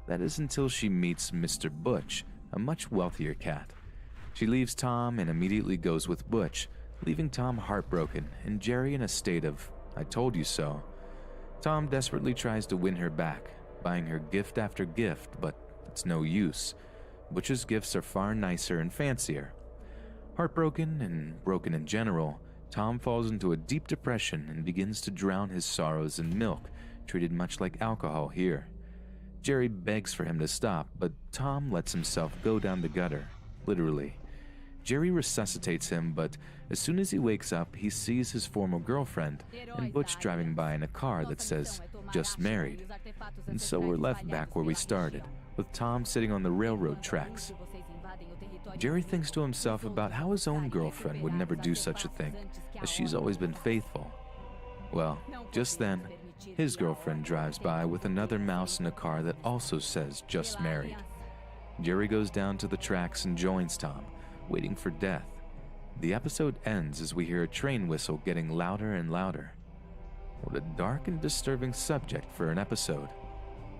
That is until she meets Mr. Butch, a much wealthier cat. She leaves Tom and immediately goes with Butch, leaving Tom heartbroken and Jerry in a state of, I told you so. Tom desperately tries to win her back, buying her gift after gift, but it's no use. Butch's gifts are far nicer and fancier. Heartbroken and broken in general, Tom falls into a deep depression and begins to drown his sorrows in milk, treated much like alcohol here. Jerry begs for him to stop, but Tom lets himself go down the gutter, literally. Jerry resuscitates him, but as soon as he wakes up, he sees his former girlfriend and Butch driving by in a car that says, "Just married." And so we're left back where we started, with Tom sitting on the railroad tracks. Jerry thinks to himself about how his own girlfriend would never do such a thing, as she's always been faithful. Well, just then, his girlfriend drives by with another mouse in a car that also says "Just married." Jerry goes down to the tracks and joins Tom, waiting for death. The episode ends as we hear a train whistle getting louder and louder. What a dark and disturbing subject for an episode.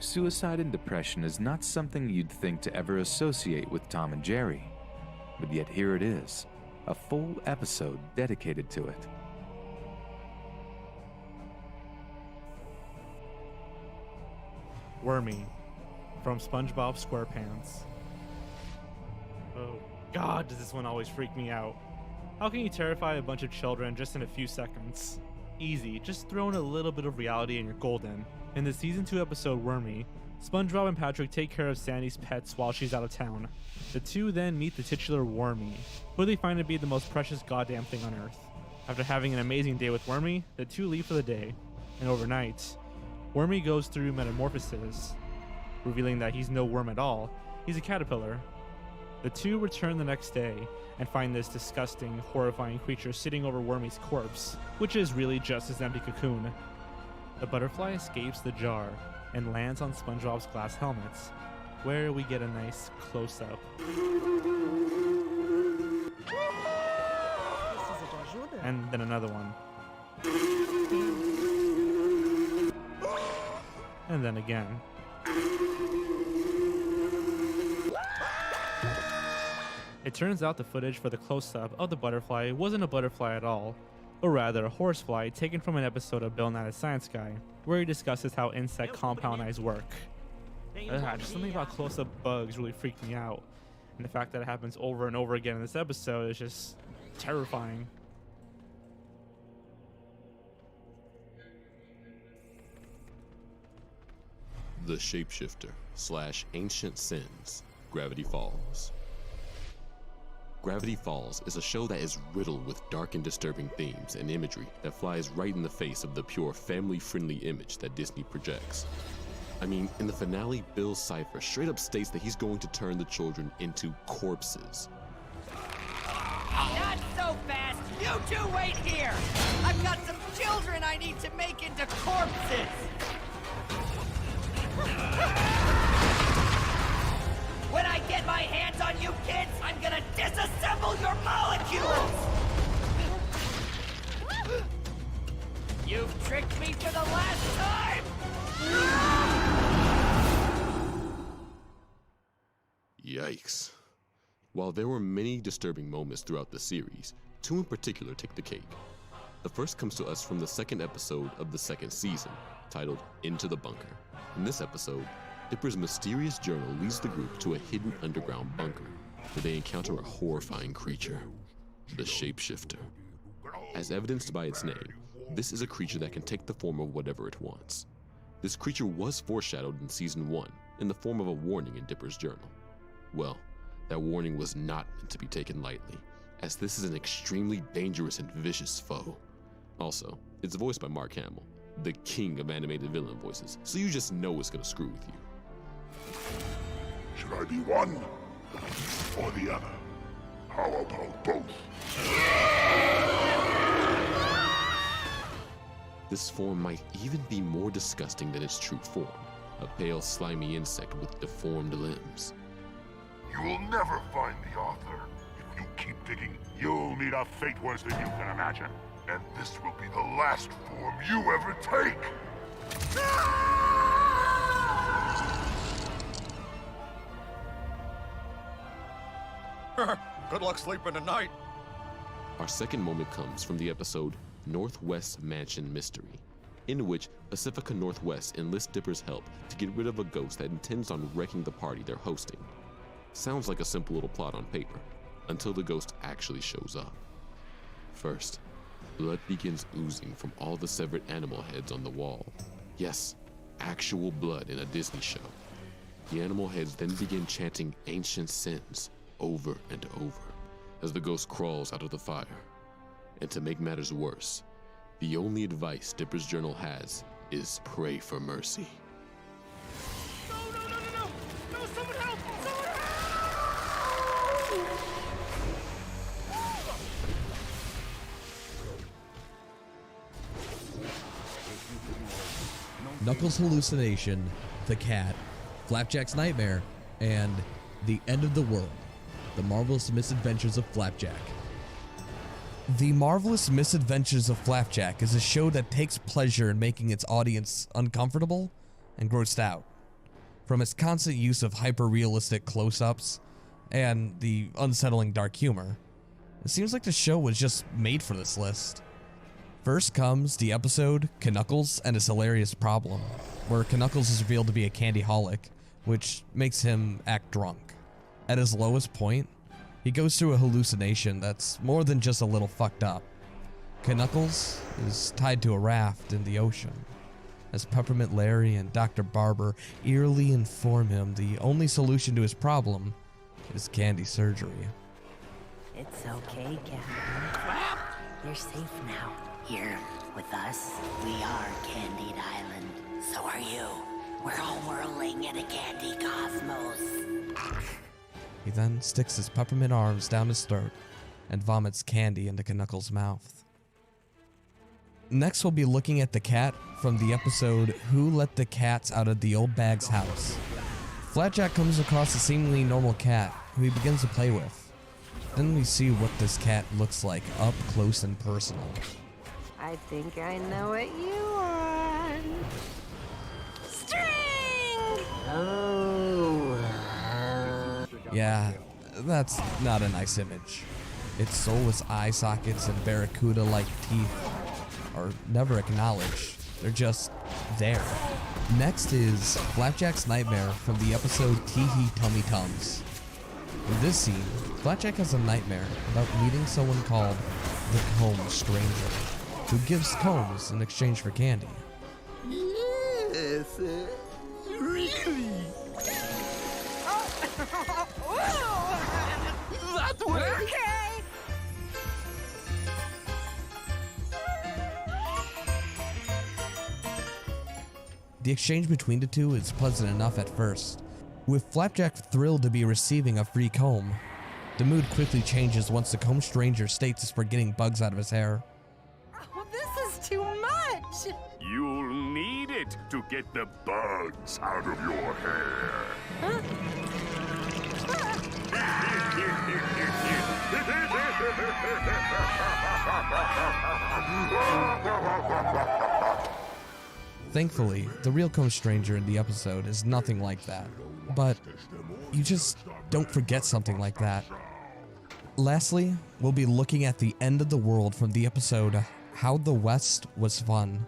Suicide and depression is not something you'd think to ever associate with Tom and Jerry, but yet here it is, a full episode dedicated to it. Wormy, from SpongeBob SquarePants. Oh God, does this one always freak me out. How can you terrify a bunch of children just in a few seconds? Easy, just throw in a little bit of reality and you're golden. In the season 2 episode Wormy, SpongeBob and Patrick take care of Sandy's pets while she's out of town. The two then meet the titular Wormy, who they find to be the most precious goddamn thing on earth. After having an amazing day with Wormy, the two leave for the day, and overnight, Wormy goes through metamorphosis, revealing that he's no worm at all, He's a caterpillar. The two return the next day and find this disgusting, horrifying creature sitting over Wormy's corpse, which is really just his empty cocoon. The butterfly escapes the jar and lands on SpongeBob's glass helmets, where we get a nice close-up. And then another one. And then again. It turns out the footage for the close-up of the butterfly wasn't a butterfly at all, or rather a horsefly taken from an episode of Bill Nye the Science Guy, where he discusses how insect compound eyes work. Just something about close-up bugs really freaked me out, and the fact that it happens over and over again in this episode is just terrifying. The Shapeshifter / Ancient Sins, Gravity Falls. Gravity Falls is a show that is riddled with dark and disturbing themes and imagery that flies right in the face of the pure family-friendly image that Disney projects. I mean, in the finale, Bill Cipher straight up states that he's going to turn the children into corpses. Not so fast! You two wait here! I've got some children I need to make into corpses! When I get my hands on you kids, I'm gonna disassemble your molecules! You've tricked me for the last time! Yikes. While there were many disturbing moments throughout the series, two in particular take the cake. The first comes to us from the second episode of the second season, titled Into the Bunker. In this episode, Dipper's mysterious journal leads the group to a hidden underground bunker, where they encounter a horrifying creature, the Shapeshifter. As evidenced by its name, this is a creature that can take the form of whatever it wants. This creature was foreshadowed in Season 1 in the form of a warning in Dipper's journal. Well, that warning was not meant to be taken lightly, as this is an extremely dangerous and vicious foe. Also, it's voiced by Mark Hamill, the king of animated villain voices, so you just know it's gonna screw with you. Should I be one or the other? How about both? This form might even be more disgusting than its true form, a pale, slimy insect with deformed limbs. You will never find the author. If you keep digging, you'll meet a fate worse than you can imagine. And this will be the last form you ever take! Good luck sleeping tonight. Our second moment comes from the episode Northwest Mansion Mystery, in which Pacifica Northwest enlists Dipper's help to get rid of a ghost that intends on wrecking the party they're hosting. Sounds like a simple little plot on paper, until the ghost actually shows up. First, blood begins oozing from all the severed animal heads on the wall. Yes, actual blood in a Disney show. The animal heads then begin chanting ancient sins over and over as the ghost crawls out of the fire. And to make matters worse, the only advice Dipper's journal has is pray for mercy. No, someone help! Knuckles' hallucination, the cat, Flapjack's nightmare, and the end of the world. The Marvelous Misadventures of Flapjack. The Marvelous Misadventures of Flapjack is a show that takes pleasure in making its audience uncomfortable and grossed out. From its constant use of hyper-realistic close-ups and the unsettling dark humor, it seems like the show was just made for this list. First comes the episode Knuckles and His Hilarious Problem, where Knuckles is revealed to be a candyholic, which makes him act drunk. At his lowest point, he goes through a hallucination that's more than just a little fucked up. Knuckles is tied to a raft in the ocean, as Peppermint Larry and Dr. Barber eerily inform him the only solution to his problem is candy surgery. It's okay, Captain. You're safe now. Here with us, we are Candied Island. So are you. We're all whirling in a candy cosmos. He then sticks his peppermint arms down his throat and vomits candy into Knuckles' mouth. Next, we'll be looking at the cat from the episode Who Let the Cats Out of the Old Bag's House. Flapjack comes across a seemingly normal cat who he begins to play with. Then we see what this cat looks like up close and personal. I think I know what you want. String! Oh. Yeah, that's not a nice image. Its soulless eye sockets and barracuda-like teeth are never acknowledged. They're just there. Next is Flapjack's nightmare from the episode Tee-Hee Tummy Tums. In this scene, Flapjack has a nightmare about meeting someone called the Comb Stranger, who gives combs in exchange for candy. Yes, really. That way. Okay. The exchange between the two is pleasant enough at first, with Flapjack thrilled to be receiving a free comb. The mood quickly changes once the Comb Stranger states it's for getting bugs out of his hair. Oh, this is too much. You'll need it to get the bugs out of your hair. Thankfully, the real Comb Stranger in the episode is nothing like that, but you just don't forget something like that. Lastly, we'll be looking at the end of the world from the episode How the West Was Fun.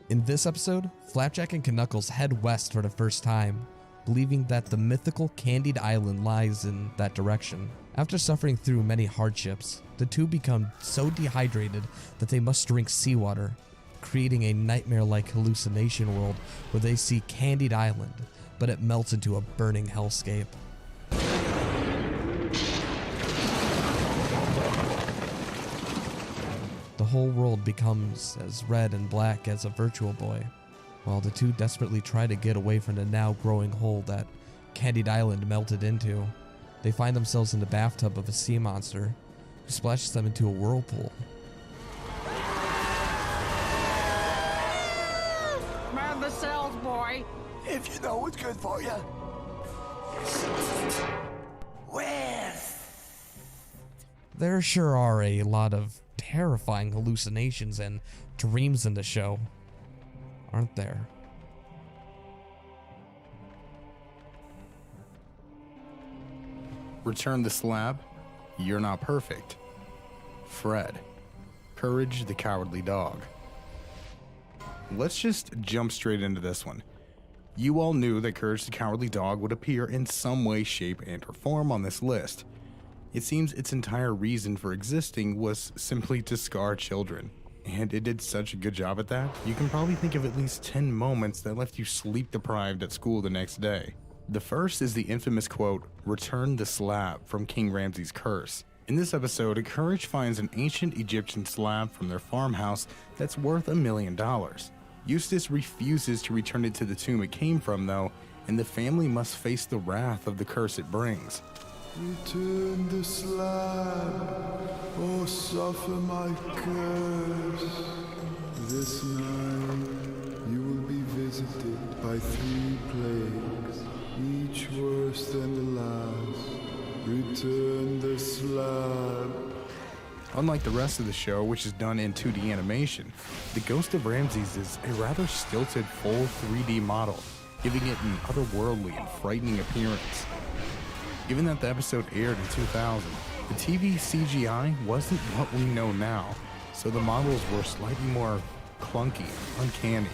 In this episode, Flapjack and Knuckles head west for the first time, believing that the mythical Candied Island lies in that direction. After suffering through many hardships, the two become so dehydrated that they must drink seawater, creating a nightmare-like hallucination world where they see Candied Island, but it melts into a burning hellscape. The whole world becomes as red and black as a Virtual Boy, while the two desperately try to get away from the now growing hole that Candied Island melted into. They find themselves in the bathtub of a sea monster who splashes them into a whirlpool. Man the cells, boy. If you know what's good for you. There sure are a lot of terrifying hallucinations and dreams in the show, aren't there? Return the slab. You're not perfect. Fred. Courage the Cowardly Dog. Let's just jump straight into this one. You all knew that Courage the Cowardly Dog would appear in some way, shape, and or form on this list. It seems its entire reason for existing was simply to scar children. And it did such a good job at that, you can probably think of at least 10 moments that left you sleep deprived at school the next day. The first is the infamous quote, "Return the slab," from King Ramses' curse. In this episode, Courage finds an ancient Egyptian slab from their farmhouse that's worth $1 million. Eustace refuses to return it to the tomb it came from though, and the family must face the wrath of the curse it brings. Return the slab, or suffer my curse. This night you will be visited by 3 plagues, each worse than the last. Return the slab. Unlike the rest of the show, which is done in 2D animation, the Ghost of Ramses is a rather stilted full 3D model, giving it an otherworldly and frightening appearance. Given that the episode aired in 2000, the TV CGI wasn't what we know now, so the models were slightly more clunky, uncanny.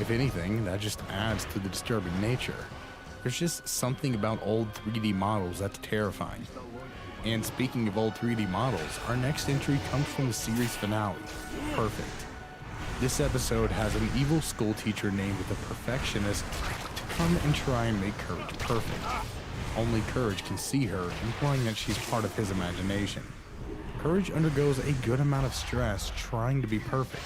If anything, that just adds to the disturbing nature. There's just something about old 3D models that's terrifying. And speaking of old 3D models, our next entry comes from the series finale, Perfect. This episode has an evil school teacher named the Perfectionist to come and try and make Courage perfect. Only Courage can see her, implying that she's part of his imagination. Courage undergoes a good amount of stress trying to be perfect,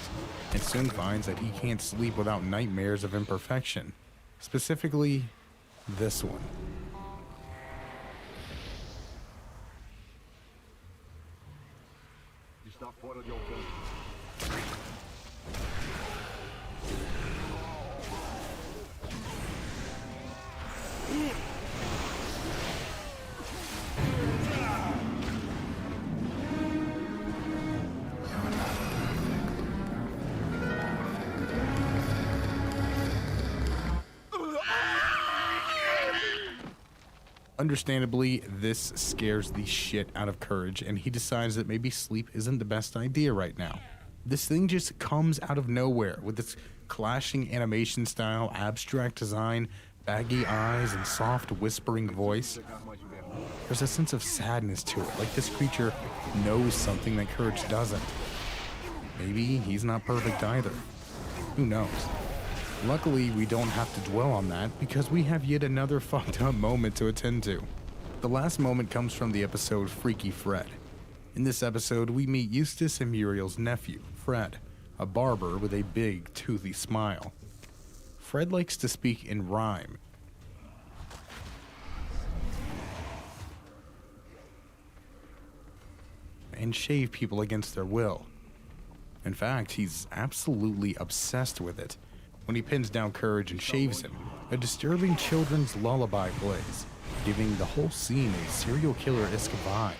and soon finds that he can't sleep without nightmares of imperfection. Specifically, this one. Understandably, this scares the shit out of Courage, and he decides that maybe sleep isn't the best idea right now. This thing just comes out of nowhere with its clashing animation style, abstract design, baggy eyes, and soft whispering voice. There's a sense of sadness to it, like this creature knows something that Courage doesn't. Maybe he's not perfect either. Who knows? Luckily, we don't have to dwell on that because we have yet another fucked up moment to attend to. The last moment comes from the episode Freaky Fred. In this episode, we meet Eustace and Muriel's nephew, Fred, a barber with a big, toothy smile. Fred likes to speak in rhyme. And shave people against their will. In fact, he's absolutely obsessed with it. When he pins down Courage and shaves him, a disturbing children's lullaby plays, giving the whole scene a serial killer-esque vibe.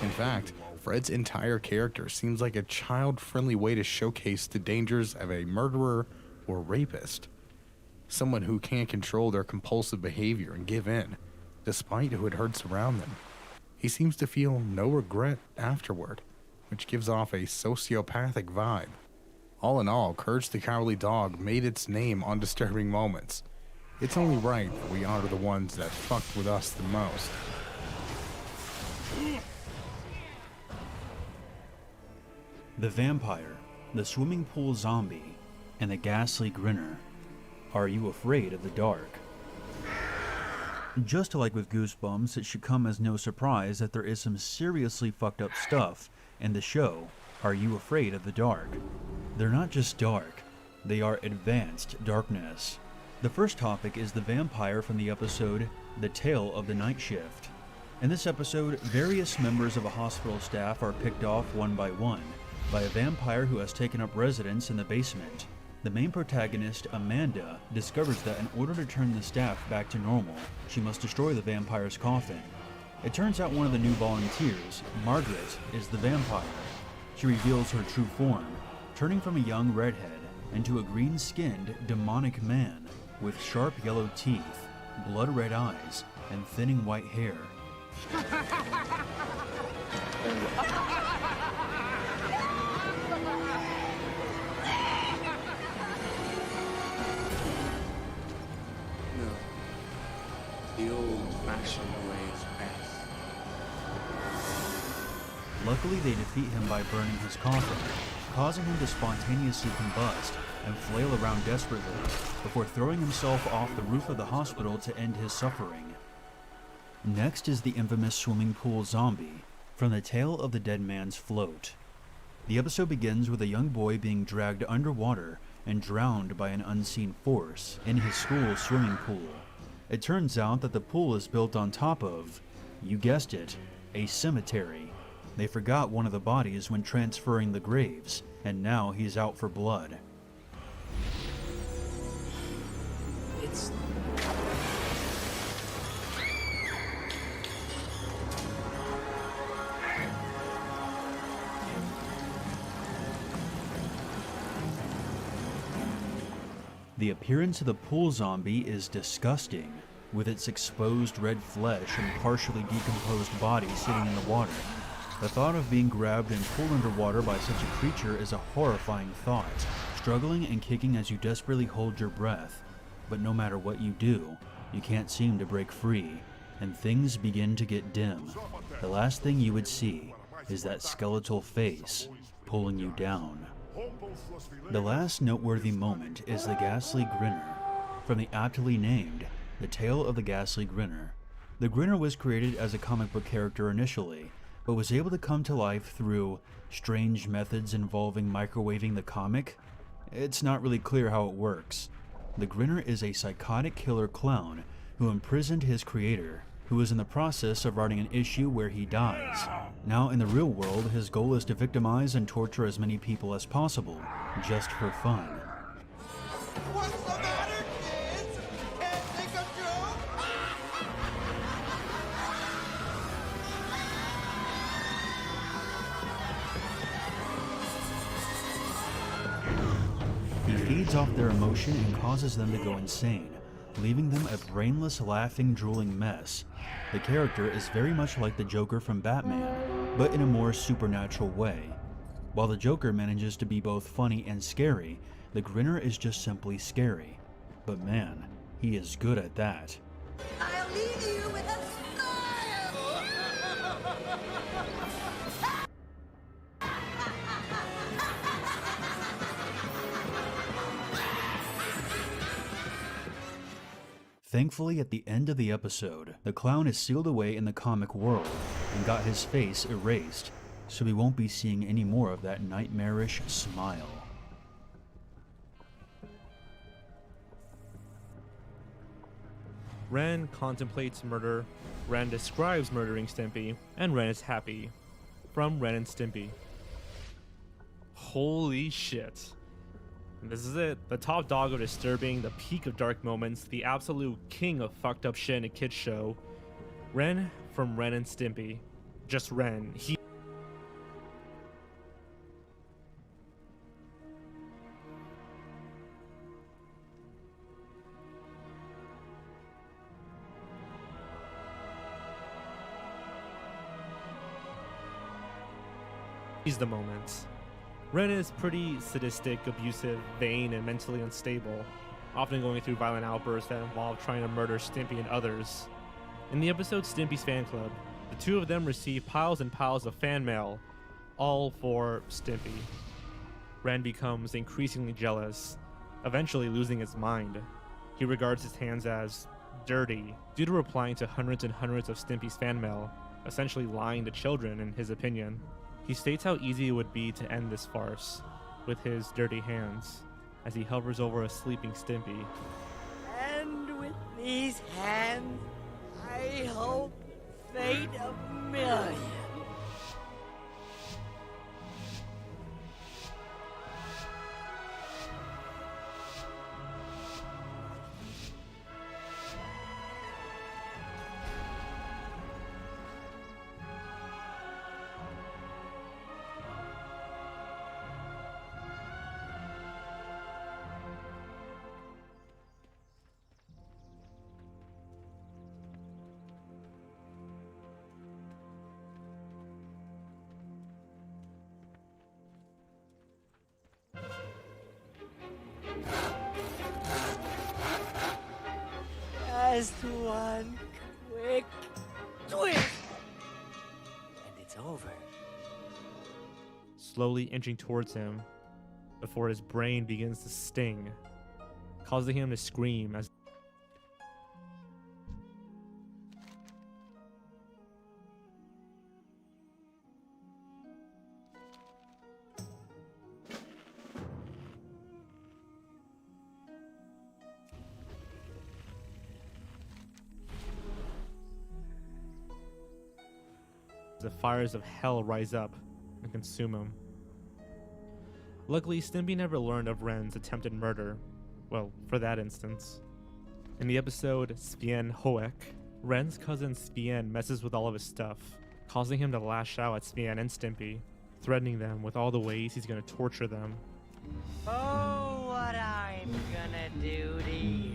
In fact, Fred's entire character seems like a child-friendly way to showcase the dangers of a murderer or rapist. Someone who can't control their compulsive behavior and give in, despite who it hurts around them. He seems to feel no regret afterward, which gives off a sociopathic vibe. All in all, Courage the Cowardly Dog made its name on disturbing moments. It's only right that we honor the ones that fucked with us the most. The Vampire, the Swimming Pool Zombie, and the Ghastly Grinner. Are you afraid of the dark? Just like with Goosebumps, it should come as no surprise that there is some seriously fucked up stuff in the show, Are You Afraid of the Dark? They're not just dark, they are advanced darkness. The first topic is the vampire from the episode The Tale of the Night Shift. In this episode, various members of a hospital staff are picked off one by a vampire who has taken up residence in the basement. The main protagonist, Amanda, discovers that in order to turn the staff back to normal, she must destroy the vampire's coffin. It turns out one of the new volunteers, Margaret, is the vampire. She reveals her true form, turning from a young redhead into a green-skinned, demonic man with sharp yellow teeth, blood-red eyes, and thinning white hair. No. The old-fashioned way is best. Luckily, they defeat him by burning his coffin, causing him to spontaneously combust and flail around desperately before throwing himself off the roof of the hospital to end his suffering. Next is the infamous swimming pool zombie from The Tale of the Dead Man's Float. The episode begins with a young boy being dragged underwater and drowned by an unseen force in his school swimming pool. It turns out that the pool is built on top of, you guessed it, a cemetery. They forgot one of the bodies when transferring the graves, and now he's out for blood. It's... The appearance of the pool zombie is disgusting, with its exposed red flesh and partially decomposed body sitting in the water. The thought of being grabbed and pulled underwater by such a creature is a horrifying thought, struggling and kicking as you desperately hold your breath. But no matter what you do, you can't seem to break free, and things begin to get dim. The last thing you would see is that skeletal face pulling you down. The last noteworthy moment is the Ghastly Grinner, from the aptly named The Tale of the Ghastly Grinner. The Grinner was created as a comic book character initially, but was able to come to life through strange methods involving microwaving the comic? It's not really clear how it works. The Grinner is a psychotic killer clown who imprisoned his creator, who is in the process of writing an issue where he dies. Now in the real world, his goal is to victimize and torture as many people as possible, just for fun. What's the matter, kids? Can't think of He feeds off their emotion and causes them to go insane, leaving them a brainless, laughing, drooling mess. The character is very much like the Joker from Batman, but in a more supernatural way. While the Joker manages to be both funny and scary, the Grinner is just simply scary. But man, he is good at that. I'll leave you with a Thankfully, at the end of the episode, the clown is sealed away in the comic world and got his face erased, so we won't be seeing any more of that nightmarish smile. Ren contemplates murder, Ren describes murdering Stimpy, and Ren is happy. From Ren and Stimpy. Holy shit. And this is it. The top dog of disturbing, the peak of dark moments, the absolute king of fucked up shit in a kid's show. Ren from Ren and Stimpy. Just Ren. He's the moment. Ren is pretty sadistic, abusive, vain, and mentally unstable, often going through violent outbursts that involve trying to murder Stimpy and others. In the episode Stimpy's Fan Club, the two of them receive piles and piles of fan mail, all for Stimpy. Ren becomes increasingly jealous, eventually losing his mind. He regards his hands as dirty due to replying to hundreds and hundreds of Stimpy's fan mail, essentially lying to children in his opinion. He states how easy it would be to end this farce with his dirty hands as he hovers over a sleeping Stimpy. And with these hands, I hope fate a million. Just one quick twist, and it's over. Slowly inching towards him before his brain begins to sting, causing him to scream as the fires of hell rise up and consume him. Luckily, Stimpy never learned of Ren's attempted murder. Well, for that instance. In the episode Spien Hoek, Ren's cousin Spien messes with all of his stuff, causing him to lash out at Spien and Stimpy, threatening them with all the ways he's gonna torture them. Oh, what I'm gonna do to you.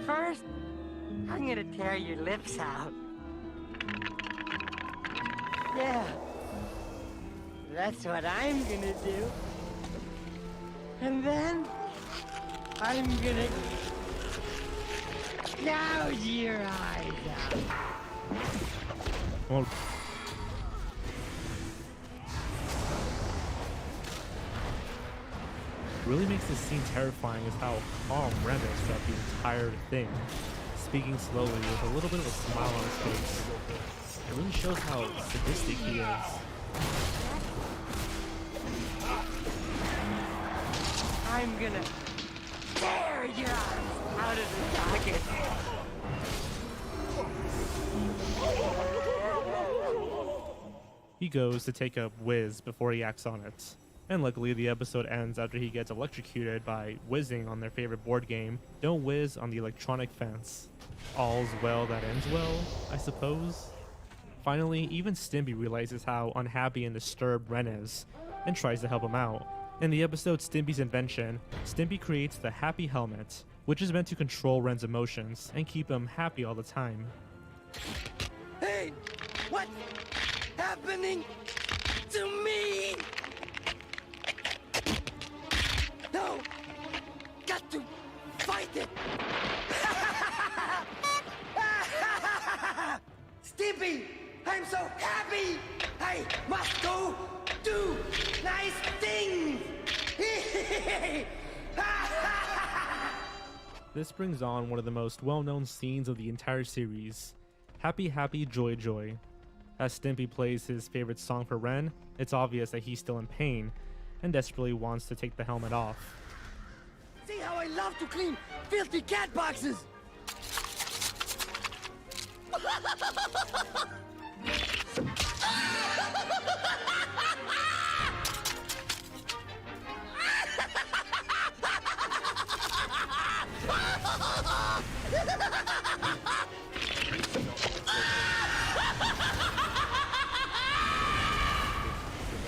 First, I'm gonna tear your lips out. Yeah, that's what I'm gonna do. And then, I'm gonna gouge your eyes out. Well, what really makes this scene terrifying is how calm Ren is throughout the entire thing. speaking slowly with a little bit of a smile on his face. It really shows how sadistic he is. I'm gonna tear your arms out of the socket. He goes to take a whiz before he acts on it. And luckily the episode ends after he gets electrocuted by whizzing on their favorite board game, Don't Whiz on the Electronic Fence. All's well that ends well, I suppose. Finally, even Stimpy realizes how unhappy and disturbed Ren is, and tries to help him out. In the episode Stimpy's Invention, Stimpy creates the Happy Helmet, which is meant to control Ren's emotions and keep him happy all the time. Hey, what's happening to me? No, got to fight it. Stimpy, I'm so happy. I must go do nice things. This brings on one of the most well-known scenes of the entire series, Happy Happy Joy Joy. As Stimpy plays his favorite song for Ren, it's obvious that he's still in pain and desperately wants to take the helmet off. See how I love to clean filthy cat boxes.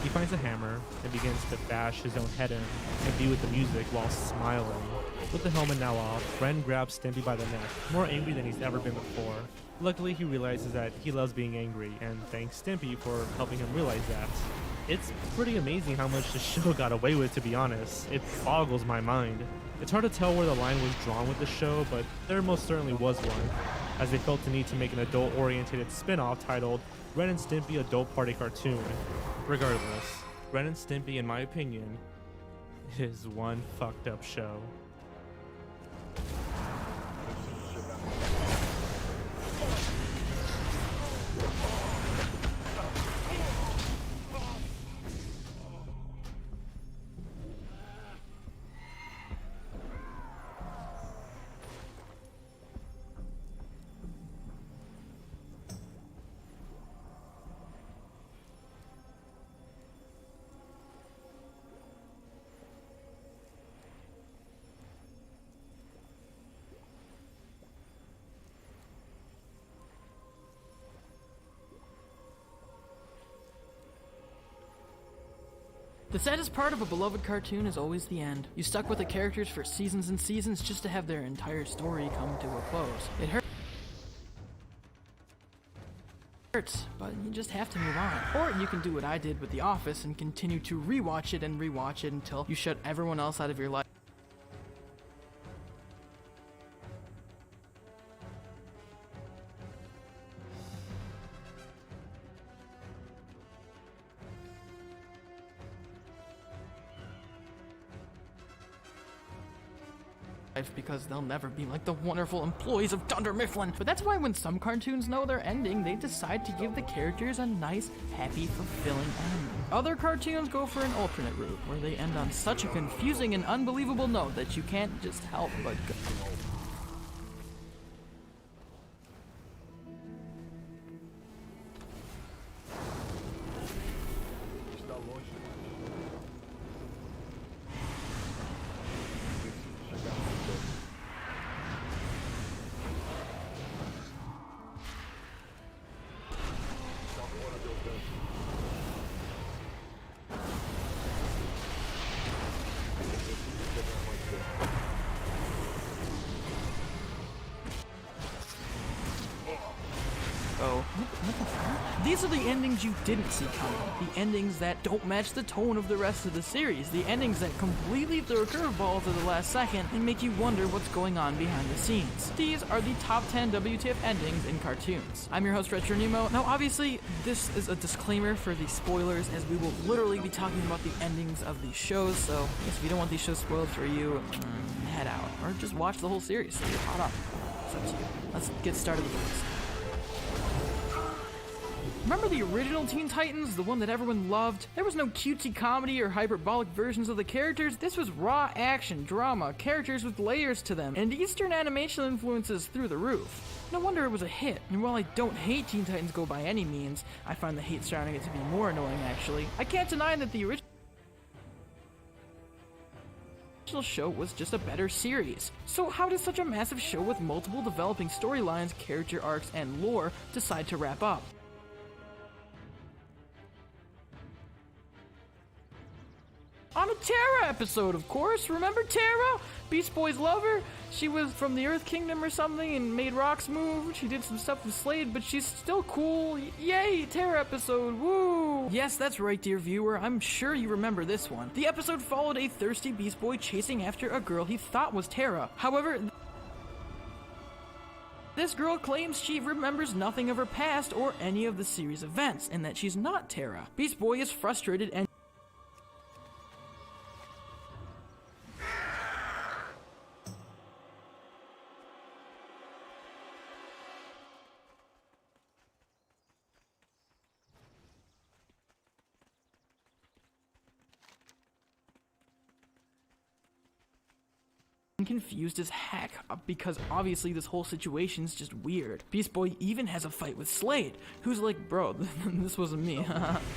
He finds a hammer and begins to bash his own head in and be with the music while smiling. With the helmet now off, Ren grabs Stimpy by the neck, more angry than he's ever been before. Luckily, he realizes that he loves being angry and thanks Stimpy for helping him realize that. It's pretty amazing how much the show got away with, to be honest. It boggles my mind. It's hard to tell where the line was drawn with the show, but there most certainly was one, as they felt the need to make an adult-oriented spin-off titled Ren and Stimpy Adult Party Cartoon. Regardless, Ren and Stimpy, in my opinion, is one fucked up show. The saddest part of a beloved cartoon is always the end. You stuck with the characters for seasons and seasons just to have their entire story come to a close. It hurts, but you just have to move on. Or you can do what I did with The Office and continue to rewatch it until you shut everyone else out of your life. Because they'll never be like the wonderful employees of Dunder Mifflin. But that's why when some cartoons know their ending, they decide to give the characters a nice, happy, fulfilling end. Other cartoons go for an alternate route, where they end on such a confusing and unbelievable note that you can't just help but go. These are the endings you didn't see coming. The endings that don't match the tone of the rest of the series. The endings that completely throw curveballs at the last second and make you wonder what's going on behind the scenes. These are the top 10 WTF endings in cartoons. I'm your host, Retro Nemo. Now, obviously, this is a disclaimer for the spoilers, as we will literally be talking about the endings of these shows, so if you don't want these shows spoiled for you, head out. Or just watch the whole series so you're caught up. it's up to you. Let's get started with the list. Remember the original Teen Titans, the one that everyone loved? There was no cutesy comedy or hyperbolic versions of the characters. This was raw action, drama, characters with layers to them, and Eastern animation influences through the roof. No wonder it was a hit, and while I don't hate Teen Titans Go by any means, I find the hate surrounding it to be more annoying actually. I can't deny that the original show was just a better series. So how does such a massive show with multiple developing storylines, character arcs, and lore decide to wrap up? On a Terra episode, of course. Remember Terra? Beast Boy's lover? She was from the Earth Kingdom or something and made rocks move. She did some stuff with Slade, but she's still cool. Yay, Terra episode, woo! Yes, that's right, dear viewer. I'm sure you remember this one. The episode followed a thirsty Beast Boy chasing after a girl he thought was Terra. However, this girl claims she remembers nothing of her past or any of the series events, and that she's not Terra. Beast Boy is frustrated and confused as heck because obviously this whole situation's just weird. Beast Boy even has a fight with Slade, who's like, bro, this wasn't me.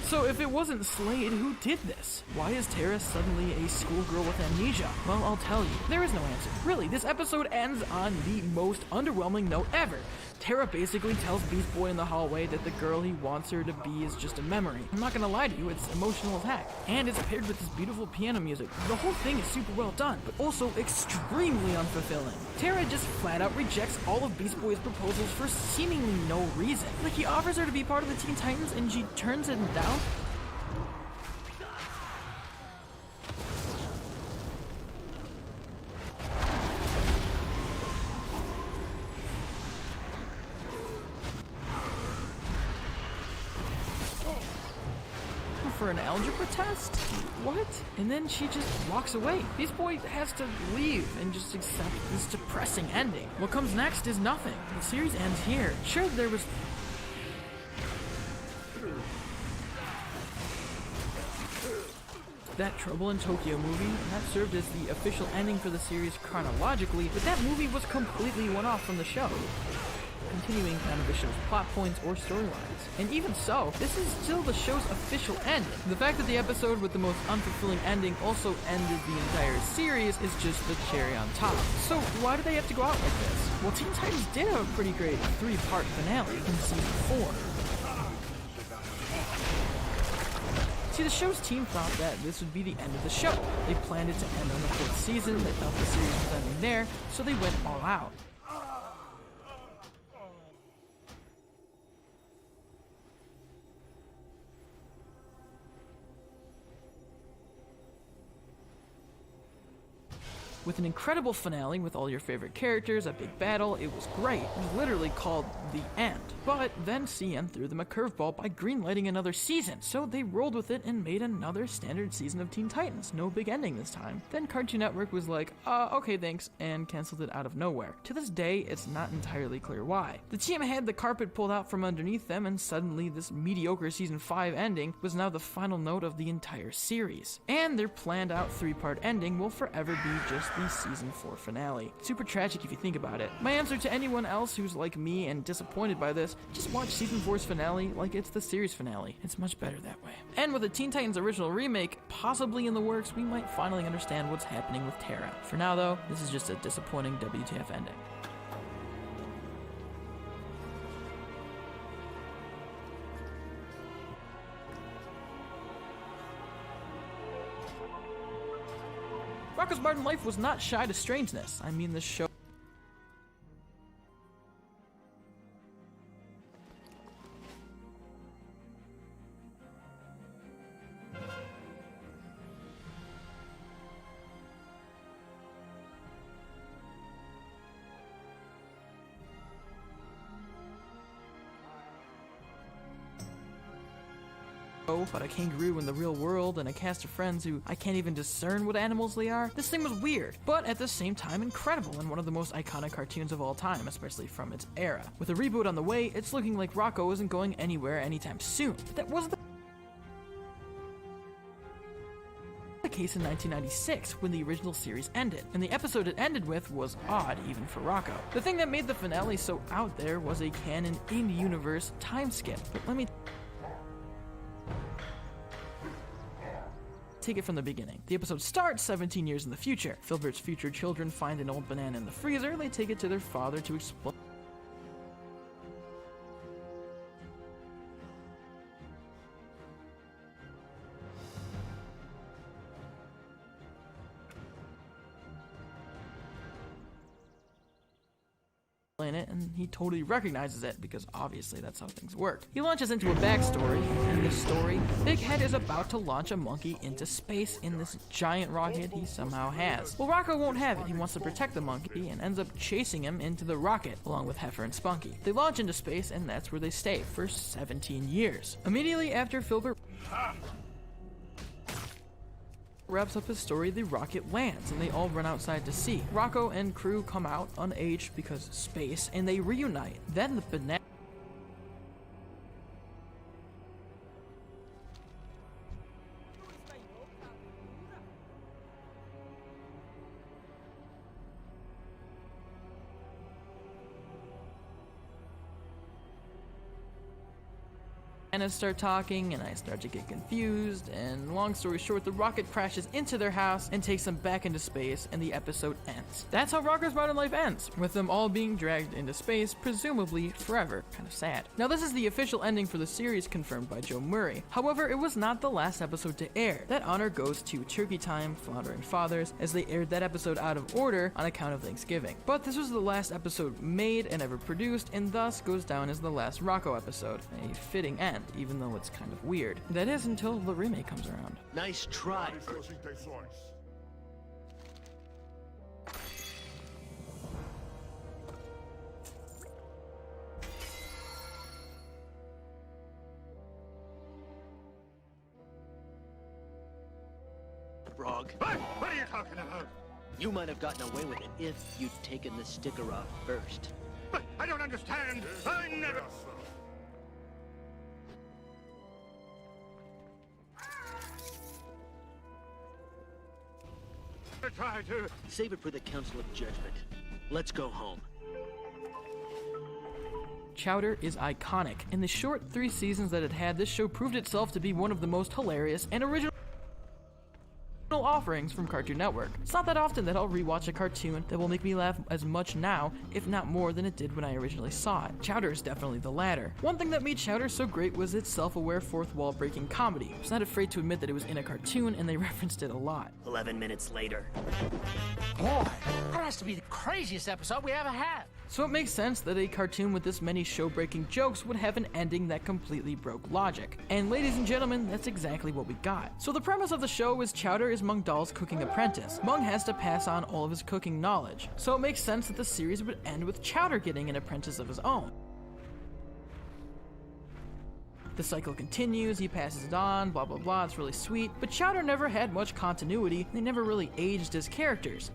So if it wasn't Slade, who did this? Why is Terra suddenly a schoolgirl with amnesia? Well, I'll tell you. There is no answer. Really, this episode ends on the most underwhelming note ever. Terra basically tells Beast Boy in the hallway that the girl he wants her to be is just a memory. I'm not gonna lie to you, it's emotional as heck. And it's paired with this beautiful piano music. The whole thing is super well done, but also extremely unfulfilling. Terra just flat out rejects all of Beast Boy's proposals for seemingly no reason. Like, he offers her to be part of the Teen Titans and she turns it down? For an algebra test? What? And then she just walks away. Beast Boy has to leave and just accept this depressing ending. What comes next is nothing. The series ends here. Sure, there was that Trouble in Tokyo movie, and that served as the official ending for the series chronologically, but that movie was completely one off from the show, continuing none of the show's plot points or storylines. And even so, this is still the show's official end. The fact that the episode with the most unfulfilling ending also ended the entire series is just the cherry on top. So why do they have to go out like this? Well, Teen Titans did have a pretty great 3-part finale in season 4. See, the show's team thought that this would be the end of the show. They planned it to end on the 4th season, they thought the series was ending there, so they went all out. With an incredible finale with all your favorite characters, a big battle, it was great. It was literally called The End. But then CN threw them a curveball by greenlighting another season, so they rolled with it and made another standard season of Teen Titans. No big ending this time. Then Cartoon Network was like, okay thanks, and canceled it out of nowhere. To this day, it's not entirely clear why. The team had the carpet pulled out from underneath them, and suddenly this mediocre season 5 ending was now the final note of the entire series. And their planned out 3-part ending will forever be just the season 4 finale. Super tragic if you think about it. My answer to anyone else who's like me and disappointed by this, just watch season 4's finale like it's the series finale. It's much better that way. And with a Teen Titans original remake possibly in the works, we might finally understand what's happening with Terra. For now though, this is just a disappointing WTF ending. Rocko's Modern Life was not shy to strangeness. I mean, the show about a kangaroo in the real world and a cast of friends who I can't even discern what animals they are, this thing was weird, but at the same time incredible and one of the most iconic cartoons of all time, especially from its era. With a reboot on the way, it's looking like Rocco isn't going anywhere anytime soon. But that wasn't the case in 1996 when the original series ended, and the episode it ended with was odd even for Rocco. The thing that made the finale so out there was a canon in-universe time skip, but let me take it from the beginning. The episode starts 17 years in the future. Filbert's future children find an old banana in the freezer. They take it to their father to explain it, and he totally recognizes it because obviously that's how things work. He launches into a backstory. In this story, Big Head is about to launch a monkey into space in this giant rocket he somehow has. Well, Rocco won't have it. He wants to protect the monkey and ends up chasing him into the rocket along with Heifer and Spunky. They launch into space and that's where they stay for 17 years. Immediately after Filbert wraps up his story, the rocket lands and they all run outside to sea. Rocco and crew come out unaged because space and they reunite. Then the banana start talking and I start to get confused, and long story short, the rocket crashes into their house and takes them back into space and the episode ends. That's how Rocco's Modern Life ends, with them all being dragged into space, presumably forever. Kind of sad. Now this is the official ending for the series confirmed by Joe Murray. However, it was not the last episode to air. That honor goes to Turkey Time, Floundering Fathers, as they aired that episode out of order on account of Thanksgiving. But this was the last episode made and ever produced, and thus goes down as the last Rocco episode. A fitting end, even though it's kind of weird. That is until the remake comes around. Nice try. Frog. What are you talking about? You might have gotten away with it if you'd taken the sticker off first. But I don't understand. I never... Try to... Save it for the Council of Judgment. Let's go home. Chowder is iconic. In the short 3 seasons that it had, this show proved itself to be one of the most hilarious and original offerings from Cartoon Network. It's not that often that I'll rewatch a cartoon that will make me laugh as much now, if not more, than it did when I originally saw it. Chowder is definitely the latter. One thing that made Chowder so great was its self-aware fourth wall breaking comedy. I was not afraid to admit that it was in a cartoon and they referenced it a lot. 11 minutes later. Boy, that has to be the craziest episode we ever had. So it makes sense that a cartoon with this many show-breaking jokes would have an ending that completely broke logic. And ladies and gentlemen, that's exactly what we got. So the premise of the show is Chowder is Mung Dahl's cooking apprentice. Mung has to pass on all of his cooking knowledge. So it makes sense that the series would end with Chowder getting an apprentice of his own. The cycle continues, he passes it on, blah blah blah, it's really sweet, but Chowder never had much continuity, they never really aged as characters.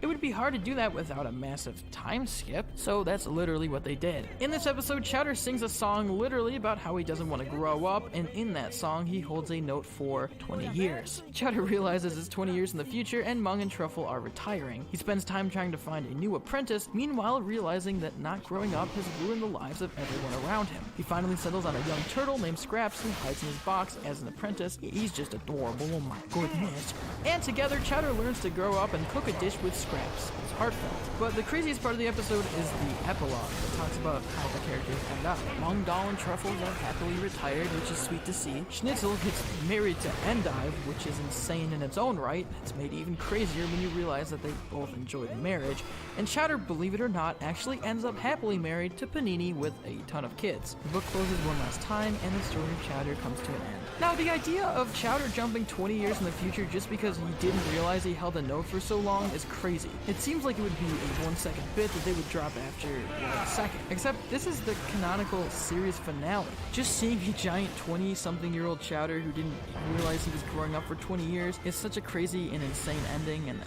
It would be hard to do that without a massive time skip, so that's literally what they did. In this episode, Chowder sings a song literally about how he doesn't want to grow up, and in that song, he holds a note for 20 years. Chowder realizes it's 20 years in the future, and Mung and Truffle are retiring. He spends time trying to find a new apprentice, meanwhile realizing that not growing up has ruined the lives of everyone around him. He finally settles on a young turtle named Scraps who hides in his box as an apprentice. He's just adorable, oh my goodness. And together, Chowder learns to grow up and cook a dish with Scraps scraps. It's heartfelt. But the craziest part of the episode is the epilogue that talks about how the characters end up. Mung Dahl and Truffles are happily retired, which is sweet to see. Schnitzel gets married to Endive, which is insane in its own right. It's made even crazier when you realize that they both enjoy the marriage. And Chowder, believe it or not, actually ends up happily married to Panini with a ton of kids. The book closes one last time, and the story of Chowder comes to an end. Now, the idea of Chowder jumping 20 years in the future just because he didn't realize he held a note for so long is crazy. It seems like it would be a 1 second bit that they would drop after 1 second. Except this is the canonical series finale. Just seeing a giant 20-something-year-old Chowder who didn't realize he was growing up for 20 years is such a crazy and insane ending, and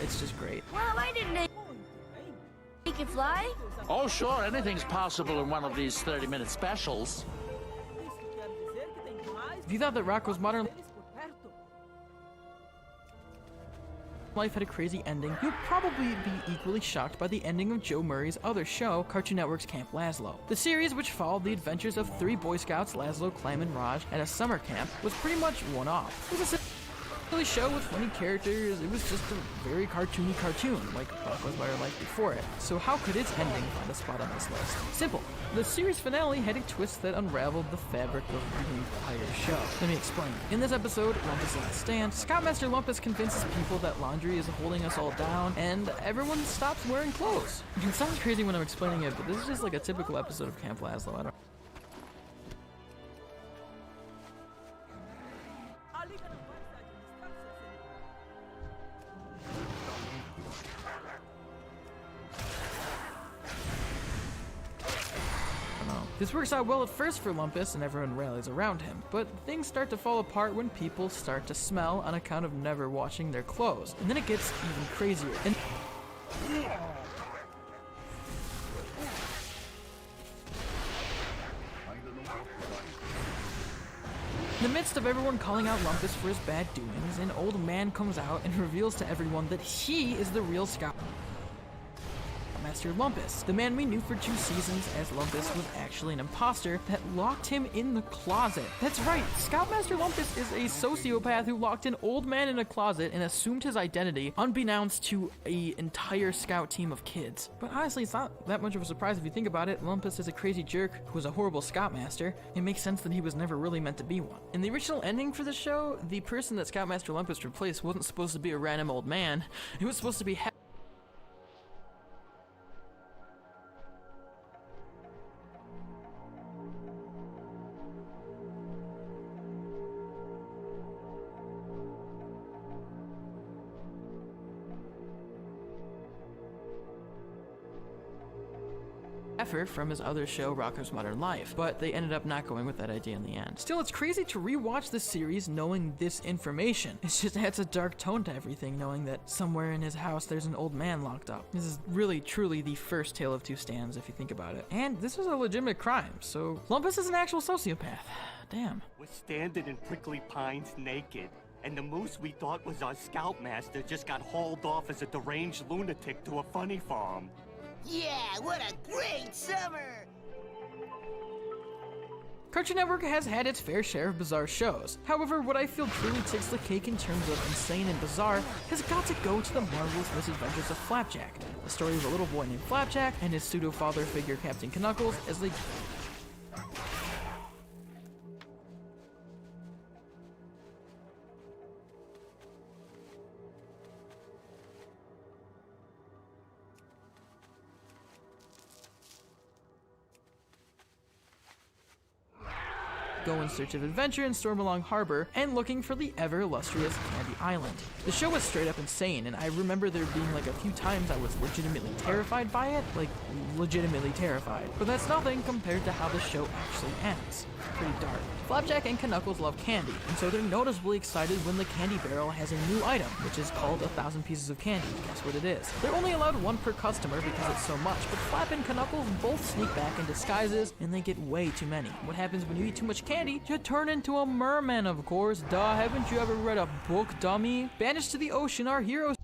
it's just great. Well, I didn't know he could fly. Oh, sure, anything's possible in one of these 30-minute specials. If you thought that Rocco's Modern Life had a crazy ending, you'd probably be equally shocked by the ending of Joe Murray's other show, Cartoon Network's Camp Lazlo. The series, which followed the adventures of 3 Boy Scouts, Lazlo, Clem, and Raj, at a summer camp, was pretty much one-off. It was a silly show with funny characters. It was just a very cartoony cartoon, like Rocco's Modern Life before it. So how could its ending find a spot on this list? Simple. The series finale had a twist that unraveled the fabric of the entire show. Let me explain. In this episode, Lumpus' Last Stand, Scoutmaster Lumpus convinces people that laundry is holding us all down, and everyone stops wearing clothes. It sounds crazy when I'm explaining it, but this is just like a typical episode of Camp Lazlo. I don't This works out well at first for Lumpus and everyone rallies around him, but things start to fall apart when people start to smell on account of never washing their clothes. And then it gets even crazier. And in the midst of everyone calling out Lumpus for his bad doings, an old man comes out and reveals to everyone that he is the real Scout Master Lumpus. The man we knew for 2 seasons as Lumpus was actually an imposter that locked him in the closet. That's right, Scoutmaster Lumpus is a sociopath who locked an old man in a closet and assumed his identity unbeknownst to an entire scout team of kids. But honestly, it's not that much of a surprise if you think about it. Lumpus is a crazy jerk who was a horrible Scoutmaster. It makes sense that he was never really meant to be one. In the original ending for the show, the person that Scoutmaster Lumpus replaced wasn't supposed to be a random old man. It was supposed to be Heifer from his other show, Rocco's Modern Life, but they ended up not going with that idea in the end. Still, it's crazy to rewatch this series knowing this information. It just adds a dark tone to everything, knowing that somewhere in his house there's an old man locked up. This is really, truly the first Tale of Two Stands, if you think about it. And this was a legitimate crime, so Lumpus is an actual sociopath. Damn. We're standing in prickly pines naked, and the moose we thought was our scoutmaster just got hauled off as a deranged lunatic to a funny farm. Yeah, what a great summer! Cartoon Network has had its fair share of bizarre shows. However, what I feel truly takes the cake in terms of insane and bizarre has got to go to the marvelous misadventures of Flapjack. The story of a little boy named Flapjack and his pseudo-father figure Captain Knuckles as they go in search of adventure in Stormalong Harbor and looking for the ever-illustrious Candy Island. The show was straight up insane, and I remember there being like a few times I was legitimately terrified by it, like legitimately terrified. But that's nothing compared to how the show actually ends. Pretty dark. Flapjack and Knuckles love candy, and so they're noticeably excited when the candy barrel has a new item, which is called 1,000 pieces of candy. Guess what it is? They're only allowed 1 per customer because it's so much, but Flap and Knuckles both sneak back in disguises, and they get way too many. What happens when you eat too much candy? You turn into a merman, of course. Duh, haven't you ever read a book, dummy? Banished to the ocean, our heroes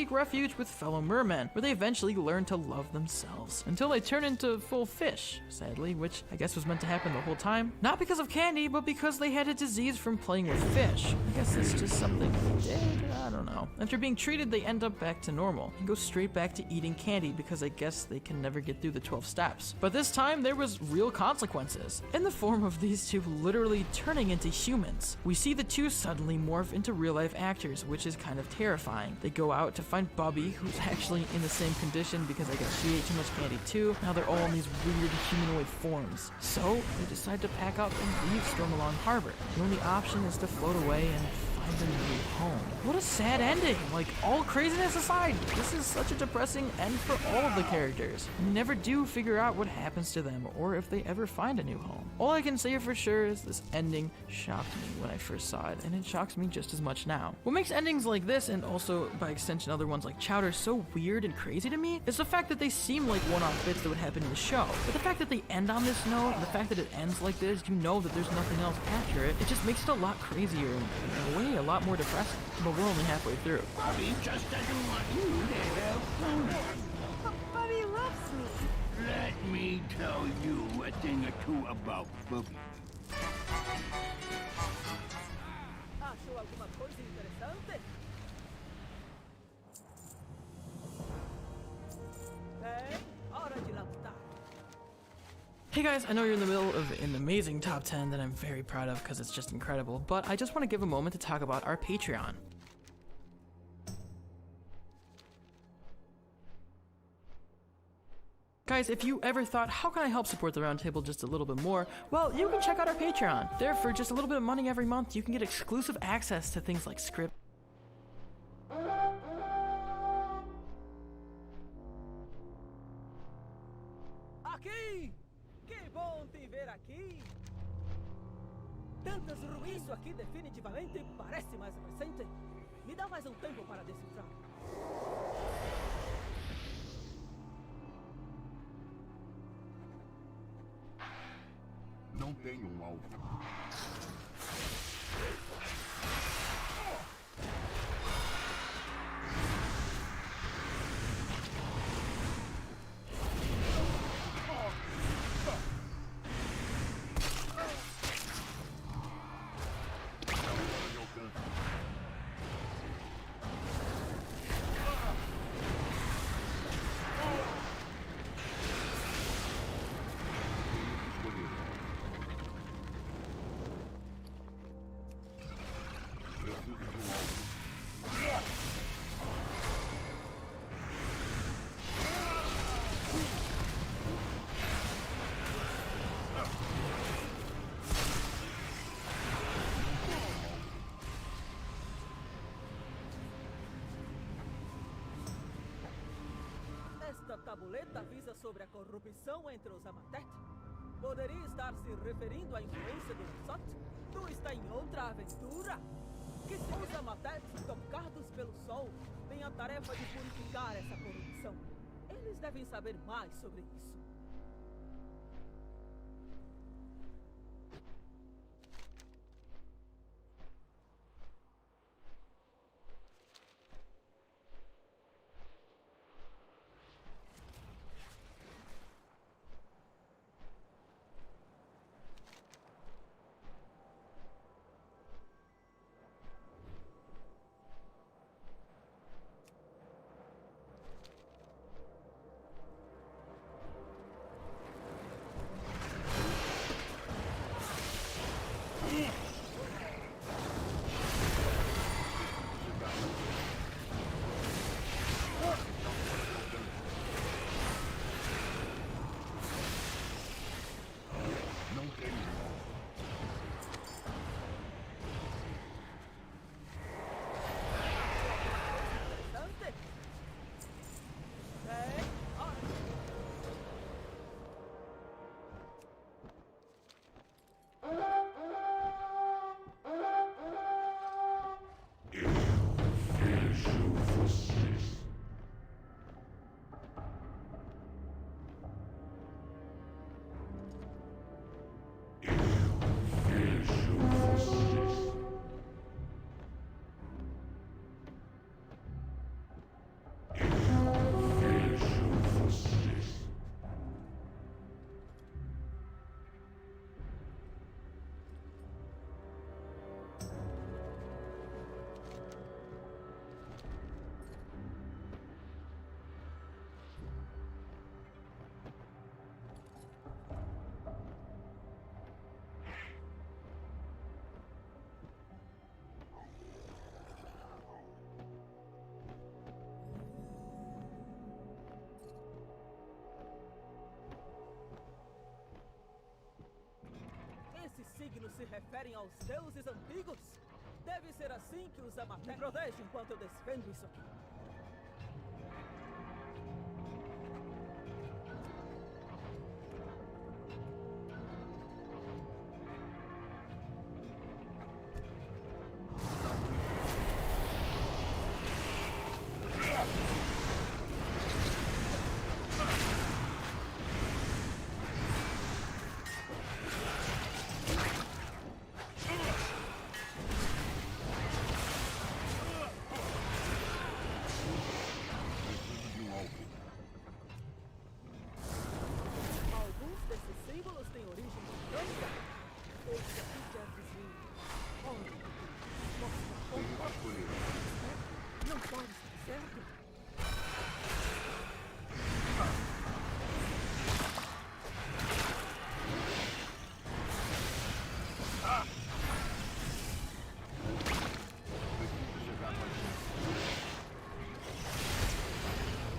seek refuge with fellow mermen, where they eventually learn to love themselves, until they turn into full fish, sadly, which I guess was meant to happen the whole time. Not because of candy, but because they had a disease from playing with fish. I guess it's just something they did, I don't know. After being treated, they end up back to normal, and go straight back to eating candy because I guess they can never get through the 12 steps. But this time, there was real consequences, in the form of these two literally turning into humans. We see the two suddenly morph into real-life actors, which is kind of terrifying. They go out to find Bubby, who's actually in the same condition because I guess she ate too much candy too. Now they're all in these weird humanoid forms. So they decide to pack up and leave Stormalong Harbor. The only option is to float away and find a new home. What a sad ending! Like, all craziness aside, this is such a depressing end for all of the characters. We never do figure out what happens to them or if they ever find a new home. All I can say for sure is this ending shocked me when I first saw it, and it shocks me just as much now. What makes endings like this, and also by extension other ones like Chowder, so weird and crazy to me is the fact that they seem like one-off bits that would happen in the show. But the fact that they end on this note, and the fact that it ends like this, you know that there's nothing else after it, it just makes it a lot crazier and in a way a lot more depressing. But we're only halfway through. Bobby just doesn't want you to have fun. But Bubby loves me. Let me tell you a thing or two about Bubby. Achou alguma coisa interessante? Bem, hora de lutar. Hey guys, I know you're in the middle of an amazing top 10 that I'm very proud of because it's just incredible, but I just want to give a moment to talk about our Patreon. Guys, if you ever thought, how can I help support the Roundtable just a little bit more? Well, you can check out our Patreon. There, for just a little bit of money every month, you can get exclusive access to things like script. Aqui! Que bom te ver aqui! Tantas ruínas. Isso aqui definitivamente parece mais recente. Me dá mais tempo para decifrar. Não tenho um alvo. Esta tabuleta avisa sobre a corrupção entre os Amatet. Poderia estar se referindo à influência do Sot? Tu está em outra aventura? Que se os Amatet, tocados pelo sol, têm a tarefa de purificar essa corrupção. Eles devem saber mais sobre isso. signos se referem aos deuses antigos? Deve ser assim que os Amatetes me protegem enquanto eu defendo isso aqui. Alguns desses símbolos têm origem britânica. Esse aqui quer dizer... Olha, mostra não pode estar certo.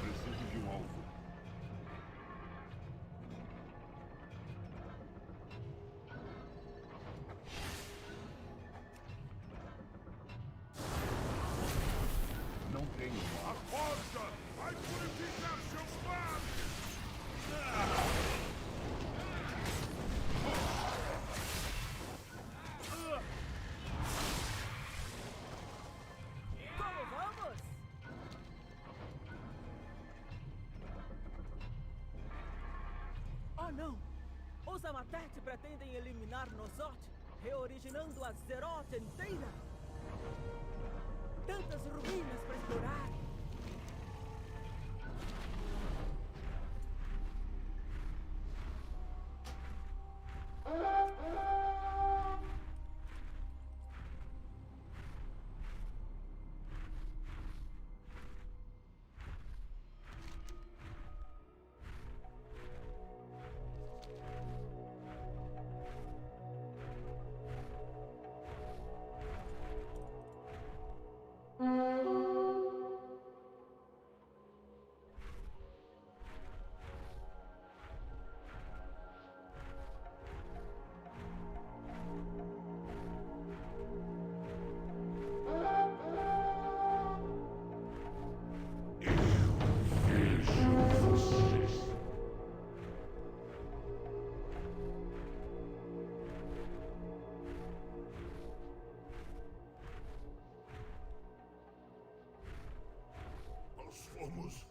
Preciso de um alvo. Não tenho uma. A força vai purificar seus males! Como vamos? Oh não! Os Amatetes pretendem eliminar Nosot, reoriginando a Zeroth inteira! Tantas ruínas para explorar! Nós fomos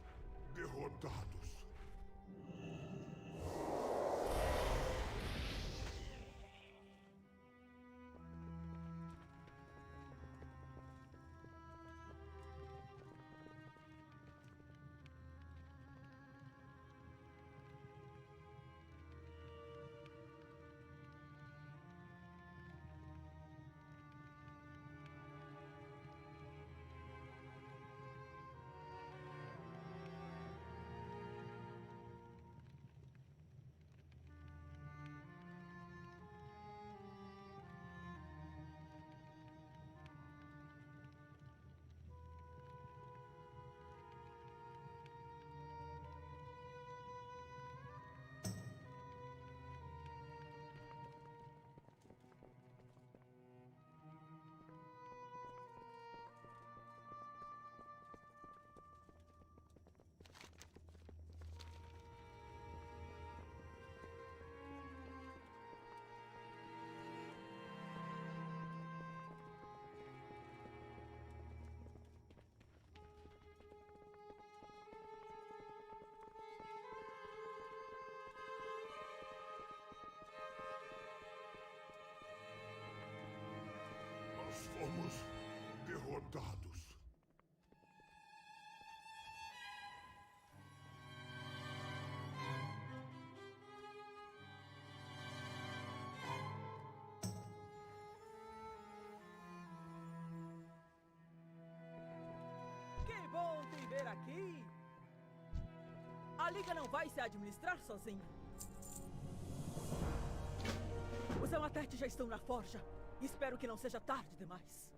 derrotados. Nós fomos derrotados. Que bom te ver aqui! A Liga não vai se administrar sozinha. Os Amatetes já estão na forja. Espero que não seja tarde demais.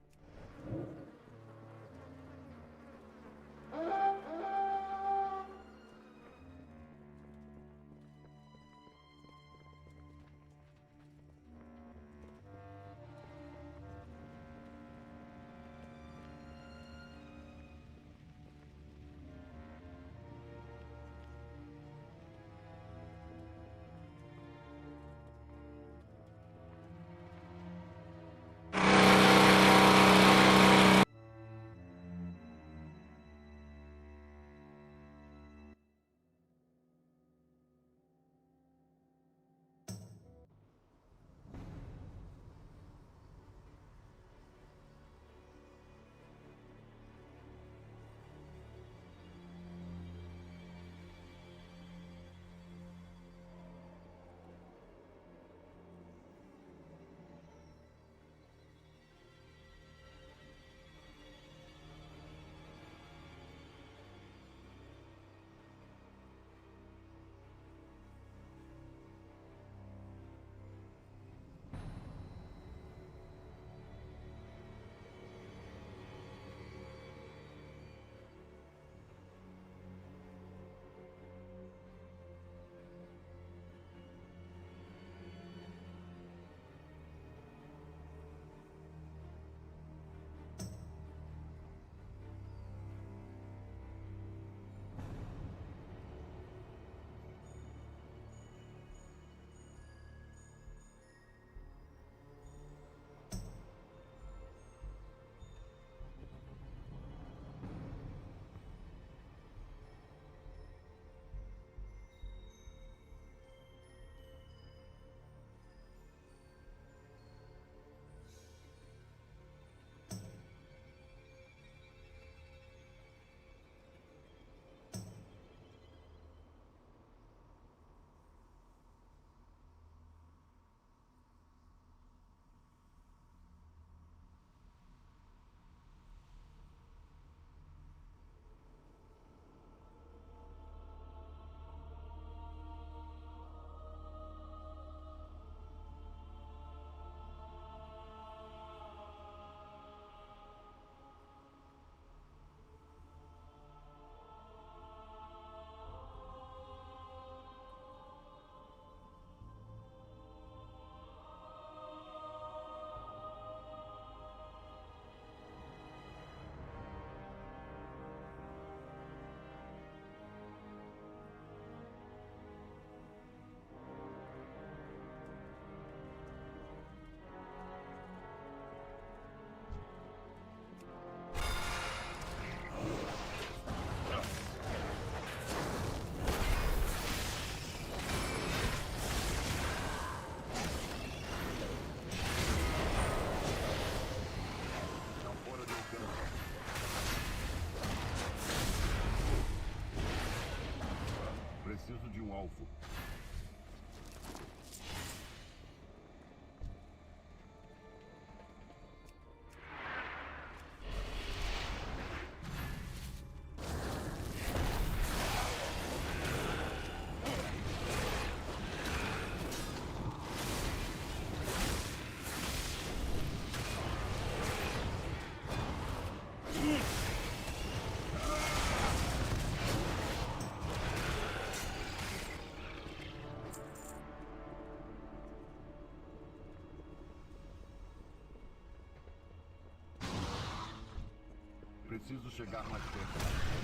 Preciso chegar mais perto.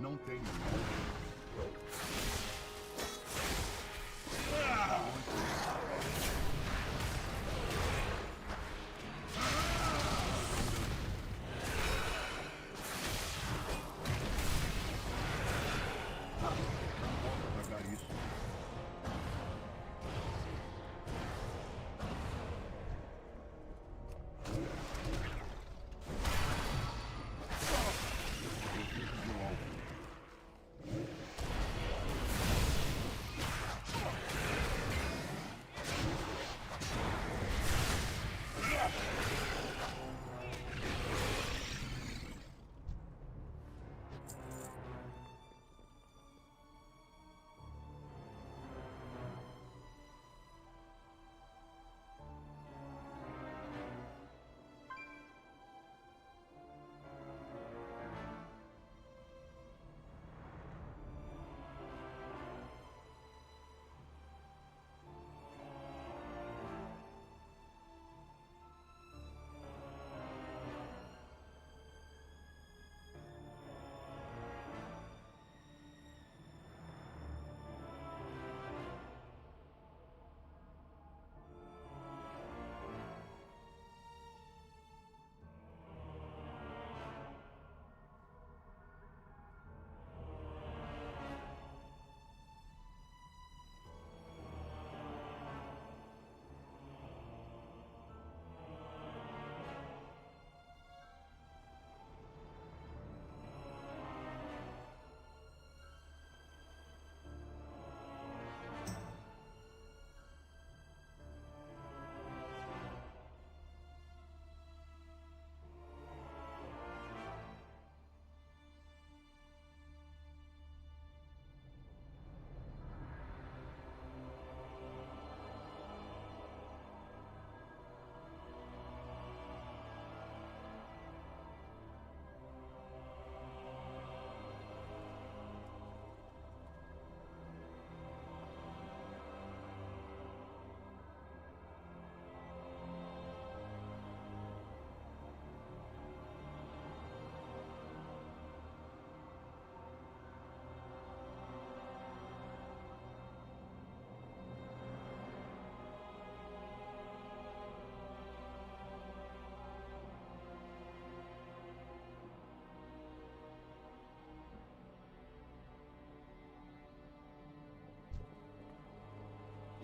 Não tem.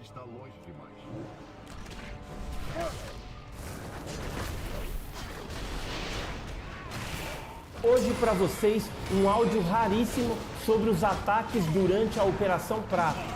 Está longe demais. Hoje para vocês um áudio raríssimo sobre os ataques durante a Operação Prata.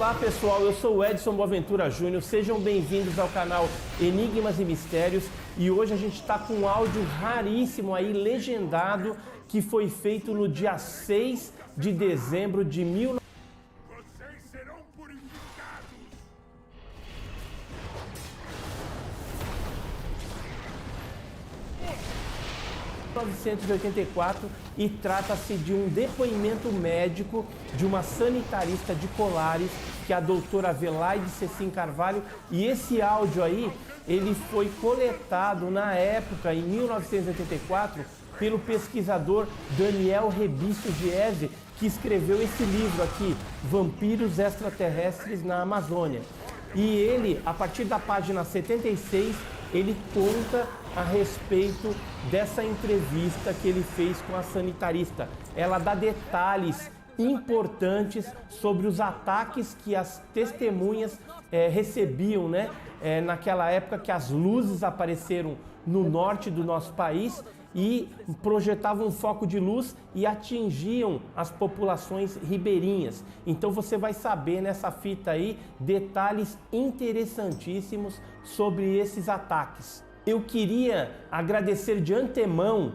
Olá pessoal, eu sou o Edson Boaventura Júnior, sejam bem-vindos ao canal Enigmas e Mistérios e hoje a gente está com um áudio raríssimo aí, legendado, que foi feito no dia 6 de dezembro de 1984 e trata-se de um depoimento médico de uma sanitarista de Colares, que é a doutora Velaide Cecim Carvalho, e esse áudio aí, ele foi coletado na época, em 1984, pelo pesquisador Daniel Rebisto Giese, que escreveu esse livro aqui, Vampiros Extraterrestres na Amazônia. E ele, a partir da página 76, ele conta a respeito dessa entrevista que ele fez com a sanitarista. Ela dá detalhes importantes sobre os ataques que as testemunhas recebiam, né? Naquela época que as luzes apareceram no norte do nosso país e projetavam um foco de luz e atingiam as populações ribeirinhas. Então você vai saber nessa fita aí detalhes interessantíssimos sobre esses ataques. Eu queria agradecer de antemão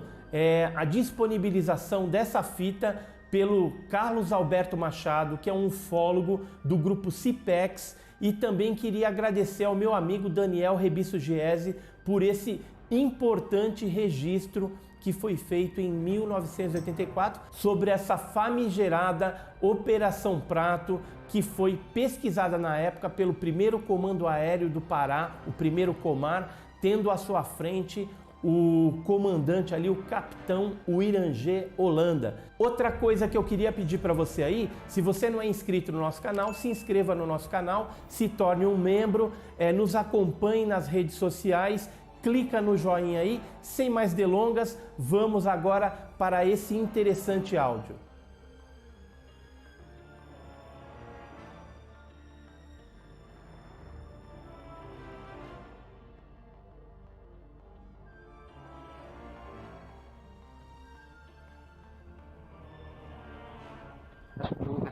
a disponibilização dessa fita pelo Carlos Alberto Machado, que é um ufólogo do grupo CIPEX, e também queria agradecer ao meu amigo Daniel Rebisto Giese por esse importante registro que foi feito em 1984 sobre essa famigerada Operação Prato, que foi pesquisada na época pelo primeiro Comando Aéreo do Pará, o primeiro Comar, tendo à sua frente o comandante ali, o capitão Irangê Holanda. Outra coisa que eu queria pedir para você aí, se você não é inscrito no nosso canal, se inscreva no nosso canal, se torne um membro, nos acompanhe nas redes sociais, clica no joinha aí. Sem mais delongas, vamos agora para esse interessante áudio.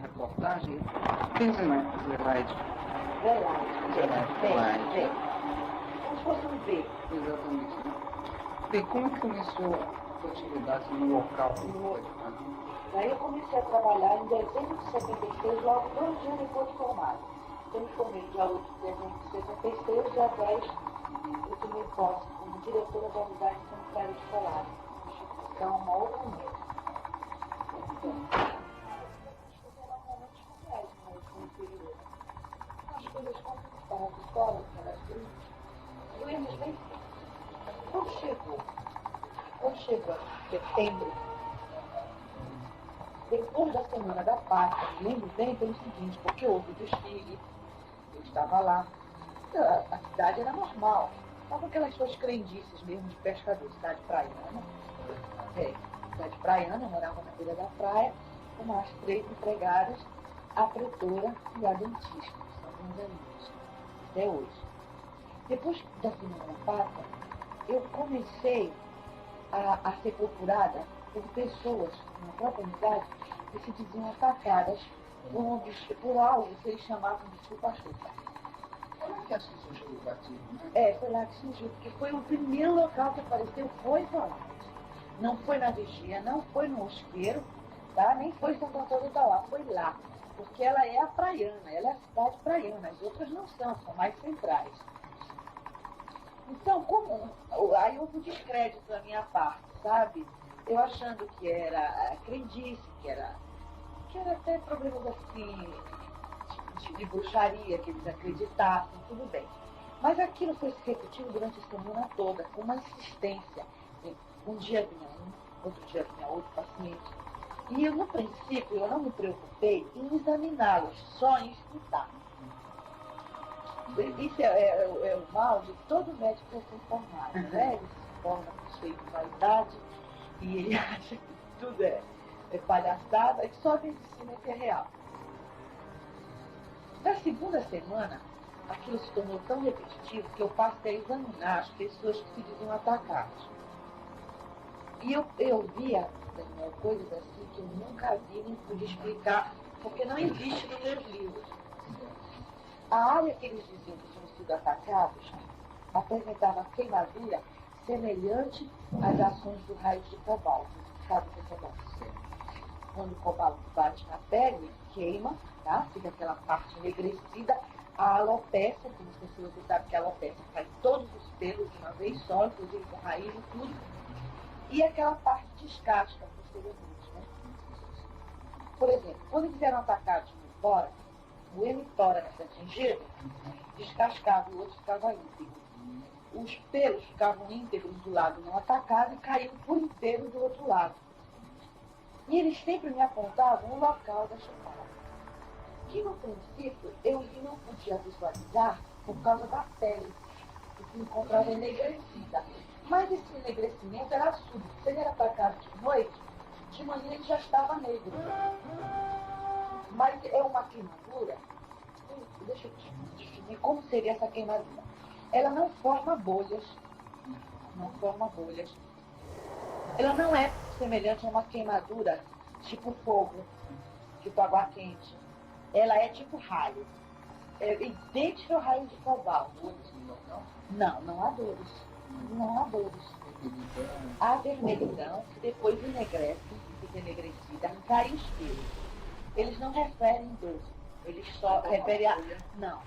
Reportagem, quem é Velaide? Velaide. Como se fosse um B. Exatamente. Bem, como é que começou a sua atividade no local? Daí eu comecei a trabalhar em dezembro de 76, logo 2 dias depois de formado. Eu me formei dia 8 de dezembro de 76, dia 10 eu tomei posse como diretora da unidade sanitária escolar. Então, uma outra mesa. As coisas complicadas, escola, aquelas coisas, doemos bem. Quando chegou setembro, depois da Semana da Pátria, me lembro bem pelo seguinte, porque houve o desfile, eu estava lá, a cidade era normal, estava aquelas suas crendices mesmo de pescador, cidade praiana, cidade praiana, eu morava na beira da praia, com as 3 empregadas, a pretora e a dentista, que são meus amigos, até hoje. Depois da Semana da Pátria, eu comecei a ser procurada por pessoas na própria unidade que se diziam atacadas por algo que eles chamavam de chupa-chupa. Como é que surgiu o gatilho? Foi lá que surgiu, porque foi o primeiro local que apareceu, foi Valadares. Não foi na Vigia, não foi no Mosqueiro, tá? Nem foi em Santo Antônio do Tauá, foi lá. Porque ela é a praiana, ela é a cidade praiana, as outras não são mais centrais. Então, aí houve um descrédito da minha parte, sabe? Eu achando que era crendice, que era até problemas assim, de bruxaria, que eles acreditassem, tudo bem. Mas aquilo foi se repetindo durante a semana toda, com uma insistência. Um dia vinha um, outro dia vinha outro paciente. E eu, no princípio, eu não me preocupei em examiná-los, só em escutar. Isso é o mal de todo médico que é formado, né? Ele se forma cheio de vaidade e ele acha que tudo é palhaçada, e só vem de cima que é real. Na segunda semana, aquilo se tornou tão repetitivo que eu passei a examinar as pessoas que se diziam atacadas. E eu via, Daniel, coisas assim que eu nunca vi, nem pude explicar, porque não existe nos meus livros. A área que eles diziam que tinham sido atacados apresentava queimadura semelhante às ações do raio de cobalto. Sabe o que é cobalto? Quando o cobalto bate na pele, queima, tá? Fica aquela parte enegrecida. A alopecia, como você sabe que a alopecia faz todos os pelos de uma vez só, inclusive com raiz e tudo. E aquela parte descasca posteriormente, né? Por exemplo, quando eles eram atacados no tórax, o hemitórax atingido descascava e o outro ficava íntegro. Os pelos ficavam íntegros do lado não atacado e caíam por inteiro do outro lado. E eles sempre me apontavam o local da chupada, que no princípio eu não podia visualizar por causa da pele, que se encontrava enegrecida. Mas esse enegrecimento era súbito. Se ele era atacado de noite, de manhã ele já estava negro. Mas é uma queimadura. Deixa eu te definir como seria essa queimadura. Ela não forma bolhas. Não forma bolhas. Ela não é semelhante a uma queimadura tipo fogo, tipo água quente. Ela é tipo raio. É idêntica ao raio de cobalto. Não, não há dores. Não há dores. Há vermelhidão, que depois enegrece, fica enegrecida, cai os pelos. Eles não referem dor. Eles só referem a... Não.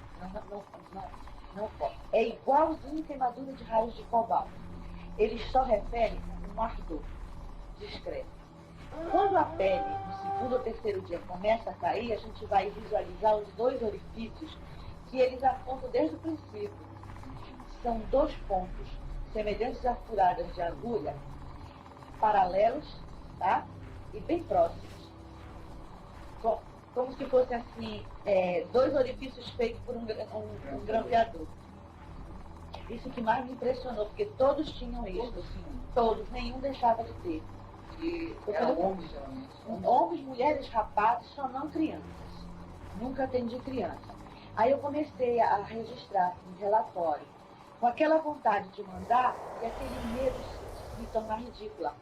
É igualzinho queimadura de raios de cobalto. Eles só referem um ardor discreto. Quando a pele, no segundo ou terceiro dia, começa a cair, a gente vai visualizar os dois orifícios que eles apontam desde o princípio. São dois pontos semelhantes a furadas de agulha, paralelos, tá? E bem próximos. Como se fossem assim, dois orifícios feitos por um grampeador. Isso que mais me impressionou, porque todos tinham isso. Todos, nenhum deixava de ter. E eram homens, geralmente. Homens, mulheres, rapazes, só não crianças. Nunca atendi criança. Aí eu comecei a registrar em relatório, com aquela vontade de mandar e aquele medo de me tornar ridícula.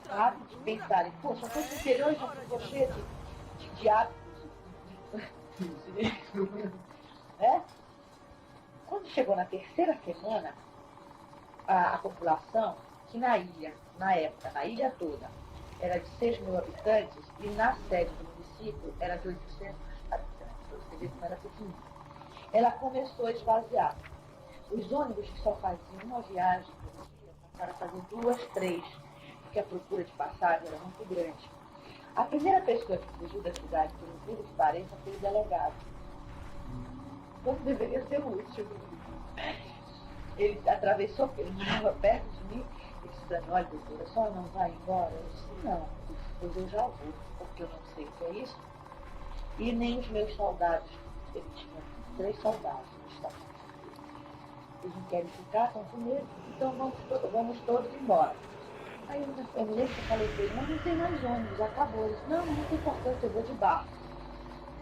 Sabe? De pensarem, poxa, foi superior e já ficou cheio de hábitos. Quando chegou na terceira semana, a população, que na ilha, na época, na ilha toda, era de 6 mil habitantes, e na sede do município era de 800 habitantes, você vê como era pequenininho. Ela começou a esvaziar. Os ônibus que só faziam uma viagem por dia passaram a fazer 2, 3, porque a procura de passagem era muito grande. A primeira pessoa que fugiu da cidade, por incrível que pareça, foi o delegado. Quando deveria ser o último. Ele atravessou, ele morava perto de mim, e disse para mim, olha, doutora, a senhora não vai embora? Eu disse, não, pois eu já vou, porque eu não sei o que é isso. E nem os meus soldados, ele tinha 3 soldados no estado. Eles não querem ficar, estão com medo, então vamos todos embora. Aí eu me lembro que eu falei para ele, mas não tem mais ônibus, acabou. Ele disse, não tem importância, eu vou de barco.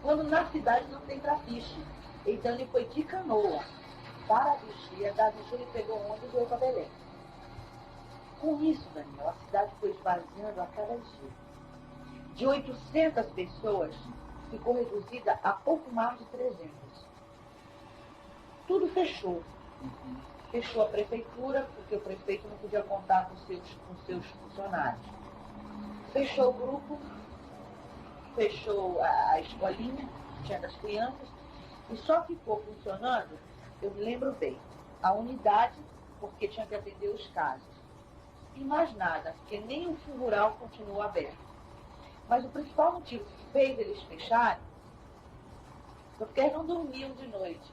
Quando na cidade não tem trapiche. Então ele foi de canoa para a Vigia, da Vigia ele pegou ônibus e veio para Belém. Com isso, Daniel, a cidade foi esvaziando a cada dia. De 800 pessoas, ficou reduzida a pouco mais de 300. Tudo fechou. Fechou a prefeitura, porque o prefeito não podia contar com seus funcionários. Fechou o grupo, fechou a escolinha, que tinha das crianças, e só ficou funcionando, eu me lembro bem, a unidade, porque tinha que atender os casos. E mais nada, porque nem o fundo rural continuou aberto. Mas o principal motivo que fez eles fecharem foi porque eles não dormiam de noite.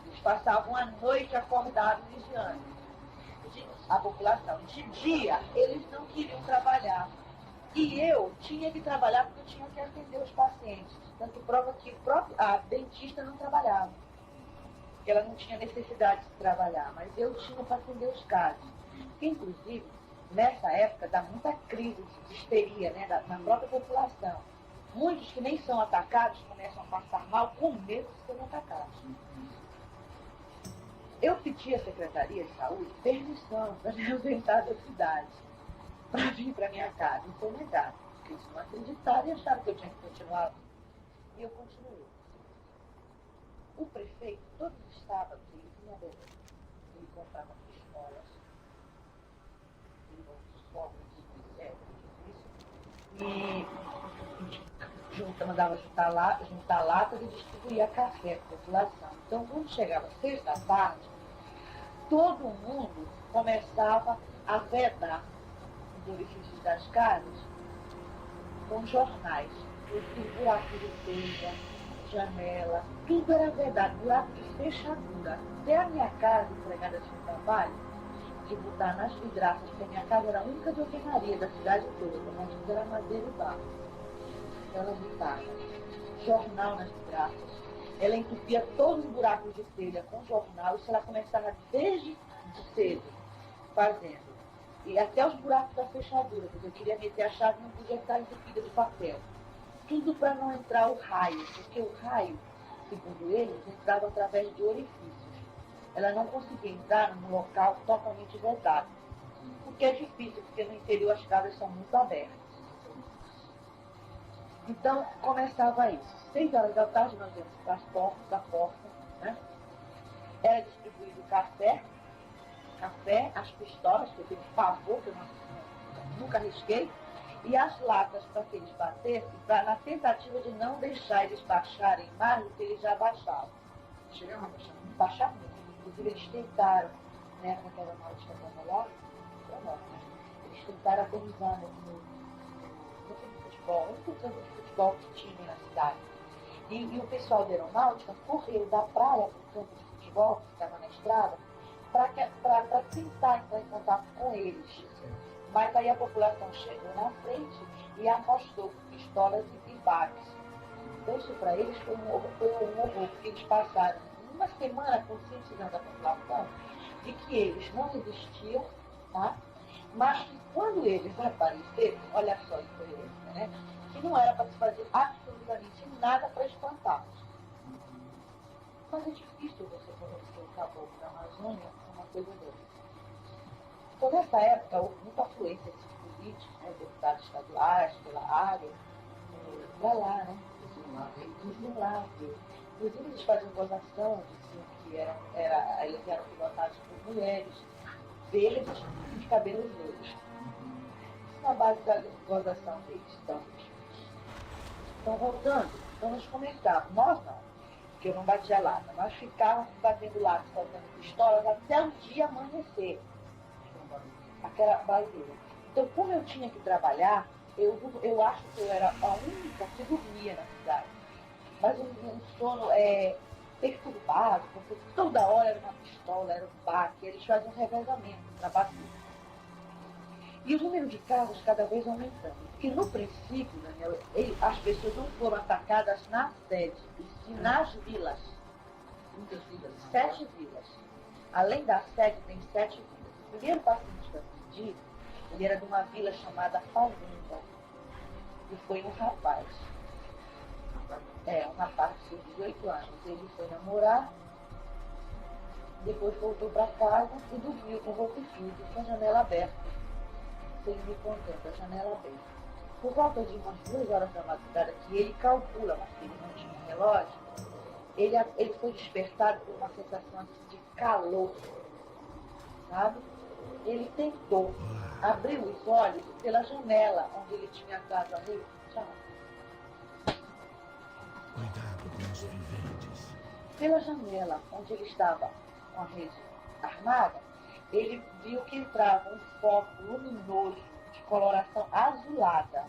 Eles passavam a noite acordados vigiando a população. De dia, eles não queriam trabalhar. E eu tinha que trabalhar porque eu tinha que atender os pacientes. Tanto prova que a dentista não trabalhava. Porque ela não tinha necessidade de trabalhar. Mas eu tinha para atender os casos. Porque, inclusive, nessa época dá muita crise de histeria, né, na própria população. Muitos que nem são atacados começam a passar mal com medo de serem atacados. Eu pedi à Secretaria de Saúde permissão para me ausentar da cidade, para vir para minha casa. E foi negado, porque eles não acreditaram e acharam que eu tinha que continuar. E eu continuei. O prefeito, todos os sábados, ele comprava pistolas, e mandava juntar latas e distribuía café para a população. Então, quando chegava 6 da tarde, todo mundo começava a vedar os orifícios das casas com jornais, os buracos de telha, janela, tudo era vedado, buraco de fechadura. Até a minha casa, empregada de trabalho, de botar nas vidraças, porque a minha casa era a única de alvenaria da cidade toda, mas tudo era madeira e barro. Então ela botava jornal nas vidraças, ela entupia todos os buracos de telha com jornal, isso ela começava desde cedo fazendo. E até os buracos da fechadura, porque eu queria meter a chave e não podia estar entupida de papel. Tudo para não entrar o raio, porque o raio, segundo eles, entrava através de orifícios. Ela não conseguia entrar num local totalmente vedado, o que é difícil, porque no interior as casas são muito abertas. Então, começava isso. 6 horas da tarde, nós íamos para as portas da porta, né? Era distribuído café, as pistolas, que eu tenho pavor, que eu nunca arrisquei, e as latas para que eles batessem, na tentativa de não deixar eles baixarem mais do que eles já baixavam. Chegaram a baixar muito. Inclusive, eles tentaram, né, naquela noite que eu estava lá, eles tentaram aterrissar no futebol, o único campo de futebol que tinha na cidade. E o pessoal da aeronáutica correu da praia para o campo de futebol, que ficava na estrada, para tentar entrar em contato com eles. Mas aí a população chegou na frente e afastou pistolas e baques. Então isso para eles foi um horror, porque eles passaram uma semana conscientizando a população de que eles não existiam, tá? Mas que quando eles apareceram, olha só a experiência, né? Que não era para se fazer absolutamente nada para espantá-los. Mas é difícil você conhecer o caboclo da Amazônia uma coisa dessa. Então, nessa época, houve muita afluência de políticos, né, deputados estaduais, pela área, para lá, né? Inclusive, eles faziam gozação, diziam que eles eram pilotados por mulheres verdes e de cabelos negros. Isso na base da gozação deles. Então, voltando, então nós comentávamos, nós não, porque eu não batia lata, nós ficávamos batendo lata, fazendo pistolas até o dia amanhecer. Aquela barulho. Então, como eu tinha que trabalhar, eu acho que eu era a única que dormia na cidade. Mas um sono perturbado, porque toda hora era uma pistola, era um baque, eles faziam um revezamento para bater. E o número de carros cada vez aumentando. Porque no princípio, Daniel, as pessoas não foram atacadas na sede, e sim nas vilas. 7 vilas. Além da sede, tem 7 vilas. O primeiro paciente que eu atendi, ele era de uma vila chamada Fazenda. E foi um rapaz. Um rapaz de 18 anos. Ele foi namorar, depois voltou para casa e dormiu com roupa e tudo, com a janela aberta. Sem me contando, a janela aberta. Por volta de umas 2 horas da madrugada, que ele calcula, mas que ele não tinha um relógio, ele foi despertado por uma sensação assim, de calor, sabe? Ele tentou abrir os olhos pela janela onde ele tinha a casa ali. Cuidado com os viventes. Pela janela onde ele estava com a rede armada, ele viu que entrava um foco luminoso de coloração azulada.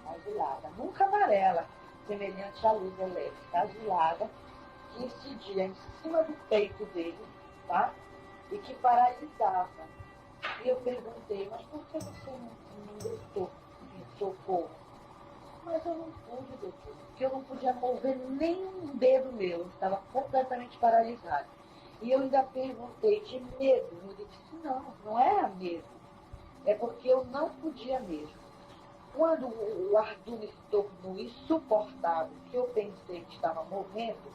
Azulada, nunca amarela, semelhante à luz elétrica, azulada, que incidia em cima do peito dele, tá? E que paralisava. E eu perguntei, mas por que você não gritou em socorro? Mas eu não pude, doutor, porque eu não podia mover nem um dedo meu, eu estava completamente paralisado. E eu ainda perguntei de medo, e ele disse, não era medo, é porque eu não podia mesmo. Quando o Arthur se tornou insuportável, que eu pensei que estava morrendo,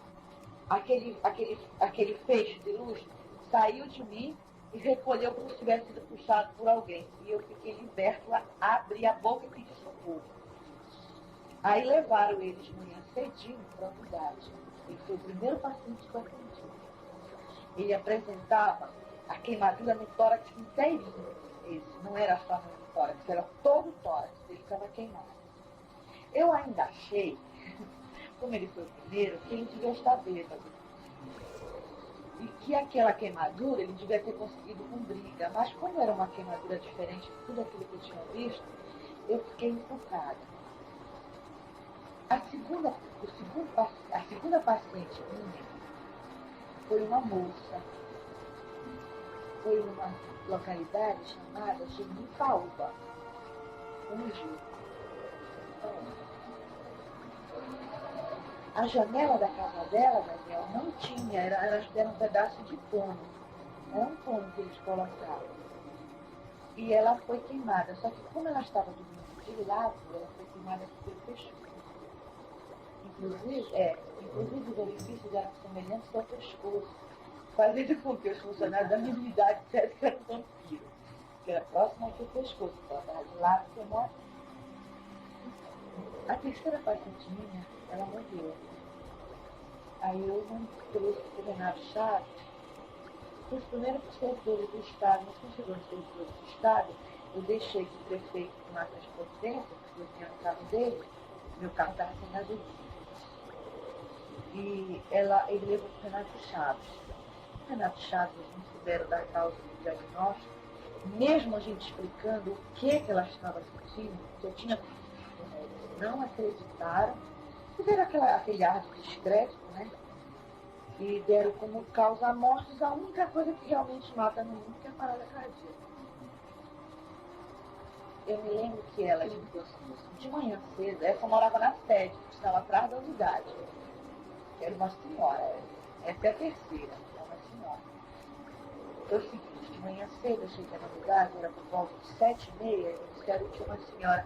aquele feixe de luz saiu de mim e recolheu como se tivesse sido puxado por alguém. E eu fiquei liberto, abri a boca e pedi socorro. Aí levaram ele de manhã cedinho para a unidade. Ele foi o primeiro paciente que eu atendi. Ele apresentava a queimadura no tórax inteirinho. Esse não era só no tórax, era todo o tórax. Ele estava queimado. Eu ainda achei, como ele foi o primeiro, que ele devia estar bêbado. E que aquela queimadura ele devia ter conseguido com briga. Mas como era uma queimadura diferente de tudo aquilo que eu tinha visto, eu fiquei encucada. A segunda paciente minha foi uma moça. Foi numa localidade chamada Genipaúba, Fugiu. A janela da casa dela, Daniel, não tinha, elas deram um pedaço de pano. Era um pano que eles colocavam. E ela foi queimada, só que como ela estava dormindo de lado, ela foi queimada pelo pescoço. Inclusive os orifícios eram semelhantes ao pescoço, fazendo com que os funcionários da minha unidade dissessem que era um vampiro, que era próximo ao seu pescoço, então ela estava de lado e queimou assim. A terceira paciente minha, ela morreu. Aí eu não trouxe o Renato Chaves, os primeiros servidores do Estado, mas quando chegou nos servidores do Estado, eu deixei que o prefeito tomasse as providências, porque eu tinha no carro dele, meu carro estava sem gasolina. E ele levou para o Renato Chaves. O Renato Chaves, eles não souberam dar causa do diagnóstico, mesmo a gente explicando o que ela estava sentindo, que eu tinha não acreditaram, fizeram aquele ar discreto, né? E deram como causa a morte a única coisa que realmente mata no mundo, que é a parada cardíaca. Eu me lembro que ela, de manhã cedo, essa morava na sede, que estava atrás da unidade. Era uma senhora, essa é a terceira, é uma senhora. Foi o seguinte, de manhã cedo eu cheguei na unidade, era por volta de 7h30, e disseram que uma senhora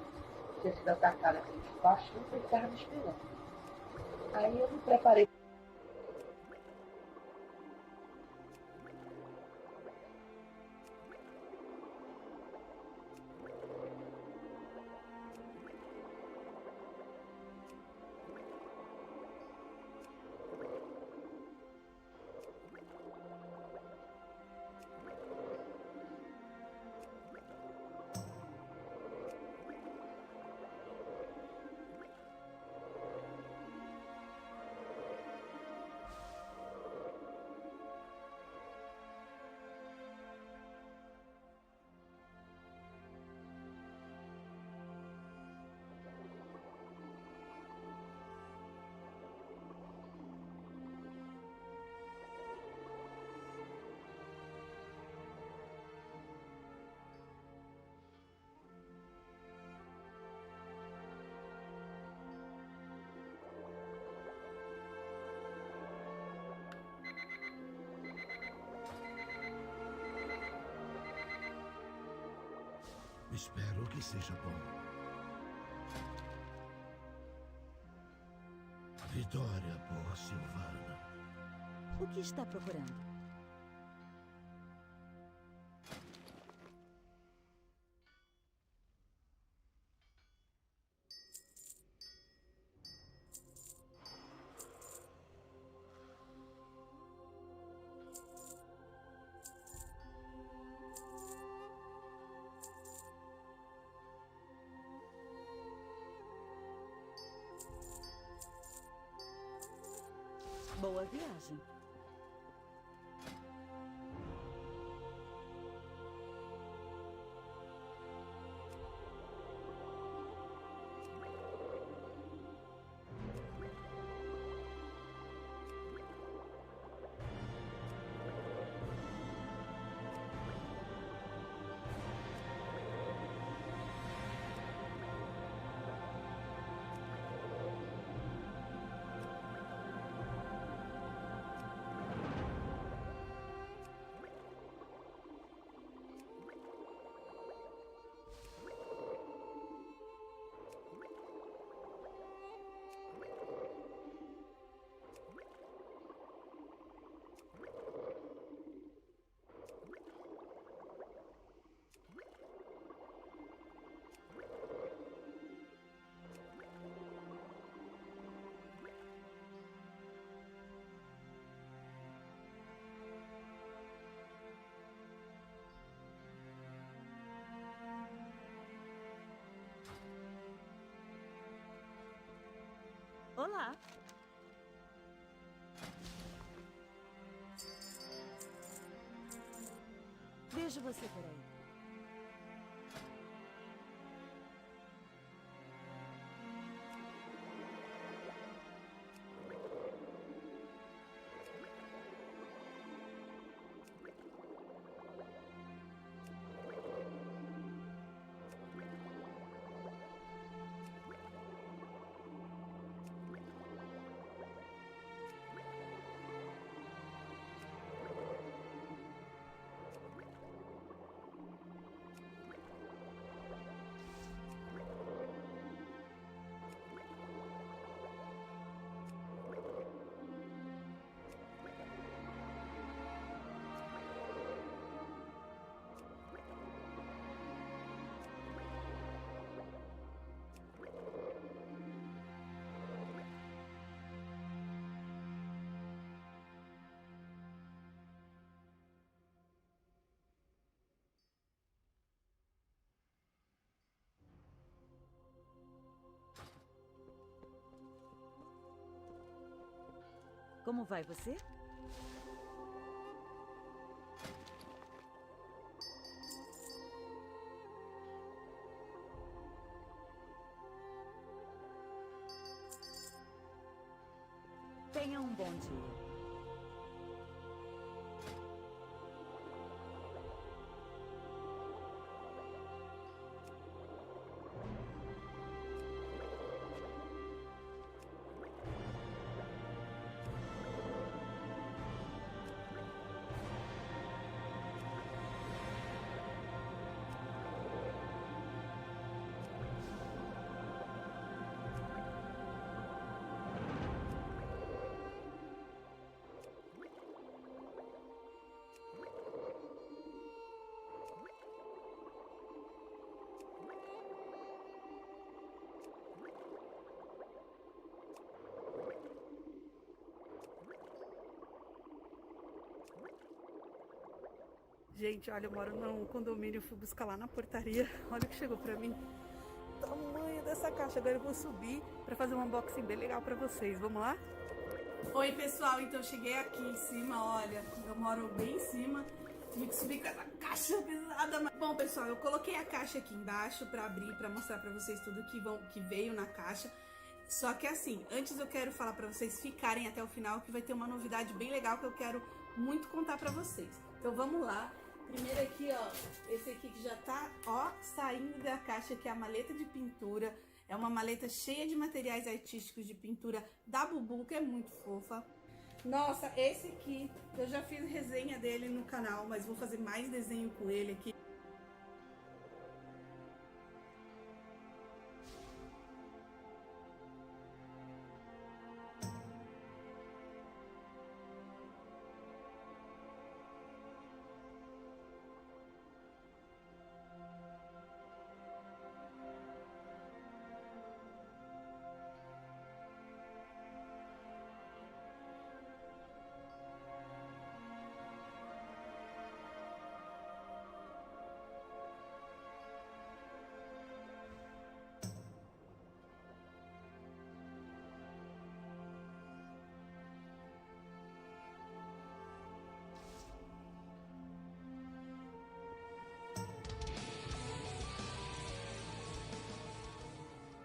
tinha sido atacada pelo baixo e estava me esperando. Aí eu me preparei. Espero que seja bom. Vitória, boa Silvana. O que está procurando? Boa viagem. Olá. Vejo você por aí. Como vai você? Tenha um bom dia. Gente, olha, eu moro num condomínio, fui buscar lá na portaria. Olha o que chegou pra mim. Tamanho dessa caixa. Agora eu vou subir pra fazer um unboxing bem legal pra vocês. Vamos lá? Oi, pessoal. Então, eu cheguei aqui em cima, olha. Eu moro bem em cima. Tive que subir com essa caixa pesada. Bom, pessoal, eu coloquei a caixa aqui embaixo pra abrir, pra mostrar pra vocês tudo que veio na caixa. Só que assim, antes eu quero falar pra vocês ficarem até o final, que vai ter uma novidade bem legal que eu quero muito contar pra vocês. Então, vamos lá. Primeiro aqui, ó, esse aqui que já tá, ó, saindo da caixa, que é a maleta de pintura. É uma maleta cheia de materiais artísticos de pintura da Bubu, que é muito fofa. Nossa, esse aqui, eu já fiz resenha dele no canal, mas vou fazer mais desenho com ele aqui.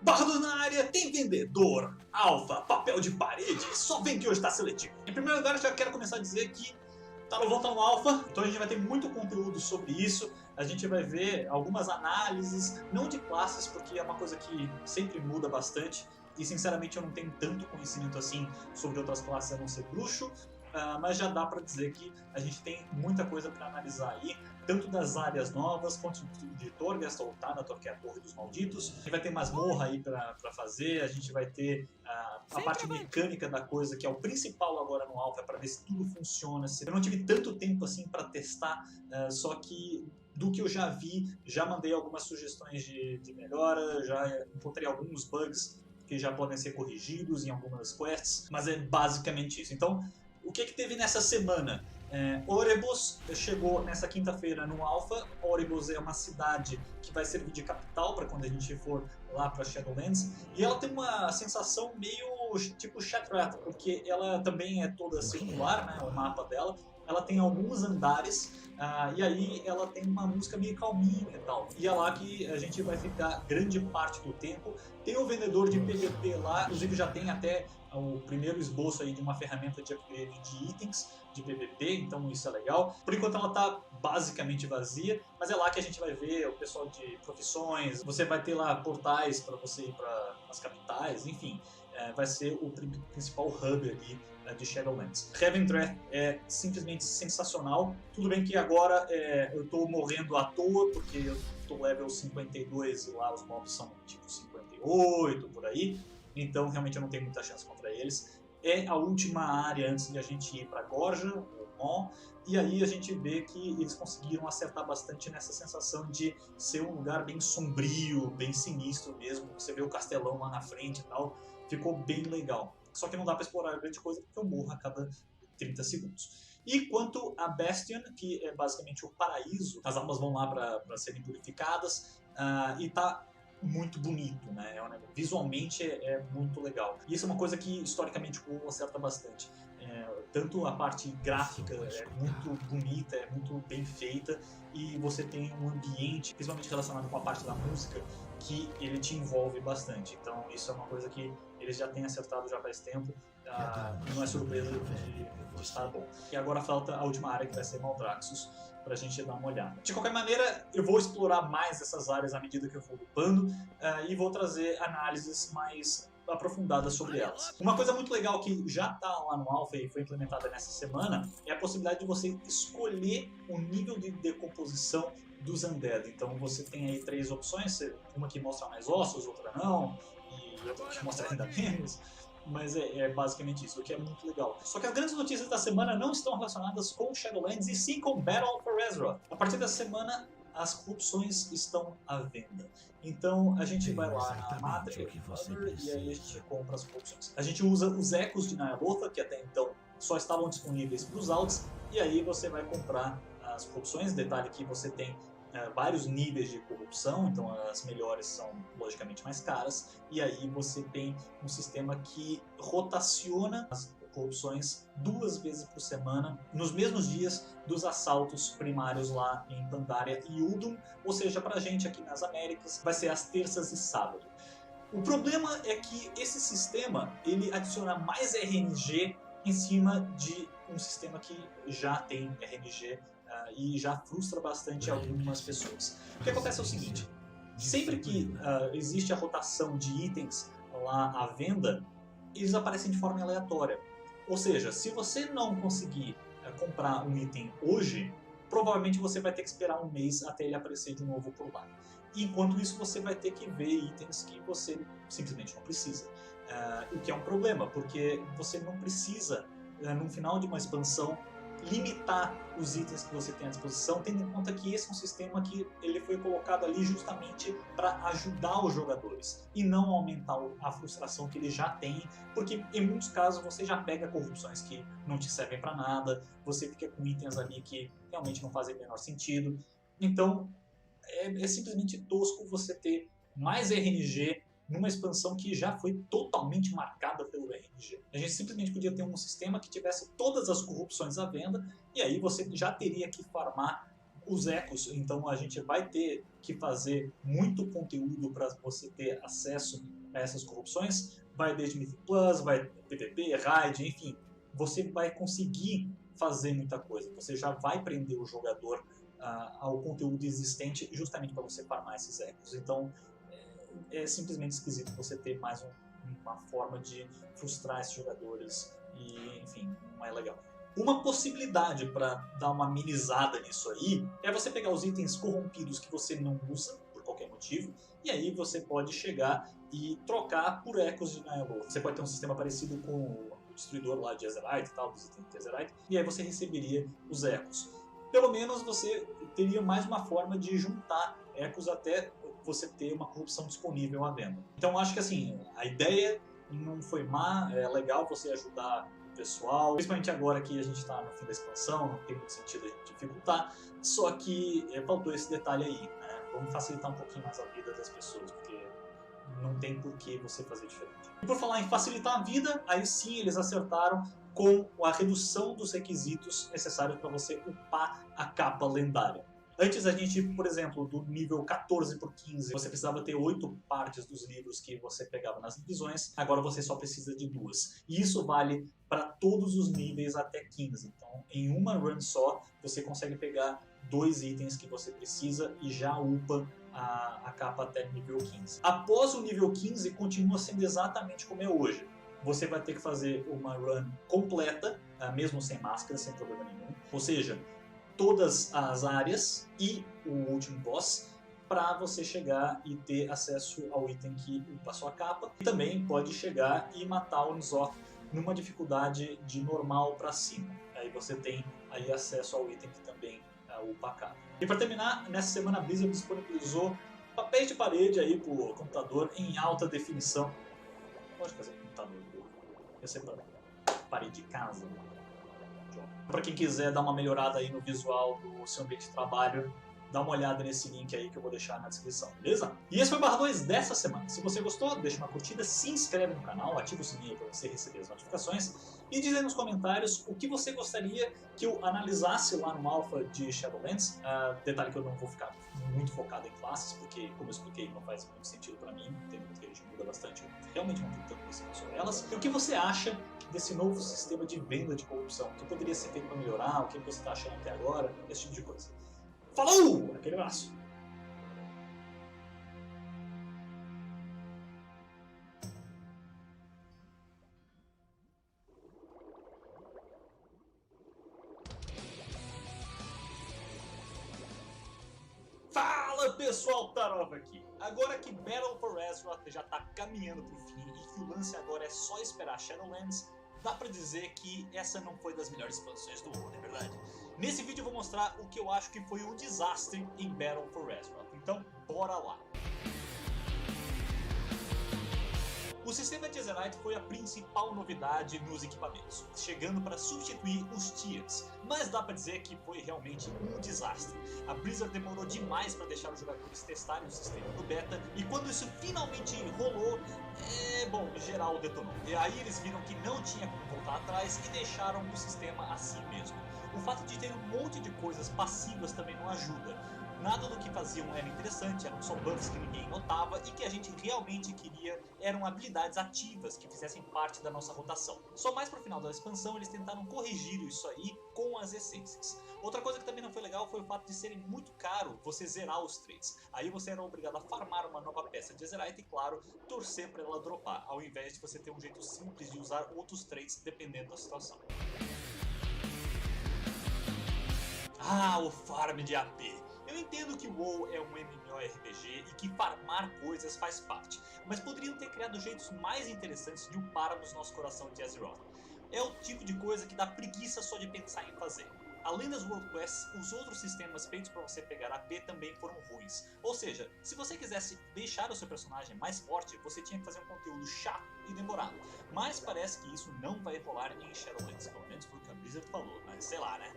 Bardo na área, tem vendedor, alfa, papel de parede, só vem que hoje está seletivo. Em primeiro lugar, eu já quero começar a dizer que tá no Volta no Alpha, então a gente vai ter muito conteúdo sobre isso. A gente vai ver algumas análises, não de classes, porque é uma coisa que sempre muda bastante. E sinceramente eu não tenho tanto conhecimento assim sobre outras classes a não ser bruxo. Mas já dá pra dizer que a gente tem muita coisa pra analisar aí, tanto das áreas novas, quanto de Torghast ou Thanator, que é a Torre dos Malditos. A gente vai ter masmorra aí pra fazer, a gente vai ter a parte mecânica da coisa, que é o principal agora no Alpha, pra ver se tudo funciona. Eu não tive tanto tempo assim pra testar, só que do que eu já vi, já mandei algumas sugestões de melhora, já encontrei alguns bugs que já podem ser corrigidos em algumas quests, mas é basicamente isso. Então, o que teve nessa semana? Orebos chegou nessa quinta-feira no Alpha. Orebos é uma cidade que vai servir de capital para quando a gente for lá para Shadowlands. E ela tem uma sensação meio tipo Shattered, porque ela também é toda circular, né, o mapa dela. Ela tem alguns andares, e aí ela tem uma música meio calminha e tal. E é lá que a gente vai ficar grande parte do tempo. Tem o vendedor de PVP lá, inclusive já tem até o primeiro esboço aí de uma ferramenta de upgrade de itens de PVP, então isso é legal. Por enquanto ela tá basicamente vazia, mas é lá que a gente vai ver o pessoal de profissões, você vai ter lá portais para você ir para as capitais, enfim, vai ser o principal hub ali de Shadowlands. Revendreth é simplesmente sensacional. Tudo bem que agora eu tô morrendo à toa, porque eu tô level 52 e lá os mobs são tipo 58, por aí. Então realmente eu não tenho muita chance contra eles. É a última área antes de a gente ir para Gorja, ou Mon, e aí a gente vê que eles conseguiram acertar bastante nessa sensação de ser um lugar bem sombrio, bem sinistro mesmo. Você vê o castelão lá na frente e tal, ficou bem legal. Só que não dá para explorar grande coisa porque eu morro a cada 30 segundos. E quanto a Bastion, que é basicamente o paraíso, as almas vão lá para serem purificadas, e tá muito bonito, né? Visualmente é muito legal. E isso é uma coisa que historicamente o WoW acerta bastante. Tanto a parte gráfica é muito bonita, é muito bem feita, e você tem um ambiente, principalmente relacionado com a parte da música, que ele te envolve bastante. Então isso é uma coisa que eles já têm acertado já faz tempo, não é surpresa de estar bom. E agora falta a última área, que vai ser Maldraxxus, pra gente dar uma olhada. De qualquer maneira, eu vou explorar mais essas áreas à medida que eu for upando, e vou trazer análises mais aprofundadas sobre elas. Uma coisa muito legal que já está lá no Alpha e foi implementada nessa semana é a possibilidade de você escolher o nível de decomposição dos Undead. Então você tem aí 3 opções, uma que mostra mais ossos, outra não, e outra que mostra ainda menos. Mas é basicamente isso, o que é muito legal. Só que as grandes notícias da semana não estão relacionadas com Shadowlands e sim com Battle for Ezra. A partir dessa semana, as corrupções estão à venda. Então a gente vai lá na Madre e aí a gente compra as corrupções. A gente usa os ecos de Nyarlathotha, que até então só estavam disponíveis para os alts, e aí você vai comprar as corrupções. Detalhe que você tem vários níveis de corrupção, então as melhores são logicamente mais caras, e aí você tem um sistema que rotaciona as corrupções 2 vezes por semana, nos mesmos dias dos assaltos primários lá em Pandaria e Uldum, ou seja, pra gente aqui nas Américas, vai ser às terças e sábado. O problema é que esse sistema, ele adiciona mais RNG em cima de um sistema que já tem RNG, e já frustra bastante algumas pessoas. O que acontece é o seguinte, sempre que existe a rotação de itens lá à venda, eles aparecem de forma aleatória. Ou seja, se você não conseguir comprar um item hoje, provavelmente você vai ter que esperar um mês até ele aparecer de novo por lá. E enquanto isso, você vai ter que ver itens que você simplesmente não precisa. O que é um problema, porque você não precisa, no final de uma expansão, limitar os itens que você tem à disposição, tendo em conta que esse é um sistema que ele foi colocado ali justamente para ajudar os jogadores e não aumentar a frustração que eles já têm, porque em muitos casos você já pega corrupções que não te servem para nada, você fica com itens ali que realmente não fazem o menor sentido. Então é simplesmente tosco você ter mais RNG numa expansão que já foi totalmente marcada pelo RNG. A gente simplesmente podia ter um sistema que tivesse todas as corrupções à venda, e aí você já teria que farmar os ecos. Então a gente vai ter que fazer muito conteúdo para você ter acesso a essas corrupções. Vai desde Mythic Plus, vai PvP, Raid, enfim. Você vai conseguir fazer muita coisa. Você já vai prender o jogador ao conteúdo existente justamente para você farmar esses ecos. Então é simplesmente esquisito você ter mais uma forma de frustrar esses jogadores e, enfim, não é legal. Uma possibilidade para dar uma amenizada nisso aí é você pegar os itens corrompidos que você não usa, por qualquer motivo, e aí você pode chegar e trocar por ecos de Nyarlathotha. Você pode ter um sistema parecido com o destruidor lá de Ezerite e tal, dos itens de Ezerite, e aí você receberia os ecos. Pelo menos você teria mais uma forma de juntar ecos até você ter uma corrupção disponível à venda. Então acho que assim, a ideia não foi má, é legal você ajudar pessoal, principalmente agora que a gente está no fim da expansão, não tem muito sentido a gente dificultar, só que faltou esse detalhe aí, né? Vamos facilitar um pouquinho mais a vida das pessoas, porque não tem por que você fazer diferente. E por falar em facilitar a vida, aí sim eles acertaram com a redução dos requisitos necessários para você upar a capa lendária. Antes a gente, por exemplo, do nível 14 por 15, você precisava ter 8 partes dos livros que você pegava nas divisões, agora você só precisa de 2. E isso vale para todos os níveis até 15. Então, em uma run só, você consegue pegar 2 itens que você precisa e já upa a capa até nível 15. Após o nível 15, continua sendo exatamente como é hoje. Você vai ter que fazer uma run completa, mesmo sem máscara, sem problema nenhum. Ou seja, todas as áreas e o último boss, para você chegar e ter acesso ao item que upa a sua capa. E também pode chegar e matar o Nzoth numa dificuldade de normal para cima. Aí você tem aí acesso ao item que também upa a capa. E para terminar, nessa semana a Blizzard disponibilizou papéis de parede aí pro computador em alta definição. Pode fazer computador, ia ser para parede de casa. Para quem quiser dar uma melhorada aí no visual do seu ambiente de trabalho, dá uma olhada nesse link aí que eu vou deixar na descrição, beleza? E esse foi o Barra 2 dessa semana. Se você gostou, deixa uma curtida, se inscreve no canal, ativa o sininho para você receber as notificações e diz aí nos comentários o que você gostaria que eu analisasse lá no Alpha de Shadowlands. Detalhe que eu não vou ficar muito focado em classes, porque, como eu expliquei, não faz muito sentido para mim, tem muito que a gente muda bastante, eu realmente não tenho tanto conhecimento sobre elas. E o que você acha desse novo sistema de venda de corrupção? O que poderia ser feito para melhorar? O que você está achando até agora? Esse tipo de coisa. Falou! Aquele abraço! Fala pessoal, Tarofa aqui! Agora que Battle for Azeroth já está caminhando para o fim e que o lance agora é só esperar Shadowlands, dá pra dizer que essa não foi das melhores expansões do WoW, não é verdade? Nesse vídeo eu vou mostrar o que eu acho que foi um desastre em Battle for Azeroth, então bora lá! O sistema de Ezerite foi a principal novidade nos equipamentos, chegando para substituir os Tiers, mas dá pra dizer que foi realmente um desastre. A Blizzard demorou demais para deixar os jogadores testarem o sistema no beta, e quando isso finalmente rolou, geral detonou. E aí eles viram que não tinha como voltar atrás e deixaram o sistema assim mesmo. O fato de ter um monte de coisas passivas também não ajuda. Nada do que faziam era interessante, eram só buffs que ninguém notava e que a gente realmente queria eram habilidades ativas que fizessem parte da nossa rotação. Só mais pro final da expansão eles tentaram corrigir isso aí com as essências. Outra coisa que também não foi legal foi o fato de serem muito caro você zerar os traits. Aí você era obrigado a farmar uma nova peça de Ezerite e, claro, torcer para ela dropar, ao invés de você ter um jeito simples de usar outros traits dependendo da situação. Ah, o farm de AP. Eu entendo que o WoW é um MMORPG e que farmar coisas faz parte, mas poderiam ter criado jeitos mais interessantes de uparmos nosso coração de Azeroth. É o tipo de coisa que dá preguiça só de pensar em fazer. Além das World Quests, os outros sistemas feitos para você pegar AP também foram ruins. Ou seja, se você quisesse deixar o seu personagem mais forte, você tinha que fazer um conteúdo chato e demorado. Mas parece que isso não vai rolar em Shadowlands, pelo menos foi o que a Blizzard falou, mas sei lá, né?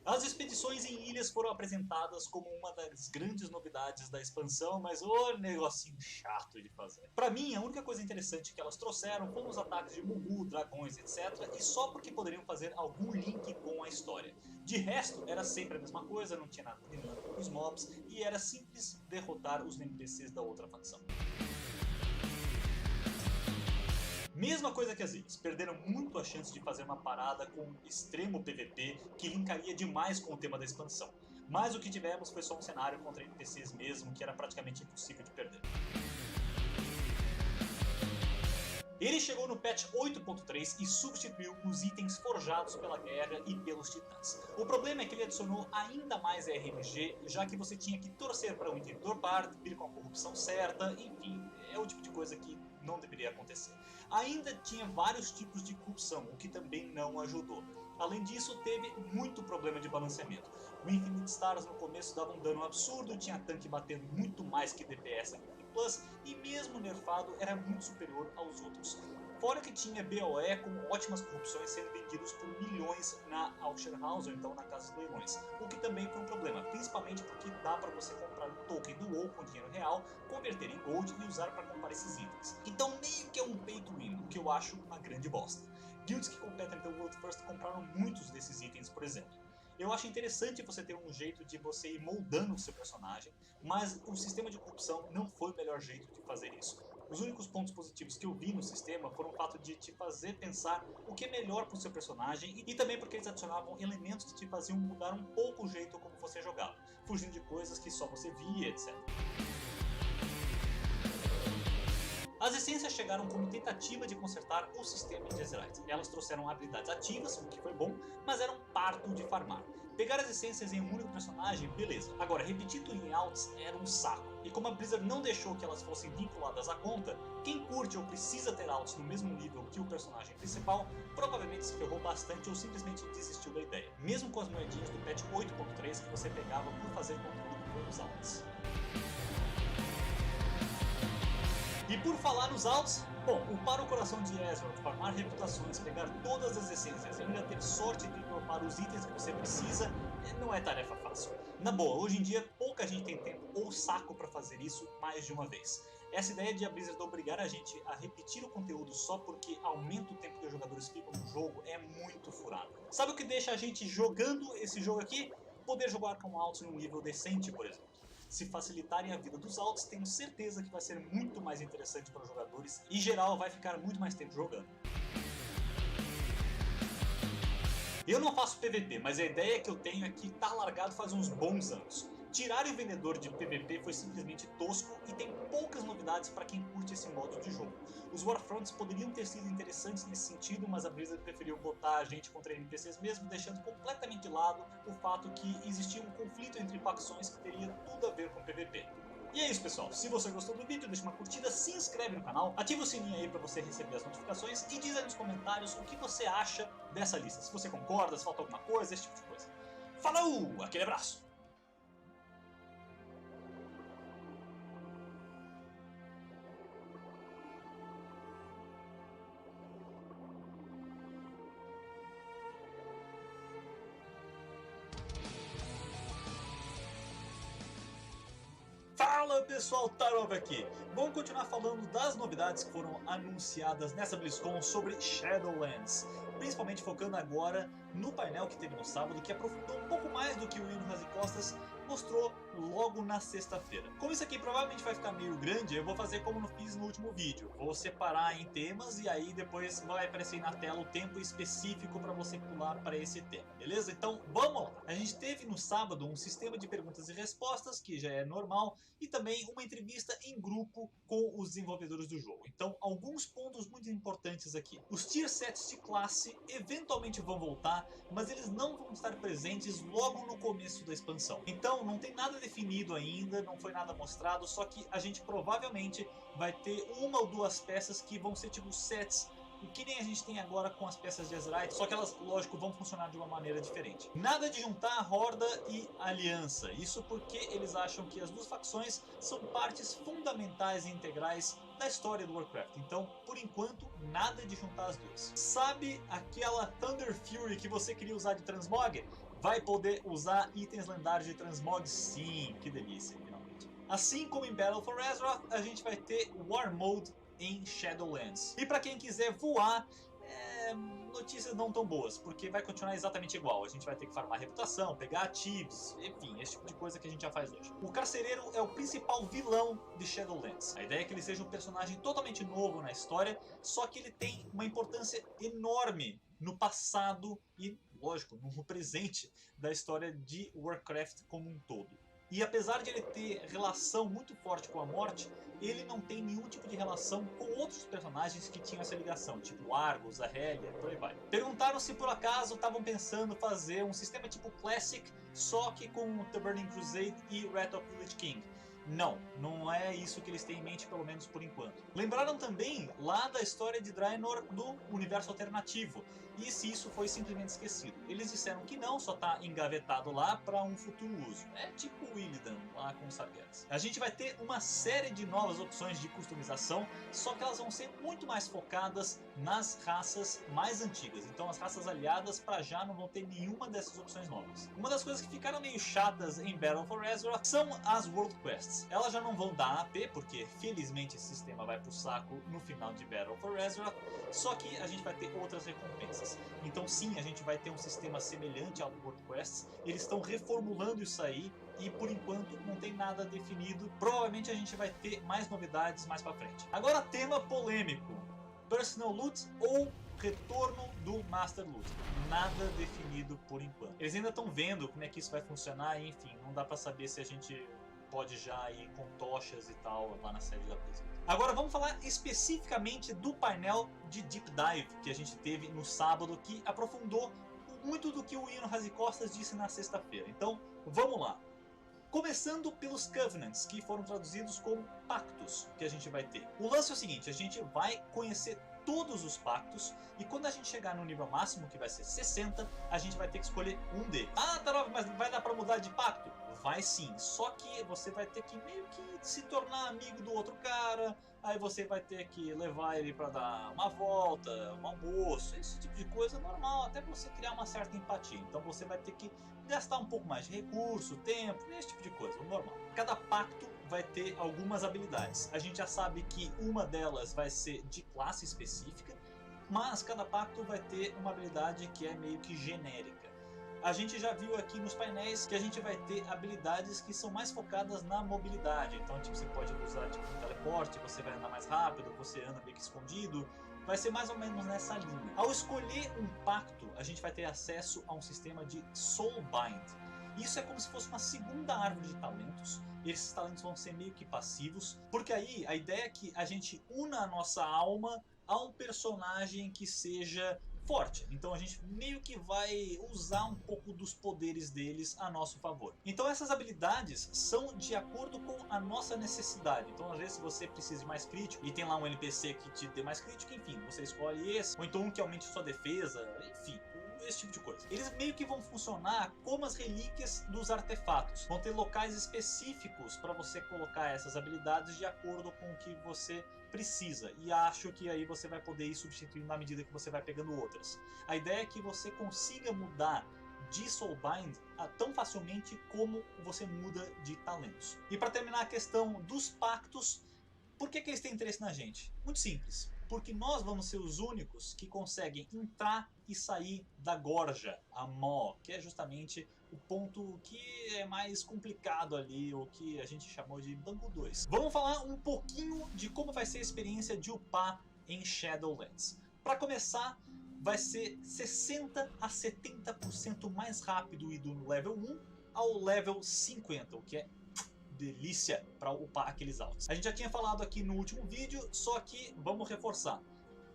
As expedições em ilhas foram apresentadas como uma das grandes novidades da expansão, mas o negocinho chato de fazer. Pra mim, a única coisa interessante que elas trouxeram foram os ataques de Mugu, dragões, etc. E só porque poderiam fazer algum link com a história. De resto, era sempre a mesma coisa, não tinha nada dinâmico com os mobs e era simples derrotar os NPCs da outra facção. Mesma coisa que as ilhas, perderam muito a chance de fazer uma parada com extremo PVP que linkaria demais com o tema da expansão. Mas o que tivemos foi só um cenário contra NPCs mesmo, que era praticamente impossível de perder. Ele chegou no patch 8.3 e substituiu os itens forjados pela guerra e pelos titãs. O problema é que ele adicionou ainda mais RNG, já que você tinha que torcer para um item dropar, vir com a corrupção certa, enfim, é o tipo de coisa que não deveria acontecer. Ainda tinha vários tipos de corrupção, o que também não ajudou. Além disso, teve muito problema de balanceamento. O Infinite Stars no começo dava um dano absurdo, tinha tanque batendo muito mais que DPS Plus e mesmo nerfado era muito superior aos outros. Fora que tinha BOE com ótimas corrupções sendo vendidos por milhões na Auction House ou então na casa dos leilões, o que também foi um problema, principalmente porque dá para você comprar um token do WoW com dinheiro real, converter em Gold e usar para comprar esses itens. Então meio que é um pay to win, o que eu acho uma grande bosta. Guilds que competem pelo World First compraram muitos desses itens, por exemplo. Eu acho interessante você ter um jeito de você ir moldando o seu personagem, mas o sistema de corrupção não foi o melhor jeito de fazer isso. Os únicos pontos positivos que eu vi no sistema foram o fato de te fazer pensar o que é melhor para o seu personagem e também porque eles adicionavam elementos que te faziam mudar um pouco o jeito como você jogava, fugindo de coisas que só você via, etc. As essências chegaram como tentativa de consertar o sistema de Azerite. Elas trouxeram habilidades ativas, o que foi bom, mas eram parto de farmar. Pegar as essências em um único personagem, beleza. Agora, repetir tudo em alts era um saco. E como a Blizzard não deixou que elas fossem vinculadas à conta, quem curte ou precisa ter alts no mesmo nível que o personagem principal, provavelmente se ferrou bastante ou simplesmente desistiu da ideia. Mesmo com as moedinhas do patch 8.3 que você pegava por fazer conteúdo com os alts. E por falar nos altos, bom, upar o coração de Ezra, farmar reputações, pegar todas as essências e ainda ter sorte de dropar os itens que você precisa, não é tarefa fácil. Na boa, hoje em dia pouca gente tem tempo ou saco para fazer isso mais de uma vez. Essa ideia de a Blizzard obrigar a gente a repetir o conteúdo só porque aumenta o tempo que os jogadores ficam no jogo é muito furado. Sabe o que deixa a gente jogando esse jogo aqui? Poder jogar com altos num nível decente, por exemplo. Se facilitarem a vida dos altos, tenho certeza que vai ser muito mais interessante para os jogadores e geral vai ficar muito mais tempo jogando. Eu não faço PVP, mas a ideia que eu tenho é que tá largado faz uns bons anos. Tirar o vendedor de PVP foi simplesmente tosco e tem poucas novidades para quem curte esse modo de jogo. Os Warfronts poderiam ter sido interessantes nesse sentido, mas a Blizzard preferiu botar a gente contra NPCs mesmo, deixando completamente de lado o fato que existia um conflito entre facções que teria tudo a ver com PVP. E é isso, pessoal. Se você gostou do vídeo, deixa uma curtida, se inscreve no canal, ativa o sininho aí para você receber as notificações e diz aí nos comentários o que você acha dessa lista. Se você concorda, se falta alguma coisa, esse tipo de coisa. Falou! Aquele abraço! Fala pessoal, Tarov aqui! Vamos continuar falando das novidades que foram anunciadas nessa BlizzCon sobre Shadowlands, principalmente focando agora no painel que teve no sábado, que aprofundou um pouco mais do que o Hino Razicostas mostrou logo na sexta-feira. Como isso aqui provavelmente vai ficar meio grande, eu vou fazer como eu fiz no último vídeo. Vou separar em temas e aí depois vai aparecer na tela o tempo específico para você pular para esse tema, beleza? Então vamos lá! A gente teve no sábado um sistema de perguntas e respostas, que já é normal, e também uma entrevista em grupo com os desenvolvedores do jogo. Então alguns pontos muito importantes aqui. Os tier sets de classe eventualmente vão voltar, mas eles não vão estar presentes logo no começo da expansão. Então não tem nada definido ainda, não foi nada mostrado, só que a gente provavelmente vai ter uma ou duas peças que vão ser tipo sets, o que nem a gente tem agora com as peças de Azerite, só que elas, lógico, vão funcionar de uma maneira diferente. Nada de juntar a Horda e a Aliança, isso porque eles acham que as duas facções são partes fundamentais e integrais da história do Warcraft. Então, por enquanto, nada de juntar as duas. Sabe aquela Thunder Fury que você queria usar de transmog? Vai poder usar itens lendários de transmog? Sim, que delícia, finalmente. Assim como em Battle for Azeroth, a gente vai ter War Mode em Shadowlands. E para quem quiser voar, notícias não tão boas, porque vai continuar exatamente igual. A gente vai ter que farmar reputação, pegar ativos, enfim, esse tipo de coisa que a gente já faz hoje. O Carcereiro é o principal vilão de Shadowlands. A ideia é que ele seja um personagem totalmente novo na história, só que ele tem uma importância enorme no passado e, lógico, no presente da história de Warcraft como um todo. E apesar de ele ter relação muito forte com a morte, ele não tem nenhum tipo de relação com outros personagens que tinham essa ligação, tipo Argus, a Helya, por aí vai. Perguntaram se por acaso estavam pensando fazer um sistema tipo Classic, só que com The Burning Crusade e Wrath of the Lich King. Não é isso que eles têm em mente, pelo menos por enquanto. Lembraram também lá da história de Draenor do universo alternativo, e se isso foi simplesmente esquecido. Eles disseram que não, só tá engavetado lá para um futuro uso. É tipo o Illidan lá com os Sapiens. A gente vai ter uma série de novas opções de customização, só que elas vão ser muito mais focadas nas raças mais antigas. Então as raças aliadas para já não vão ter nenhuma dessas opções novas. Uma das coisas que ficaram meio chatas em Battle for Azeroth são as World Quests. Elas já não vão dar AP, porque felizmente esse sistema vai pro saco no final de Battle for Azeroth, só que a gente vai ter outras recompensas. Então sim, a gente vai ter um sistema semelhante ao World Quests, eles estão reformulando isso aí, e por enquanto não tem nada definido. Provavelmente a gente vai ter mais novidades mais pra frente. Agora, tema polêmico: Personal Loot ou retorno do Master Loot? Nada definido por enquanto. Eles ainda estão vendo como é que isso vai funcionar, e enfim, não dá pra saber se a gente pode já ir com tochas e tal lá na sede da prisão. Agora vamos falar especificamente do painel de Deep Dive que a gente teve no sábado, que aprofundou muito do que o Ian Razicostas disse na sexta-feira. Então vamos lá. Começando pelos Covenants, que foram traduzidos como pactos que a gente vai ter. O lance é o seguinte: a gente vai conhecer todos os pactos, e quando a gente chegar no nível máximo, que vai ser 60, a gente vai ter que escolher um deles. Ah, Tarov, mas vai dar pra mudar de pacto? Vai sim, só que você vai ter que meio que se tornar amigo do outro cara, aí você vai ter que levar ele pra dar uma volta, um almoço, esse tipo de coisa normal, até você criar uma certa empatia. Então você vai ter que gastar um pouco mais de recurso, tempo, esse tipo de coisa, o normal. Cada pacto vai ter algumas habilidades. A gente já sabe que uma delas vai ser de classe específica, mas cada pacto vai ter uma habilidade que é meio que genérica. A gente já viu aqui nos painéis que a gente vai ter habilidades que são mais focadas na mobilidade. Então, tipo, você pode usar tipo um teleporte, você vai andar mais rápido, você anda meio que escondido. Vai ser mais ou menos nessa linha. Ao escolher um pacto, a gente vai ter acesso a um sistema de Soulbind. Isso é como se fosse uma segunda árvore de talentos. Esses talentos vão ser meio que passivos, porque aí a ideia é que a gente una a nossa alma a um personagem que seja forte. Então a gente meio que vai usar um pouco dos poderes deles a nosso favor. Então essas habilidades são de acordo com a nossa necessidade. Então às vezes você precisa de mais crítico e tem lá um NPC que te dê mais crítico, enfim, você escolhe esse. Ou então um que aumente sua defesa, enfim, esse tipo de coisa. Eles meio que vão funcionar como as relíquias dos artefatos. Vão ter locais específicos para você colocar essas habilidades de acordo com o que você precisa, e acho que aí você vai poder ir substituindo na medida que você vai pegando outras. A ideia é que você consiga mudar de Soulbind tão facilmente como você muda de talentos. E para terminar a questão dos pactos, por que eles têm interesse na gente? Muito simples. Porque nós vamos ser os únicos que conseguem entrar e sair da Gorja, a Maw, que é justamente o ponto que é mais complicado ali, o que a gente chamou de Banco 2. Vamos falar um pouquinho de como vai ser a experiência de upar em Shadowlands. Para começar, vai ser 60 a 70% mais rápido ir do level 1 ao level 50, o que é delícia para upar aqueles altos. A gente já tinha falado aqui no último vídeo, só que vamos reforçar.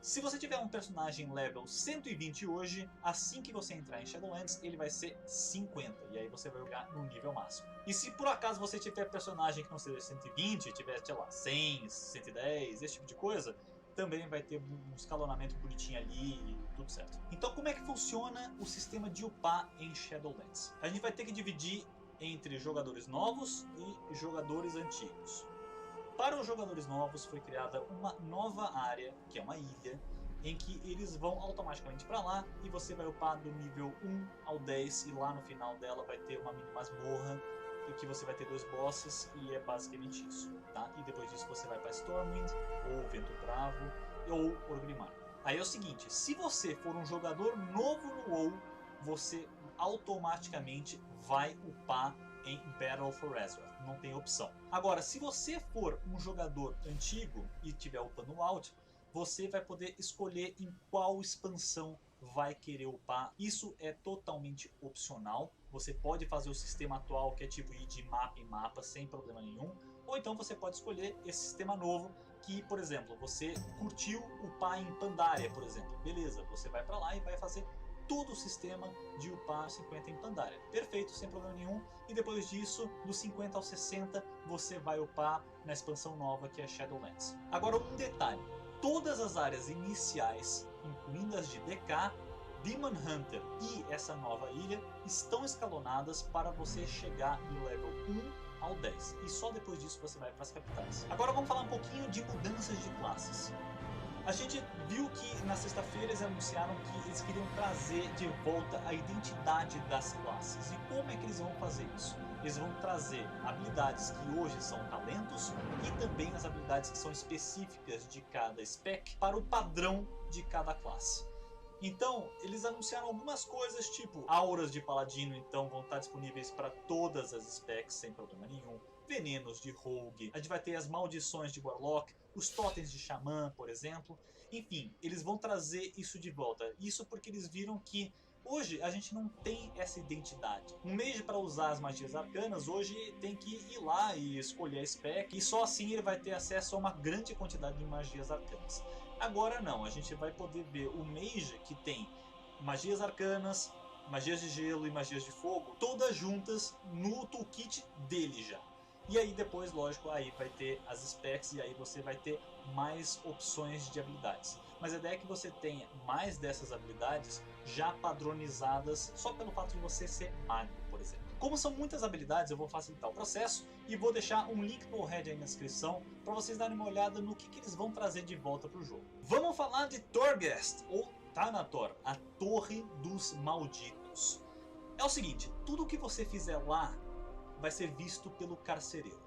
Se você tiver um personagem level 120 hoje, assim que você entrar em Shadowlands, ele vai ser 50, e aí você vai jogar no nível máximo. E se por acaso você tiver personagem que não seja 120, tiver, sei lá, 100, 110, esse tipo de coisa, também vai ter um escalonamento bonitinho ali e tudo certo. Então como é que funciona o sistema de upar em Shadowlands? A gente vai ter que dividir entre jogadores novos e jogadores antigos. Para os jogadores novos foi criada uma nova área, que é uma ilha, em que eles vão automaticamente para lá e você vai upar do nível 1 ao 10 e lá no final dela vai ter uma mini masmorra em que você vai ter 2 bosses e é basicamente isso, tá? E depois disso você vai para Stormwind, ou Vento Bravo, ou Orgrimmar. Aí é o seguinte, se você for um jogador novo no WoW, você automaticamente vai upar em Battle for Azeroth, não tem opção. Agora, se você for um jogador antigo e tiver upando o Alt, você vai poder escolher em qual expansão vai querer upar. Isso é totalmente opcional. Você pode fazer o sistema atual, que é tipo ir de mapa em mapa sem problema nenhum, ou então você pode escolher esse sistema novo que, por exemplo, você curtiu upar em Pandaria, por exemplo. Beleza, você vai para lá e vai fazer todo o sistema de upar 50 em Pandaria. Perfeito, sem problema nenhum. E depois disso, dos 50 aos 60, você vai upar na expansão nova que é Shadowlands. Agora um detalhe, todas as áreas iniciais, incluindo as de DK, Demon Hunter e essa nova ilha, estão escalonadas para você chegar no level 1 ao 10. E só depois disso você vai para as capitais. Agora vamos falar um pouquinho de mudanças de classes. A gente viu que na sexta-feira eles anunciaram que eles queriam trazer de volta a identidade das classes. E como é que eles vão fazer isso? Eles vão trazer habilidades que hoje são talentos e também as habilidades que são específicas de cada spec para o padrão de cada classe. Então, eles anunciaram algumas coisas, tipo auras de paladino, então vão estar disponíveis para todas as specs sem problema nenhum. Venenos de rogue, a gente vai ter as maldições de warlock, os totens de xamã, por exemplo. Enfim, eles vão trazer isso de volta. Isso porque eles viram que hoje a gente não tem essa identidade. Um mage para usar as magias arcanas hoje tem que ir lá e escolher a spec, e só assim ele vai ter acesso a uma grande quantidade de magias arcanas. Agora não, a gente vai poder ver o mage que tem magias arcanas, magias de gelo e magias de fogo, todas juntas no toolkit dele já. E aí depois, lógico, aí vai ter as specs e aí você vai ter mais opções de habilidades. Mas a ideia é que você tenha mais dessas habilidades já padronizadas só pelo fato de você ser mago, por exemplo. Como são muitas habilidades, eu vou facilitar o processo e vou deixar um link no Red aí na descrição para vocês darem uma olhada no que eles vão trazer de volta para o jogo. Vamos falar de Torghast, ou Thanator, a Torre dos Malditos. É o seguinte, tudo que você fizer lá vai ser visto pelo carcereiro.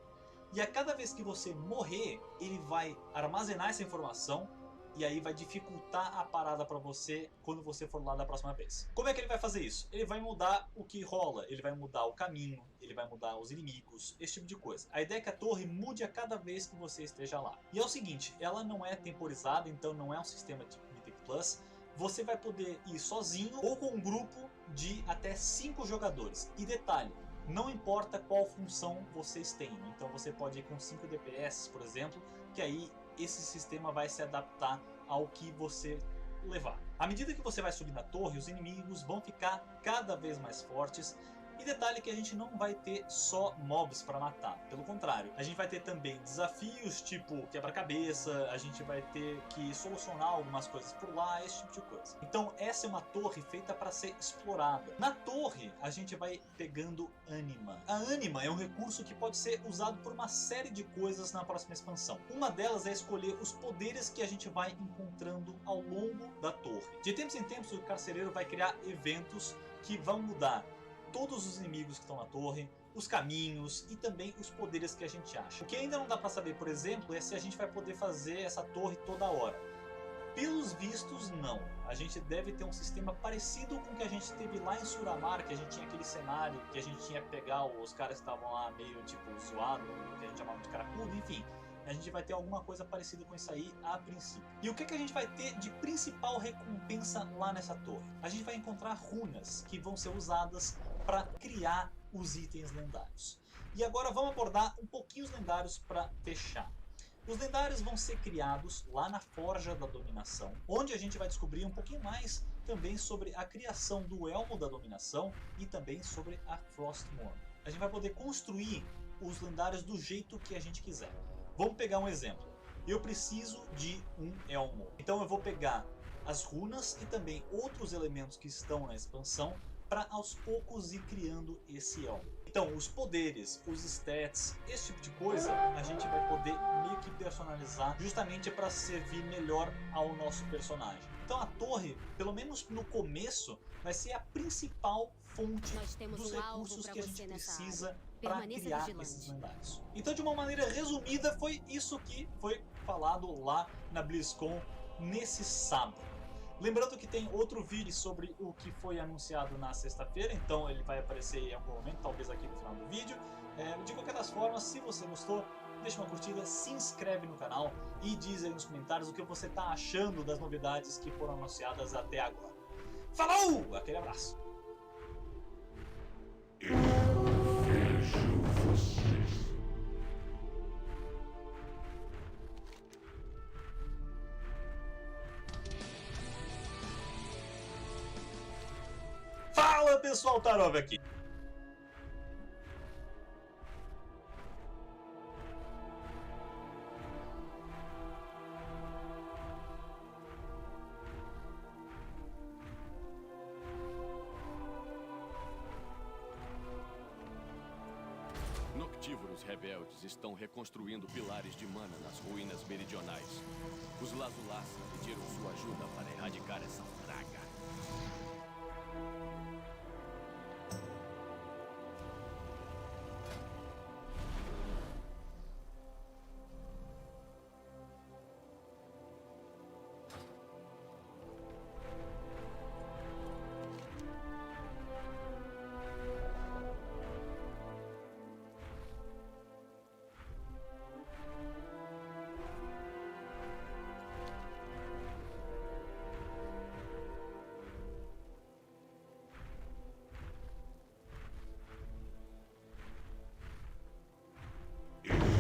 E a cada vez que você morrer, ele vai armazenar essa informação e aí vai dificultar a parada para você quando você for lá da próxima vez. Como é que ele vai fazer isso? Ele vai mudar o que rola, ele vai mudar o caminho, ele vai mudar os inimigos, esse tipo de coisa. A ideia é que a torre mude a cada vez que você esteja lá. E é o seguinte, ela não é temporizada, então não é um sistema de Mythic Plus. Você vai poder ir sozinho ou com um grupo de até 5 jogadores. E detalhe, não importa qual função vocês tenham, então você pode ir com 5 DPS, por exemplo, que aí esse sistema vai se adaptar ao que você levar. À medida que você vai subir na torre, os inimigos vão ficar cada vez mais fortes. E detalhe que a gente não vai ter só mobs para matar, pelo contrário, a gente vai ter também desafios tipo quebra-cabeça, a gente vai ter que solucionar algumas coisas por lá, esse tipo de coisa. Então essa é uma torre feita para ser explorada. Na torre a gente vai pegando ânima. A ânima é um recurso que pode ser usado por uma série de coisas na próxima expansão. Uma delas é escolher os poderes que a gente vai encontrando ao longo da torre. De tempos em tempos o carcereiro vai criar eventos que vão mudar todos os inimigos que estão na torre, os caminhos e também os poderes que a gente acha. O que ainda não dá para saber, por exemplo, é se a gente vai poder fazer essa torre toda hora. Pelos vistos, não. A gente deve ter um sistema parecido com o que a gente teve lá em Suramar, que a gente tinha aquele cenário que a gente tinha que pegar os caras que estavam lá meio tipo zoado, que a gente chamava de caracudo, enfim. A gente vai ter alguma coisa parecida com isso aí a princípio. E o que a gente vai ter de principal recompensa lá nessa torre? A gente vai encontrar runas que vão ser usadas para criar os itens lendários. E agora vamos abordar um pouquinho os lendários para fechar. Os lendários vão ser criados lá na Forja da Dominação, onde a gente vai descobrir um pouquinho mais também sobre a criação do Elmo da Dominação e também sobre a Frostmourne. A gente vai poder construir os lendários do jeito que a gente quiser. Vamos pegar um exemplo. Eu preciso de um elmo. Então eu vou pegar as runas e também outros elementos que estão na expansão para aos poucos ir criando esse elmo. Então os poderes, os stats, esse tipo de coisa a gente vai poder meio que personalizar justamente para servir melhor ao nosso personagem. Então a torre, pelo menos no começo, vai ser a principal fonte dos recursos que a gente precisa para criar esses lendários. Então de uma maneira resumida foi isso que foi falado lá na BlizzCon nesse sábado. Lembrando que tem outro vídeo sobre o que foi anunciado na sexta-feira, então ele vai aparecer em algum momento, talvez aqui no final do vídeo. De qualquer das formas, se você gostou, deixa uma curtida, se inscreve no canal e diz aí nos comentários o que você está achando das novidades que foram anunciadas até agora. Falou! Aquele abraço! pessoal, Tarov aqui. Noctívoros rebeldes estão reconstruindo pilares de mana nas ruínas meridionais. Os Lazulasa pediram sua ajuda para erradicar essa praga.